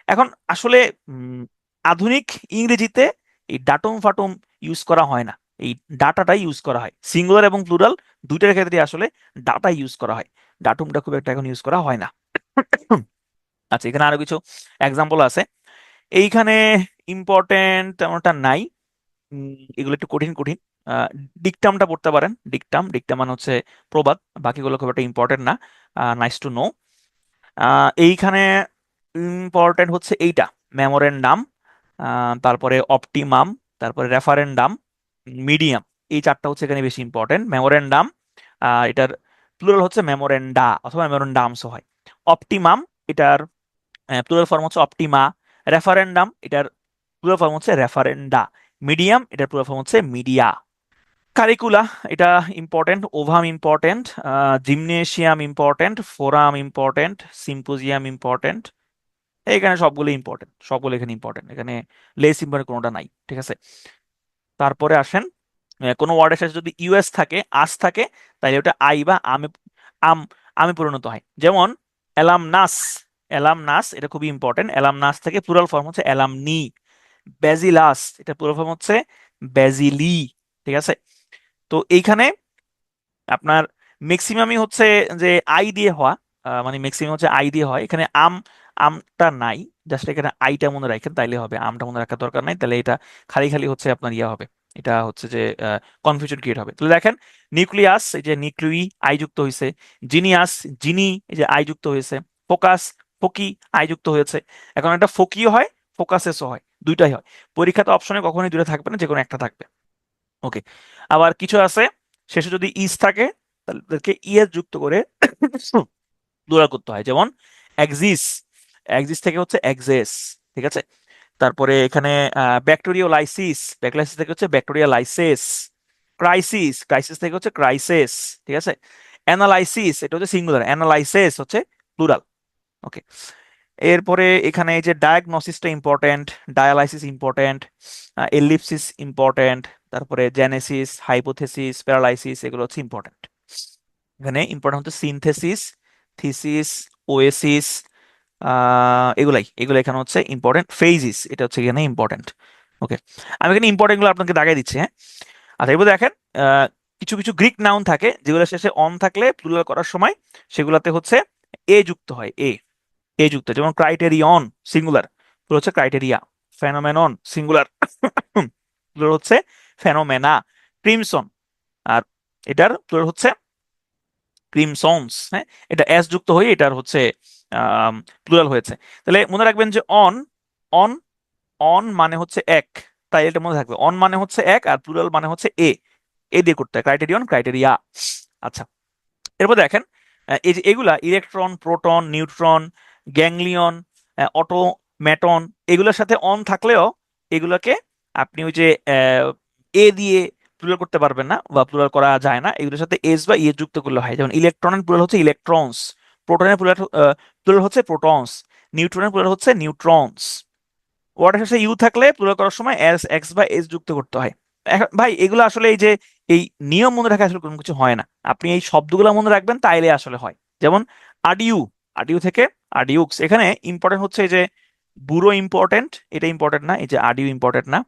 S1: এখন আসলে উম, আধুনিক ইংরেজিতে এই ডাটুম ফাটুম ইউজ করা হয় না, এই ডাটাটাই ইউজ করা হয়। সিঙ্গুলার এবং প্লুরাল দুইটার ক্ষেত্রে আসলে ডাটা ইউজ করা হয়, ডাটুমটা খুব একটা এখন ইউজ করা হয় না। আচ্ছা, এখানে আরো কিছু এক্সাম্পল আছে। এইখানে ইম্পর্টেন্ট তেমনটা নাই, এগুলো একটু কঠিন কঠিন। ডিকটামটা পড়তে পারেন, ডিকটাম, ডিকটাম মানে হচ্ছে প্রবাদ। বাকিগুলো খুব একটা ইম্পর্টেন্ট না, নাইস টু নো। এইখানে ইম্পর্টেন্ট হচ্ছে এইটা, মেমোরেন্ডাম, তারপরে অপটিমাম, তারপরে রেফারেন্ডাম, মিডিয়াম। এই চারটা হচ্ছে এখানে বেশি ইম্পর্টেন্ট। মেমোরেন্ডাম, এটার প্লুরাল হচ্ছে মেমোরেন্ডা অথবা মেমোরেন্ডামসও হয়। অপটিমাম এটার প্লুরাল ফর্ম হচ্ছে অপটিমা। রেফারেন্ডাম এটার প্লুরাল ফর্ম হচ্ছে রেফারেন্ডা। মিডিয়াম এটার প্লুরাল ফর্ম হচ্ছে মিডিয়া। কারিকুলা এটা important, ovum important, gymnasium important, forum important, symposium important. এখানে সবগুলো ইম্পর্টেন্ট, সবগুলো এখানে ইম্পর্টেন্ট, এখানে লেস ইম্পর্টেন্ট কোনোটা নাই। ঠিক আছে, তারপরে আসেন, কোনো ওয়ার্ডের সাথে যদি ইউএস থাকে, আস থাকে, তাহলে ওটা আই বা আমে, আম আমে পরিণত হয়। যেমন অ্যালামনাস, অ্যালামনাস এটা খুবই ইম্পর্টেন্ট। অ্যালামনাস থেকে প্লুরাল ফর্ম হচ্ছে অ্যালামনি। ব্যাজিলাস এটা প্লুরাল ফর্ম হচ্ছে ব্যাজিলি। ঠিক আছে, তো এইখানে আপনার ম্যাক্সিমামই হচ্ছে যে আই দিয়ে হওয়া, মানে ম্যাক্সিমাম হচ্ছে আই দিয়ে হয়। এখানে আমটা নাই, জাস্ট এখানে আইটা মনে রাখেন তাইলে হবে, আমটা মনে রাখার দরকার নাই, তাহলে এটা খালি খালি হচ্ছে আপনার ইয়া হবে, এটা হচ্ছে যে কনফিউশন ক্রিয়েট হবে। তাহলে দেখেন, নিউক্লিয়াস এই যে নিউক্লিই আই যুক্ত হয়েছে, জিনিয়াস জিনি এই যে আই যুক্ত হয়েছে, ফোকাস ফোকি আই যুক্ত হয়েছে। এখন একটা ফোকিও হয়, ফোকাসেসও হয়, দুইটাই হয়। পরীক্ষাতে অপশনে কখনোই দুটো থাকবে না, যে কোনো একটা থাকবে। ওকে, আবার কিছু আছে শেষে যদি ইস থাকে তাহলে তাদেরকে ইএস যুক্ত করে প্লুরাল করতে হয়। যেমন এক্সিস, এক্সিস থেকে হচ্ছে এক্সেস। ঠিক আছে, তারপরে এখানে ব্যাকটেরিওলাইসিস, ব্যাকলাইসিস থেকে হচ্ছে ব্যাকটেরিয়ালাইসিস। ক্রাইসিস, ক্রাইসিস থেকে হচ্ছে ক্রাইসিস। ঠিক আছে, অ্যানালাইসিস এটা হচ্ছে সিঙ্গুলার, অ্যানালাইসিস হচ্ছে প্লুরাল। ওকে, এরপরে এখানে এই যে ডায়াগনোসিসটা important, dialysis important, ellipsis important, তারপরে জেনেসিস, হাইপোথেসিস, প্যারালাইসিস এগুলো হচ্ছে ইম্পর্টেন্ট। এখানে ইম্পর্টেন্ট হচ্ছে সিনথেসিস, থিসিস, ওয়েসিস, এগুলাই, এগুলো এখানে হচ্ছে ইম্পর্টেন্ট। ফেজিস এটা হচ্ছে এখানে ইম্পর্টেন্ট। ওকে, আমি এখানে ইম্পর্টেন্ট গুলো আপনাকে দাগাই দিচ্ছি, হ্যাঁ। আচ্ছা, এবার দেখেন, কিছু কিছু গ্রিক নাউন থাকে যেগুলো শেষে অন থাকলে প্লুরাল করার সময় সেগুলোতে হচ্ছে এ যুক্ত হয়, এ যুক্ত। যেমন ক্রাইটেরিয়ন সিঙ্গুলার, প্লুরাল হচ্ছে ক্রাইটেরিয়া। ফেনোমেনন সিঙ্গুলার, প্লুরাল হচ্ছে ফেনোমেনা। ক্রিমসন, আর এটার প্লুরাল হচ্ছে ক্রিমসন্স। হ্যাঁ, এটা এস যুক্ত হয়ে এটার হচ্ছে প্লুরাল হয়েছে। তাহলে মনে রাখবেন যে অন, অন অন মানে হচ্ছে এক, তাই এটা মনে থাকবে, অন মানে হচ্ছে এক আর প্লুরাল মানে হচ্ছে এ দিয়ে করতে হয়, ক্রাইটেরিয়ন ক্রাইটেরিয়া। আচ্ছা, এরপর দেখেন, এই যে এগুলা ইলেকট্রন, প্রোটন, নিউট্রন, গ্যাংলিয়ন, অটোমেটন, এগুলোর সাথে অন থাকলেও এগুলোকে আপনি ওই যে এ দিয়ে প্লুরাল করতে পারবেন না বা প্লুরাল করা যায় না, এগুলোর সাথে এস বা ইয়ে যুক্ত করলে হয়। যেমন ইলেকট্রনের প্লুরাল হচ্ছে ইলেকট্রনস, প্রোটনের প্লুরাল হচ্ছে প্রোটনস, নিউট্রনের প্লুরাল হচ্ছে নিউট্রনস। ওয়ার্ডের শেষে ইউ থাকলে প্লুরাল করার সময় এস, এক্স বা এস যুক্ত করতে হয়। ভাই এগুলো আসলে এই যে এই নিয়ম মনে রাখা আসলে কোনো কিছু হয় না, আপনি এই শব্দগুলো মনে রাখবেন তাইলে আসলে হয়। যেমন আডিউ, আডিউ থেকে আডিউক্স। এখানে ইম্পর্টেন্ট হচ্ছে এই যে বুড়ো ইম্পর্টেন্ট, এটা ইম্পর্টেন্ট না, এই যে আডিউ ইম্পর্টেন্ট না।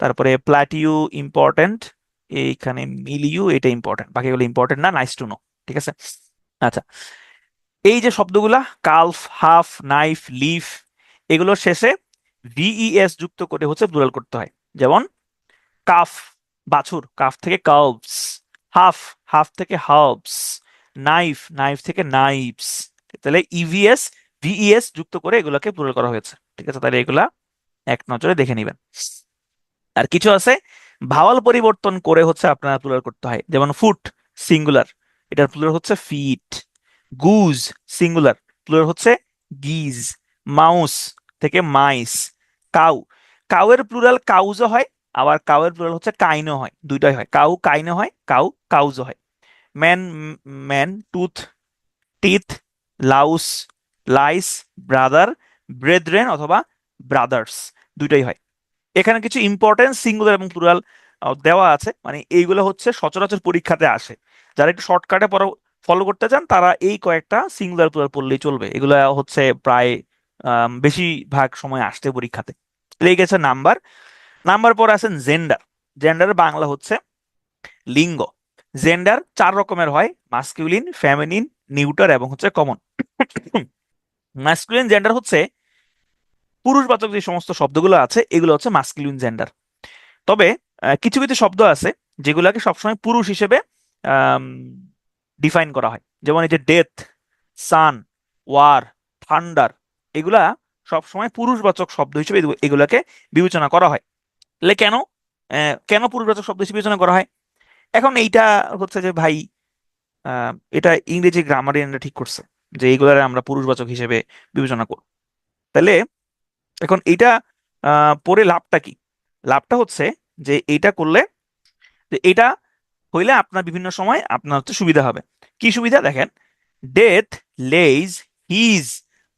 S1: তারপরে প্লাটিউ ইম্পর্টেন্ট, এইখানে মিলিউ এটা ইম্পর্টেন্ট, বাকিগুলো ইম্পর্টেন্ট না, নাইস টু নো। ঠিক আছে, আচ্ছা, এই যে শব্দগুলা কালফ, হাফ, নাইফ, লিফ, এগুলোর শেষে ভিইএস যুক্ত করে হচ্ছে প্লুরাল করতে হয়। যেমন কাফ বাছুর, কাফ থেকে কালভস। হাফ, হাফ থেকে হার্বস। নাইফ, নাইফ থেকে নাইভস, তাহলে ইভিএস ভিইএস যুক্ত করে এগুলোকে প্লুরাল করা হয়েছে। ঠিক আছে, তাহলে এগুলা এক নজরে দেখে নিবেন। আর কিছু আছে ভাওয়াল পরিবর্তন করে হচ্ছে আপনার প্লুরাল করতে হয়, যেমন ফুট সিঙ্গুলার, এটার প্লুরাল হচ্ছে ফিট। গুজ সিঙ্গুলার, প্লুরাল হচ্ছে গিজ। মাউস থেকে মাইস। কাউ, কাউয়ের প্লুরাল কাউজও হয়, আবার কাউয়ের প্লুরাল হচ্ছে কাইনও হয়, দুইটাই হয়, কাউ কাইনও হয়, কাউ কাউজও হয়। Man, man. Tooth teeth. Louse lice. Brother brethren অথবা ব্রাদার্স, দুইটাই হয়। এখানে কিছু ইম্পর্টেন্ট সিঙ্গুলার এবং প্লুরাল দেওয়া আছে, মানে এইগুলো হচ্ছে সচরাচর পরীক্ষাতে আসে। যারা একটু শর্টকাটে ফলো করতে চান তারা এই কয়েকটা সিঙ্গুলার প্লুরাল পড়লেই চলবে, এগুলো হচ্ছে প্রায় বেশিরভাগ সময় আসতে পরীক্ষাতে। লেগে গেছে নাম্বার। নাম্বার পর আছেন জেন্ডার। জেন্ডারের বাংলা হচ্ছে লিঙ্গ। জেন্ডার চার রকমের হয়, মাস্কিউলিন, ফেমিনিন, নিউটার এবং হচ্ছে কমন। মাস্কুলিন জেন্ডার হচ্ছে পুরুষবাচক যে সমস্ত শব্দগুলো আছে এগুলো হচ্ছে মাস্কুলিন জেন্ডার। তবে কিছু কিছু শব্দ আছে যেগুলোকে সবসময় পুরুষ হিসেবে ডিফাইন করা হয়, যেমন এই যে ডেথ, সান, ওয়ার, থান্ডার, এগুলা সবসময় পুরুষবাচক শব্দ হিসেবে এগুলাকে বিবেচনা করা হয়। তাহলে কেন কেন পুরুষবাচক শব্দ হিসেবে বিবেচনা করা হয়? এখন এইটা হচ্ছে যে ভাই, এটা ইংরেজি গ্রামারিয়ানরা ঠিক করছে যে এইগুলার আমরা পুরুষবাচক হিসেবে বিবেচনা করব। তাহলে এখন এইটা পড়ে লাভটা কি? লাভটা হচ্ছে যে এইটা করলে, যে এটা হইলে আপনার বিভিন্ন সময় আপনার হচ্ছে সুবিধা হবে। কি সুবিধা দেখেন, ডেথ লেইজ হিজ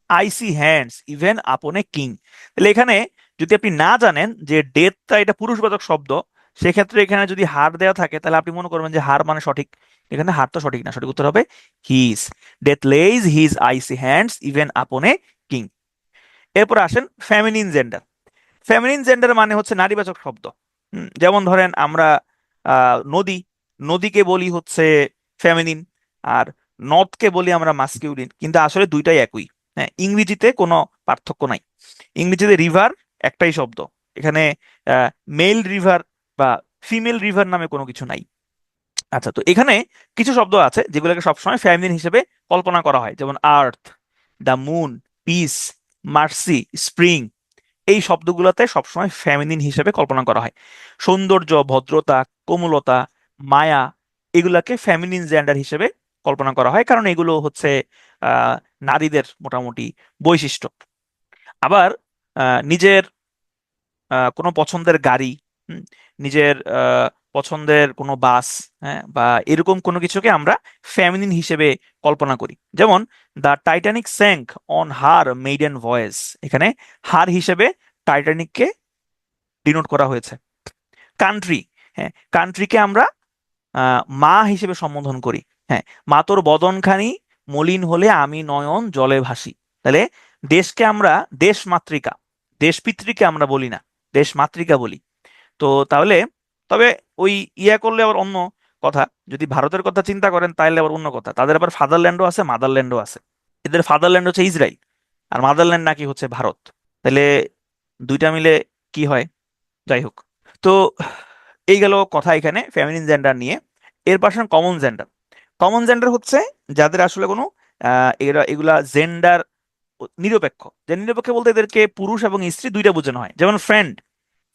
S1: আইসি হ্যান্ডস ইভেন আপন এ কিং। তাহলে এখানে যদি আপনি না জানেন যে ডেথটা এটা পুরুষবাচক শব্দ, সেক্ষেত্রে এখানে যদি হার দেওয়া থাকে তাহলে আপনি মনে করবেন যে হার মানে সঠিক। এখানে হার তো সঠিক না, সঠিক উত্তর হবে হিজ। ডেথ লেইজ হিজ আইসি হ্যান্ডস ইভেন আপন এ কিং। এরপর আসেন ফেমিনিন জেন্ডার। ফেমিনিন জেন্ডার মানে হচ্ছে নারীবাচক শব্দ। যেমন ধরেন আমরা নদী, নদীকে বলি হচ্ছে ফেমিনিন, আর নদকে বলি আমরা মাস্কিউলিন, কিন্তু আসলে দুইটাই একই। হ্যাঁ, ইংরেজিতে কোনো পার্থক্য নাই। ইংরেজিতে রিভার একটাই শব্দ, এখানে মেল রিভার বা ফিমেল রিভার নামে কোনো কিছু নাই। আচ্ছা, তো এখানে কিছু শব্দ আছে যেগুলোকে সবসময় ফেমিনিন হিসেবে কল্পনা করা হয়, যেমন earth, the moon, peace, mercy, spring. এই শব্দগুলোতে সবসময় ফেমিনিন হিসেবে কল্পনা করা হয়। সৌন্দর্য, ভদ্রতা, কোমলতা, মায়া, এগুলাকে ফেমিনিন জেন্ডার হিসেবে কল্পনা করা হয়, কারণ এগুলো হচ্ছে নারীদের মোটামুটি বৈশিষ্ট্য। আবার নিজের কোনো পছন্দের গাড়ি, হুম, নিজের পছন্দের কোনো বাস, হ্যাঁ, বা এরকম কোনো কিছুকে আমরা ফেমিনিন হিসেবে কল্পনা করি। যেমন the Titanic sank on her maiden voice, এখানে হার হিসেবে টাইটানিককে ডিনোট করা হয়েছে। কান্ট্রি, হ্যাঁ, কান্ট্রিকে আমরা মা হিসেবে সম্বোধন করি। হ্যাঁ, মা তোর বদনখানি মলিন হলে আমি নয়ন জলে ভাসি। তাহলে দেশকে আমরা দেশ মাতৃকা, দেশ পিতৃকে আমরা বলি না, দেশ মাতৃকা বলি। তো তাহলে, তবে ওই ইয়া করলে আবার অন্য কথা, যদি ভারতের কথা চিন্তা করেন তাহলে আবার অন্য কথা, তাদের আবার ফাদারল্যান্ডও আছে, মাদারল্যান্ডও আছে। এদের ফাদারল্যান্ড হচ্ছে ইসরায়েল, আর মাদারল্যান্ড নাকি হচ্ছে ভারত। তাহলে দুইটা মিলে কি হয়? যাই হোক, তো এই গেল কথা এখানে ফেমিনিন জেন্ডার নিয়ে। এর পাশে কমন জেন্ডার। কমন জেন্ডার হচ্ছে যাদের আসলে কোনো এগুলা জেন্ডার নিরপেক্ষ। যে নিরপেক্ষ বলতে এদেরকে পুরুষ এবং স্ত্রী দুইটা বোঝানো হয়, যেমন ফ্রেন্ড,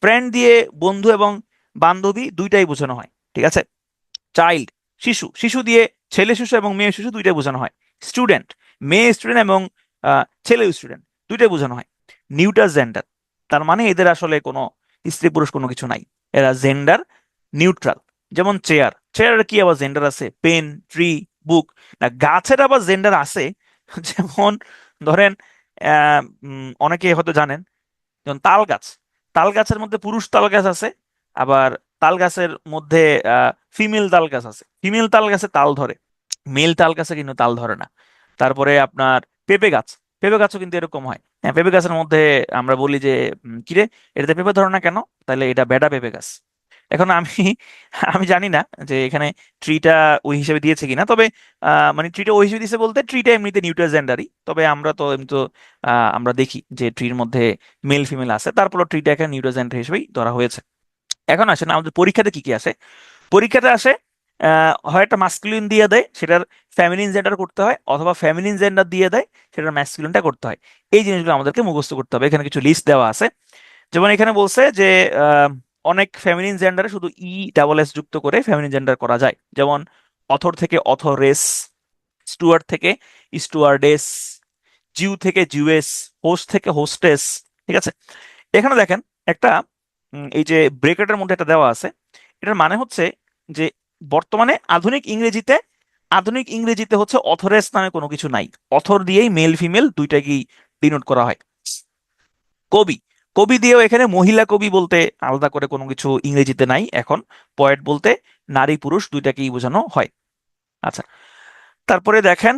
S1: ফ্রেন্ড দিয়ে বন্ধু এবং বান্ধবী দুইটাই বোঝানো হয়। ঠিক আছে। চাইল্ড, শিশু, শিশু দিয়ে ছেলে শিশু এবং মেয়ে শিশু দুইটাই বোঝানো হয়। স্টুডেন্ট, মেয়ে স্টুডেন্ট এবং ছেলে স্টুডেন্ট দুইটাই বোঝানো হয়। নিউটার জেন্ডার, তার মানে এদের আসলে কোনো স্ত্রী পুরুষ কোনো কিছু নাই, এরা জেন্ডার নিউট্রাল। যেমন চেয়ার, চেয়ারের কি আবার জেন্ডার আছে? পেন, ট্রি, বুক। না, গাছের আবার জেন্ডার আছে। যেমন ধরেন অনেকে হয়তো জানেন, যেমন তাল গাছ, তাল গাছের মধ্যে পুরুষ তাল গাছ আছে, আবার তাল গাছের মধ্যে ফিমেল তাল গাছ আছে। ফিমেল তাল গাছে তাল ধরে, মেল তাল গাছে কিন্তু তাল ধরে না। তারপরে আপনার পেঁপে গাছ, পেঁপে গাছও কিন্তু এরকম হয়। হ্যাঁ, পেঁপে গাছের মধ্যে আমরা বলি যে কিরে, এটাতে পেঁপে ধরে না কেন? তাহলে এটা বেটা পেঁপে গাছ। এখন আমি আমি জানি না যে এখানে ট্রিটা ওই হিসেবে দিয়েছে কিনা, তবে মানে ট্রিটা ওই হিসেবে দিয়েছে বলতে ট্রিটা এমনিতে নিউট্রাল জেন্ডারই, তবে আমরা তো এমনি তো আমরা দেখি যে ট্রির মধ্যে মেল ফিমেল আছে, তারপর ট্রিটা এখানে নিউট্রাল জেন্ডার হিসেবেই ধরা হয়েছে। এখন আসেন আমাদের পরীক্ষাতে কি কি আসে। পরীক্ষাতে আসে হয় একটা মাস্কুলিন দিয়ে দেয়, সেটার ফ্যামিলিন জেন্ডার করতে হয়, অথবা ফ্যামিলিন জেন্ডার দিয়ে দেয়, সেটার ম্যাস্কুলিনটা করতে হয়। এই জিনিসগুলো আমাদেরকে মুখস্থ করতে হবে। এখানে কিছু লিস্ট দেওয়া আছে। যেমন এখানে বলছে যে আহ, অনেক ফেমিনিন জেন্ডারে শুধু ডাবল এস যুক্ত করে ফেমিনিন জেন্ডার করা যায়। যেমন অথর থেকে অথরেস, স্টুয়ার্ড থেকে স্টুয়ার্ডেস, জিউ থেকে জিউএস, হোস্ট থেকে হোস্টেস। ঠিক আছে, এখানে দেখেন একটা এই যে ব্রেকেটের মধ্যে একটা দেওয়া আছে। এটার মানে হচ্ছে যে বর্তমানে আধুনিক ইংরেজিতে হচ্ছে অথরেস নামে কোনো কিছু নাই। অথর দিয়েই মেল ফিমেল দুইটাকেই ডিনোট করা হয়। কবি, কবি দিয়েও এখানে মহিলা কবি বলতে আলাদা করে কোনো কিছু ইংরেজিতে নাই এখন। পয়েট বলতে নারী পুরুষ দুইটাকেই বোঝানো হয়। আচ্ছা, তারপরে দেখেন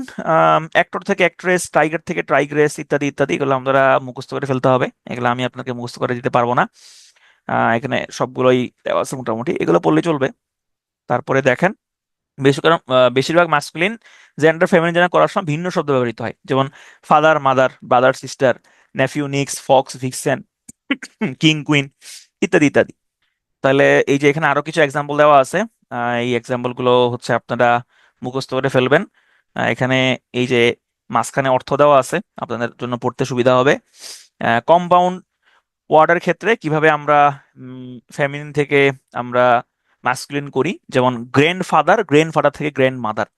S1: অ্যাক্টর থেকে অ্যাক্ট্রেস, টাইগার থেকে টাইগ্রেস, ইত্যাদি ইত্যাদি, এগুলো আমরা মুখস্থ করে ফেলতে হবে। এগুলো আমি আপনাকে মুখস্থ করে দিতে পারবো না। এখানে সবগুলোই দেওয়া আছে মোটামুটি, এগুলো পড়লে চলবে। তারপরে দেখেন বেশিরভাগ মাস্কুলিন জেন্ডার ফেমিনিন জেন্ডার করার সময় ভিন্ন শব্দ ব্যবহৃত হয়। যেমন father mother, brother sister, nephew niece, fox vixen, king queen, ইত্যাদি ইত্যাদি। তাহলে এই যে এখানে আরো কিছু এক্সাম্পল দেওয়া আছে, এই এক্সাম্পল গুলো হচ্ছে আপনারা মুখস্থ করে ফেলবেন। এখানে এই যে মাঝখানে অর্থ দেওয়া আছে, আপনাদের জন্য পড়তে সুবিধা হবে। কম্পাউন্ড ওয়ার্ডের ক্ষেত্রে কিভাবে আমরা ফেমিনিন থেকে আমরা মাস্কুলিন করি, যেমন গ্র্যান্ড ফাদার থেকে গ্র্যান্ড মাদার,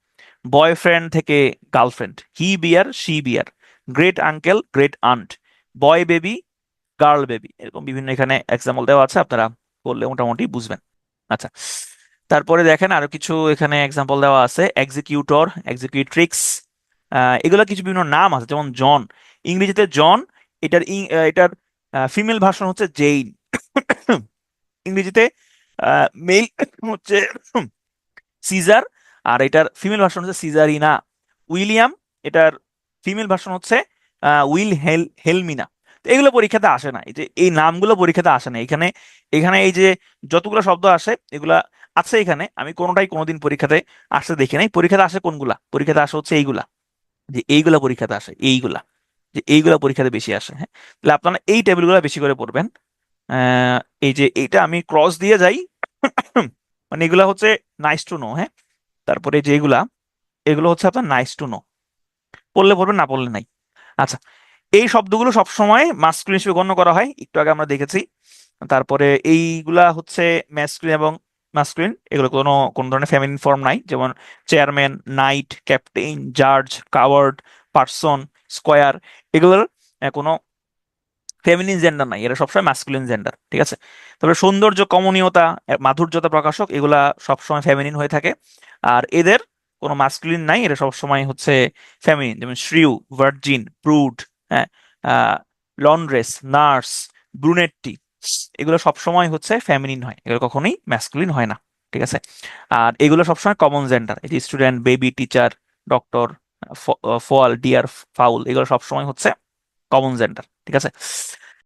S1: বয়ফ্রেন্ড থেকে girlfriend, he bear she bear, great uncle great aunt, boy baby girl baby, এরকম বিভিন্ন এখানে এক্সাম্পল দেওয়া আছে, আপনারা বললে মোটামুটি বুঝবেন। আচ্ছা, তারপরে দেখেন আরো কিছু এখানে এক্সাম্পল দেওয়া আছে। এক্সিকিউটর, এক্সিকিউট্রিক্স, এগুলো কিছু বিভিন্ন নাম আছে। যেমন জন, ইংরেজিতে জন, এটার ফিমেল ভার্সন হচ্ছে জেইন। ইংরেজিতে মেল হচ্ছে সিজার, আর এটার ফিমেল ভার্সন হচ্ছে সিজারিনা। উইলিয়াম, এটার ফিমেল ভার্সন হচ্ছে হেলমিনা। তো এগুলো পরীক্ষাতে আসে না, এই যে এই নামগুলো পরীক্ষাতে আসে না। এখানে এখানে এই যে যতগুলো শব্দ আসে এগুলা আছে এখানে, আমি কোনোটাই কোনোদিন পরীক্ষাতে আসতে দেখি নাই। পরীক্ষাতে আসে কোনগুলা? পরীক্ষাতে আসে হচ্ছে এইগুলা, যে এইগুলা পরীক্ষাতে আসে, এইগুলা, যে এইগুলা পরীক্ষাতে বেশি আসে। হ্যাঁ, তাহলে আপনারা এই টেবিলগুলো বেশি করে পড়বেন। আহ, এই যে এইটা আমি ক্রস দিয়ে যাই, মানে এগুলা হচ্ছে নাইস টু নো। হ্যাঁ, তারপরে যে এগুলো হচ্ছে আপনার নাইস টু নো, পড়লে পড়বেন, না পড়লে নাই। আচ্ছা, এই শব্দগুলো সবসময় মাস্কুলিন হিসেবে গণ্য করা হয়, একটু আগে আমরা দেখেছি। তারপরে এইগুলা হচ্ছে ম্যাস্কুলিন এবং মাস্কুলিন, এগুলো কোনো কোন ধরনের ফেমিনিন ফর্ম নাই। যেমন চেয়ারম্যান, নাইট, ক্যাপ্টেন, জাজ, কাওয়ার্ড, পার্সন, স্কোয়ার, এগুলোর কোনো ফেমিনিন জেন্ডার নাই, এরা সবসময় ম্যাসকুলিন জেন্ডার। ঠিক আছে, তবে সৌন্দর্য, কমনীয়তা, মাধুর্যতা প্রকাশক, এগুলা সবসময় ফেমিনিন হয়ে থাকে। আর এদের কোনো মাস্কুলিন নাই, এরা সবসময় হচ্ছে ফেমিনিন। যেমন শ্রিউ, ভার্জিন, ব্রুড, হ্যাঁ, লন্ড্রেস, নার্স, ব্রুনেট্টি, এগুলো সবসময় হচ্ছে ফেমিনিন হয়, এগুলো কখনোই ম্যাসকুলিন হয় না। ঠিক আছে, আর এগুলো সবসময় কমন জেন্ডার। এই যে স্টুডেন্ট, বেবি, টিচার, ডক্টর, ফল, ডিয়ার, ফাউল, এগুলো সবসময় হচ্ছে কমন জেন্ডার। ঠিক আছে,